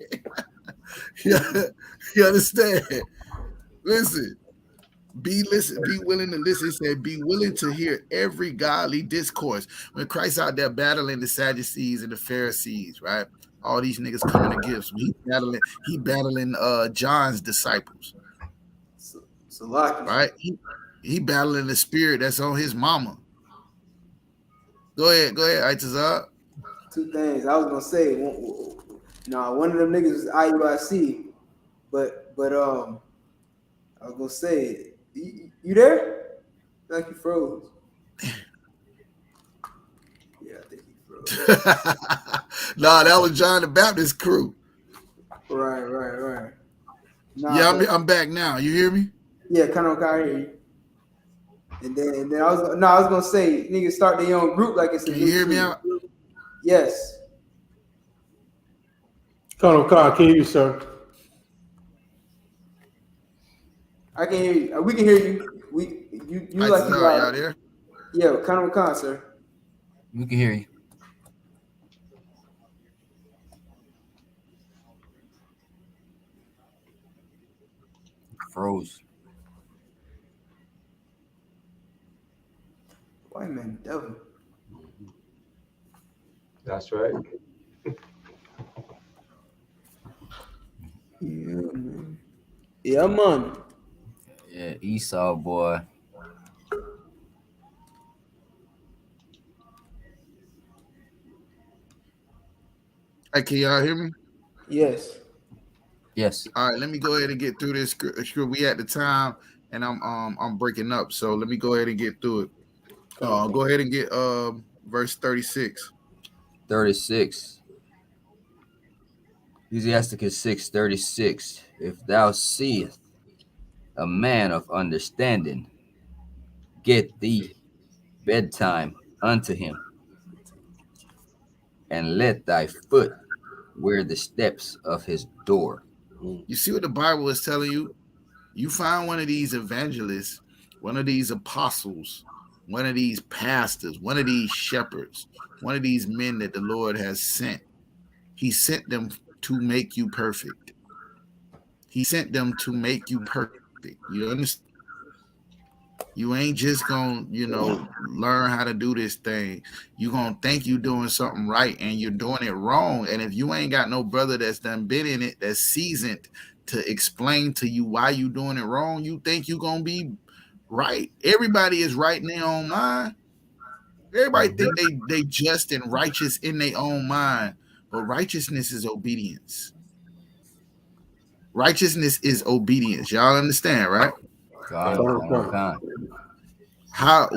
Speaker 4: You understand? Listen. Be willing to listen. He said, be willing to hear every godly discourse. When Christ out there battling the Sadducees and the Pharisees, right? All these niggas coming to gifts. He battling John's disciples. Right? He battling the spirit that's on his mama. Go ahead, Itazar.
Speaker 7: Two things. I was gonna say, one of them niggas was IUIC, but I was gonna say, you there? Like you froze. Yeah, I think he froze.
Speaker 4: Nah, that was John the Baptist crew.
Speaker 7: Right. Nah,
Speaker 4: yeah, I'm back now. You hear me?
Speaker 7: Yeah, kind of hear you. And then I was gonna say, niggas start their own group like it's a.
Speaker 4: Can you hear me out?
Speaker 7: Yes.
Speaker 3: Colonel Carr, can you hear you, sir?
Speaker 7: I can hear you. We can hear you. You like you
Speaker 4: out there?
Speaker 7: Yeah, Colonel Carr, sir.
Speaker 8: We can hear you. Froze.
Speaker 7: White man, devil.
Speaker 6: That's right.
Speaker 7: Yeah, man. Yeah, man.
Speaker 8: Yeah, Esau boy.
Speaker 4: Hey, can y'all hear me?
Speaker 7: Yes.
Speaker 4: All right, let me go ahead and get through this. We at the time, and I'm breaking up. So let me go ahead and get through it. Go ahead and get verse 36.
Speaker 8: 36. Ecclesiasticus 6:36. If thou seest a man of understanding, get thee bedtime unto him, and let thy foot wear the steps of his door.
Speaker 4: You see what the Bible is telling you? You find one of these evangelists, one of these apostles, one of these pastors, one of these shepherds, one of these men that the Lord has sent. He sent them to make you perfect. He sent them to make you perfect. You understand? You ain't just gonna, learn how to do this thing. You gonna think you doing something right and you're doing it wrong. And if you ain't got no brother that's done been in it, that's seasoned to explain to you why you doing it wrong, you think you gonna be right. Everybody is right in their own mind. Everybody think they just and righteous in their own mind, but righteousness is obedience. Righteousness is obedience. Y'all understand, right?
Speaker 8: God.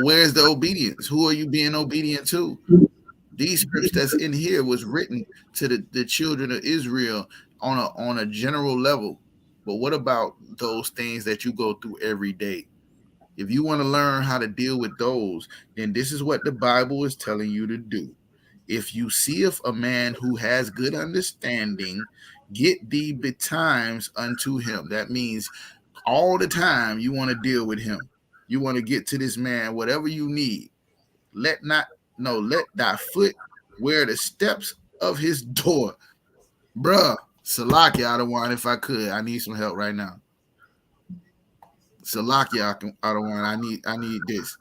Speaker 4: Where's the obedience? Who are you being obedient to? These scripts that's in here was written to the children of Israel on a general level. But what about those things that you go through every day? If you want to learn how to deal with those, then this is what the Bible is telling you to do. If you seeth a man who has good understanding, get thee betimes unto him. That means all the time you want to deal with him. You want to get to this man, whatever you need. Let thy foot wear the steps of his door. Bruh, Salakia, I don't want if I could. I need some help right now. Salakia, I don't want. I need this.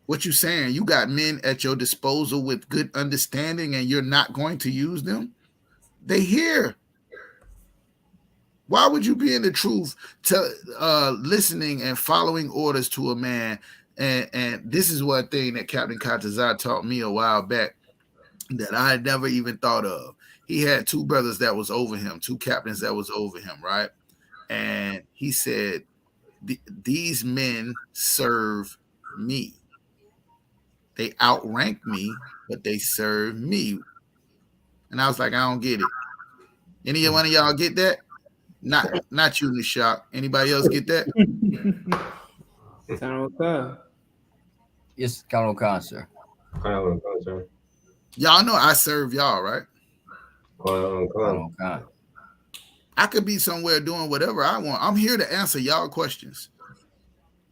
Speaker 4: What you saying? You got men at your disposal with good understanding and you're not going to use them? They here. Why would you be in the truth listening and following orders to a man? And this is one thing that Captain Katazar taught me a while back that I had never even thought of. He had two brothers that was over him, two captains that was over him, right? And he said, these men serve me. They outrank me, but they serve me. And I was like, I don't get it. Any one of y'all get that? Not you, Nishak. Anybody else get that?
Speaker 8: Yes, Colonel Khan, sir.
Speaker 6: Colonel Khan, sir.
Speaker 4: Y'all know I serve y'all, right?
Speaker 8: Colonel Khan.
Speaker 4: I could be somewhere doing whatever I want. I'm here to answer y'all questions.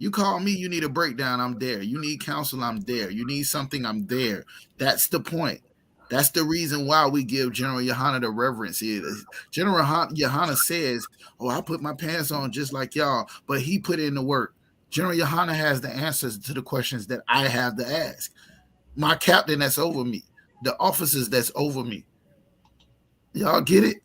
Speaker 4: You call me, you need a breakdown, I'm there. You need counsel, I'm there. You need something, I'm there. That's the point. That's the reason why we give General Yohana the reverence. General Yohana says, oh, I put my pants on just like y'all, but he put in the work. General Yohana has the answers to the questions that I have to ask. My captain that's over me, the officers that's over me. Y'all get it?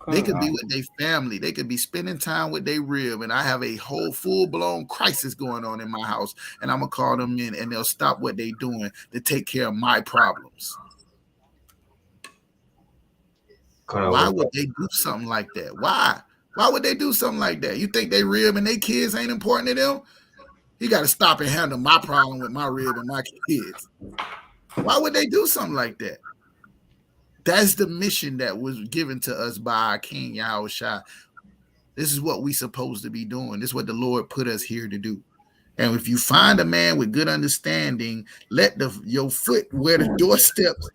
Speaker 4: They could be with their family. They could be spending time with their rib. And I have a whole full-blown crisis going on in my house. And I'm going to call them in and they'll stop what they're doing to take care of my problems. Why would they do something like that? Why? Why would they do something like that? You think they rib and their kids ain't important to them? You got to stop and handle my problem with my rib and my kids. Why would they do something like that? That's the mission that was given to us by our King Yahushua. This is what we're supposed to be doing. This is what the Lord put us here to do. And if you find a man with good understanding, let your foot wear the doorsteps,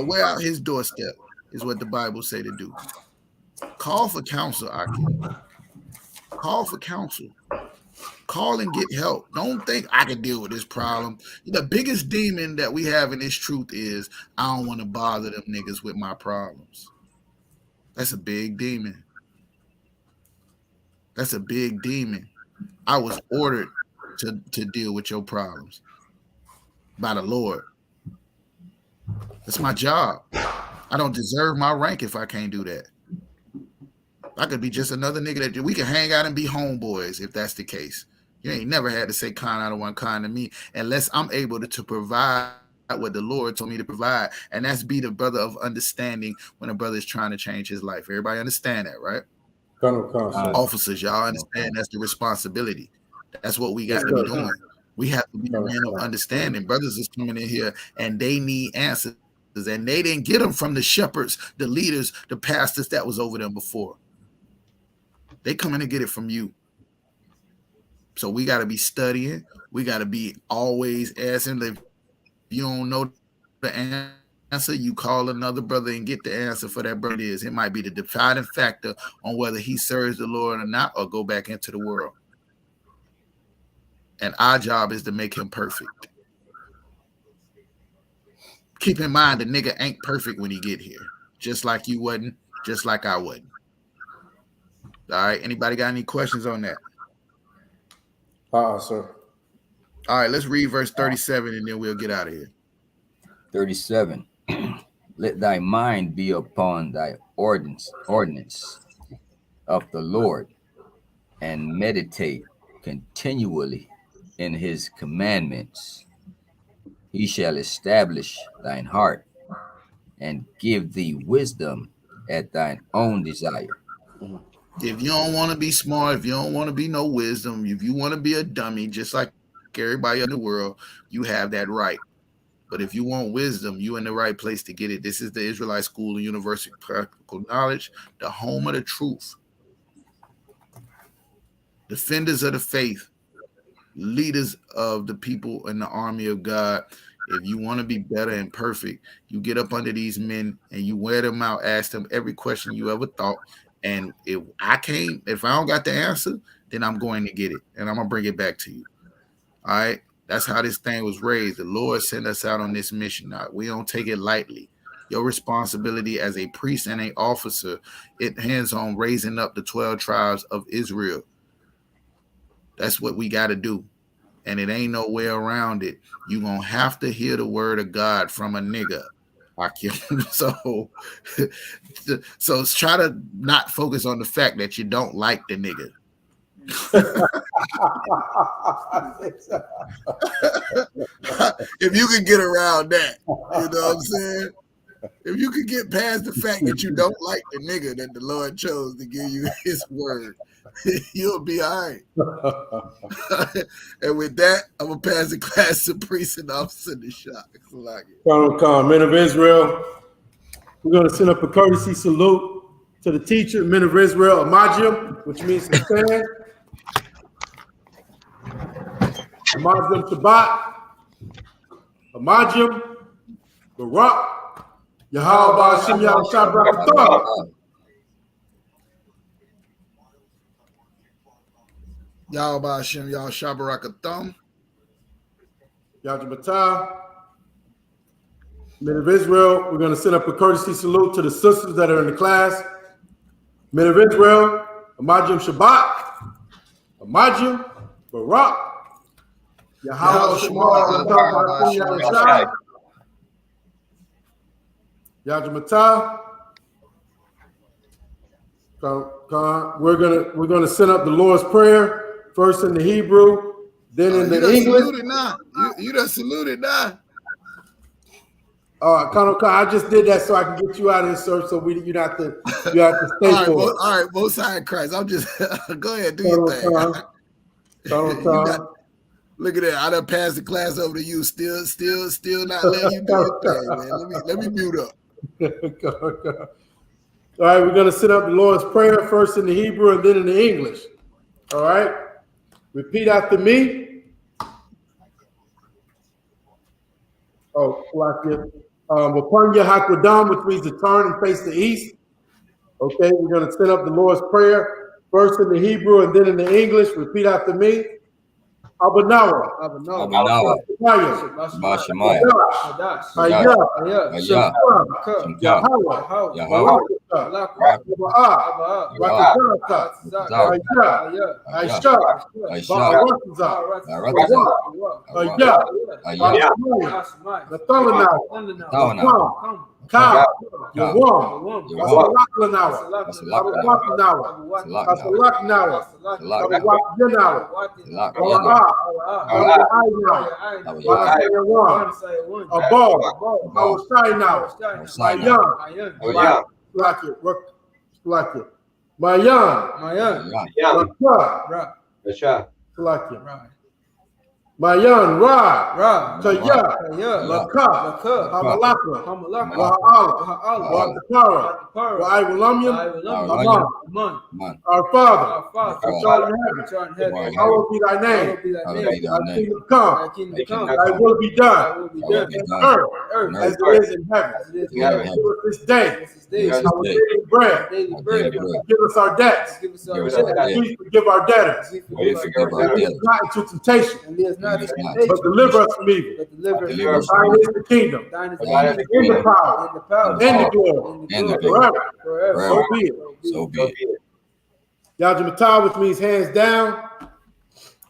Speaker 4: wear out his doorstep, is what the Bible say to do. Call for counsel, Aki. Call for counsel. Call and get help. Don't think I can deal with this problem. The biggest demon that we have in this truth is I don't want to bother them niggas with my problems. That's a big demon. That's a big demon. I was ordered to deal with your problems by the Lord. That's my job. I don't deserve my rank if I can't do that. I could be just another nigga that we can hang out and be homeboys if that's the case. You ain't never had to say kind out of one kind to me unless I'm able to provide what the Lord told me to provide. And that's be the brother of understanding when a brother is trying to change his life. Everybody understand that, right? Officers, y'all understand that's the responsibility. That's what we got to be doing. We have to be a man of understanding. Brothers is coming in here and they need answers. And they didn't get them from the shepherds, the leaders, the pastors that was over them before. They come in to get it from you. So we got to be studying. We got to be always asking. If you don't know the answer, you call another brother and get the answer for that brother. It might be the deciding factor on whether he serves the Lord or not, or go back into the world. And our job is to make him perfect. Keep in mind, the nigga ain't perfect when he get here. Just like you wasn't, just like I wasn't. All right, anybody got any questions on that?
Speaker 3: Sir.
Speaker 4: All right, let's read verse 37 and then we'll get out of here.
Speaker 8: 37. Let thy mind be upon thy ordinance of the Lord, and meditate continually in his commandments. He shall establish thine heart and give thee wisdom at thine own desire.
Speaker 4: If you don't want to be smart, if you don't want to be no wisdom, if you want to be a dummy, just like everybody in the world, you have that right. But if you want wisdom, you're in the right place to get it. This is the Israelite School of University of Practical Knowledge, the home of the truth. Defenders of the faith, leaders of the people in the army of God. If you want to be better and perfect, you get up under these men and you wear them out, ask them every question you ever thought. And if I don't got the answer, then I'm going to get it. And I'm going to bring it back to you. All right? That's how this thing was raised. The Lord sent us out on this mission. Now, we don't take it lightly. Your responsibility as a priest and an officer, it hands on raising up the 12 tribes of Israel. That's what we got to do. And it ain't no way around it. You're going to have to hear the word of God from a nigga. So try to not focus on the fact that you don't like the nigga. If you can get around that, you know what I'm saying? If you could get past the fact that you don't like the nigga that the Lord chose to give you his word, you'll be all right. And with that, I'm going to pass the class to priest and officer in the shop.
Speaker 3: Men of Israel, we're going to send up a courtesy salute to the teacher, men of Israel, Amajim, which means to stand. Amajim Shabbat, Amajim, Barak, Yahweh Hashem Yahushua Barakatah.
Speaker 4: Yahweh Hashem Yahushua Barakatah.
Speaker 3: Yajabatah. Men of Israel, we're going to send up a courtesy salute to the sisters that are in the class. Men of Israel, Amajim Shabbat, Amajim, Barak, Yahweh Shema, Yajamatah. We're gonna send up the Lord's Prayer first in the Hebrew, then in the English.
Speaker 4: You done saluted now.
Speaker 3: I just did that so I can get you out of here, sir. So you have to stay for it.
Speaker 4: All right, both sides Christ. I'm just go ahead, do your thing. Look at that. I done passed the class over to you. Still not letting you do your thing, man. Let me mute up.
Speaker 3: All right, we're gonna set up the Lord's Prayer first in the Hebrew and then in the English. All right, repeat after me. Upon your Hakwadam, which means to turn and face the east. Okay, we're gonna set up the Lord's Prayer first in the Hebrew and then in the English. Repeat after me. Abanawa.
Speaker 8: Bashemaya.
Speaker 3: Mayan, Ra, Kaya, Laka, Hamalaka, Wa'ala, Watapara, Wa'iwalamyam, Aman. Our Father, which art in heaven, hallowed be thy name. Thy kingdom come, thy will be done, on earth as it is in heaven. Give us this day our daily bread. Give us our debts. Please forgive our debtors. Not into temptation, but deliver us from evil. Thine is the kingdom, and the power, and the glory, forever. So be it. Yajamatah, which means hands down.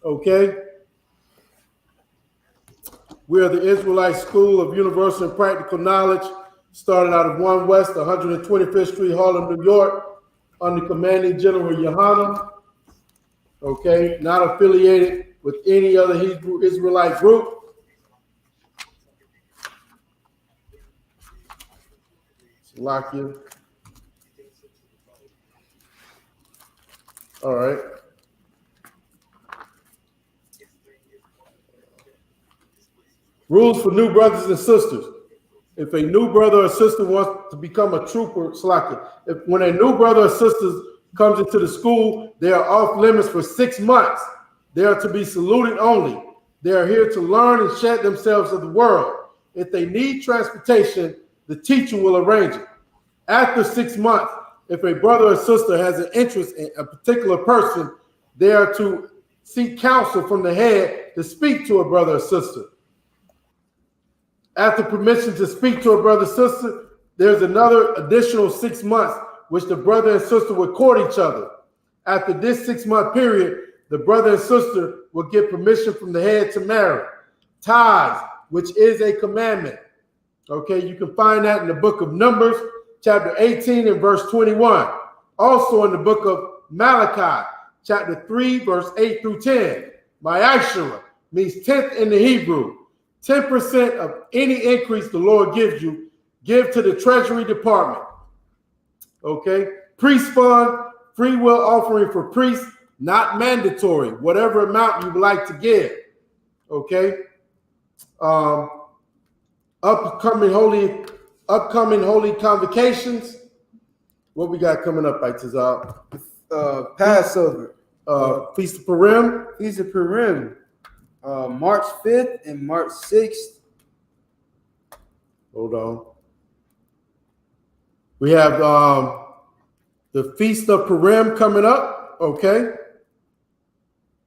Speaker 3: Okay. We are the Israelite School of Universal and Practical Knowledge, started out of 1 West, 125th Street, Harlem, New York, under commanding General Yohanan. Okay, not affiliated with any other Hebrew Israelite group. Salakia. All right. Rules for new brothers and sisters. If a new brother or sister wants to become a trooper, Salakia, when a new brother or sister comes into the school, they are off limits for 6 months. They are to be saluted only. They are here to learn and shed themselves of the world. If they need transportation, the teacher will arrange it. After 6 months, if a brother or sister has an interest in a particular person, they are to seek counsel from the head to speak to a brother or sister. After permission to speak to a brother or sister, there's another additional 6 months which the brother and sister will court each other. After this 6-month period, the brother and sister will get permission from the head to marry. Tithes, which is a commandment. Okay, you can find that in the book of Numbers, chapter 18 and verse 21. Also in the book of Malachi, chapter 3, verse 8 through 10. Ma'ashara means 10th in the Hebrew. 10% of any increase the Lord gives you, give to the Treasury Department. Okay? Priest fund, free will offering for priests, not mandatory. Whatever amount you would like to give. Okay? Upcoming holy convocations. What we got coming up, Itazal?
Speaker 7: Passover.
Speaker 3: Feast of Purim.
Speaker 7: Feast of Purim. March 5th and March 6th.
Speaker 3: Hold on. We have the Feast of Purim coming up. Okay.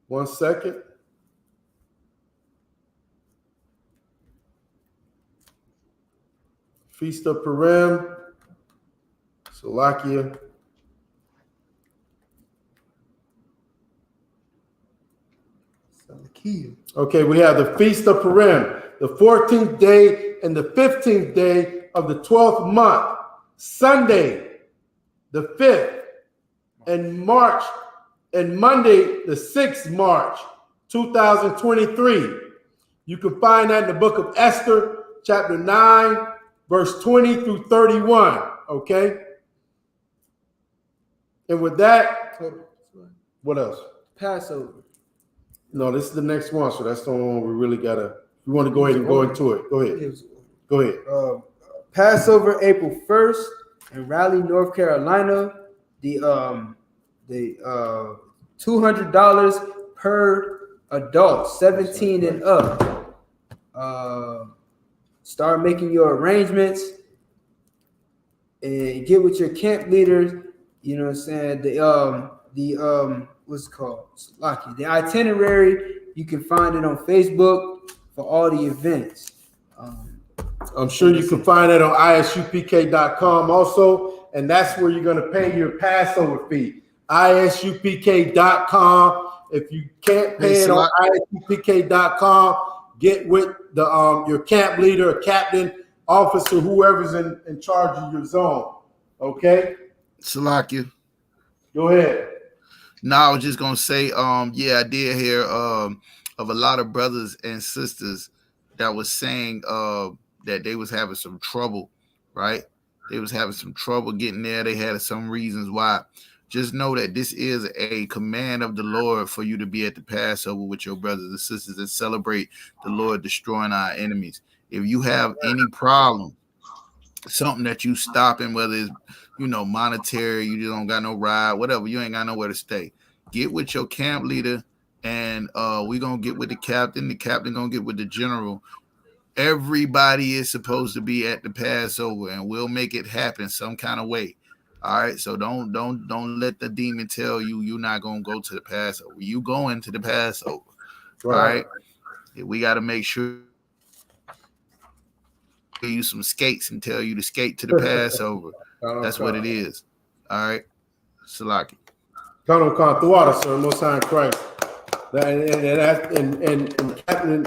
Speaker 3: 1 second. Feast of Purim. Slovakia. Okay, we have the Feast of Purim, the 14th day and the 15th day of the 12th month, Sunday, the 5th, and Monday, the 6th March, 2023. You can find that in the book of Esther, chapter 9, verse 20 through 31. Okay? And with that, what else?
Speaker 7: Passover.
Speaker 3: No, this is the next one, so that's the one we really gotta. We want to go ahead and go into it. Go ahead. Go ahead.
Speaker 7: Passover, April 1st, in Raleigh, North Carolina. The $200 per adult, 17 and up. Start making your arrangements and get with your camp leaders. You know what I'm saying? The what's it called? Lucky. The itinerary, you can find it on Facebook for all the events.
Speaker 3: I'm sure you can find it on isupk.com also, and that's where you're going to pay your Passover fee. isupk.com. If you can't pay it on isupk.com, get with the your camp leader, captain, officer, whoever's in charge of your zone. Okay?
Speaker 4: Salakia.
Speaker 3: Go ahead.
Speaker 4: No, I was just gonna say, yeah, I did hear of a lot of brothers and sisters that was saying that they was having some trouble, right? They was having some trouble getting there. They had some reasons why. Just know that this is a command of the Lord for you to be at the Passover with your brothers and sisters and celebrate the Lord destroying our enemies. If you have any problem, something that you stopping, whether it's monetary, you don't got no ride, whatever, you ain't got nowhere to stay. Get with your camp leader, and we're gonna get with the captain. The captain gonna get with the general. Everybody is supposed to be at the Passover, and we'll make it happen some kind of way. All right, so don't let the demon tell you you're not gonna go to the Passover. You going to the Passover, right? All right? We got to make sure you some skates and tell you to skate to the Passover. That's what it is. All right, Salaki.
Speaker 3: Colonel Contuada, sir, Most High in Christ. And Captain,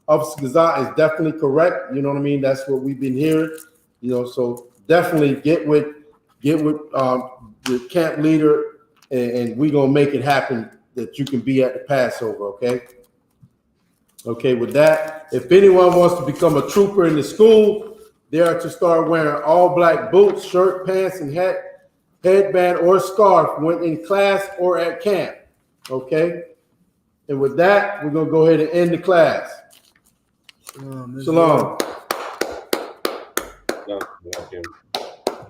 Speaker 3: Officer Gazat is definitely correct. You know what I mean? That's what we've been hearing. So definitely get with the camp leader, and we're gonna make it happen that you can be at the Passover. Okay. With that, if anyone wants to become a trooper in the school, they are to start wearing all black boots, shirt, pants, and headband or scarf when in class or at camp. Okay. And with that, we're gonna go ahead and end the class. Shalom.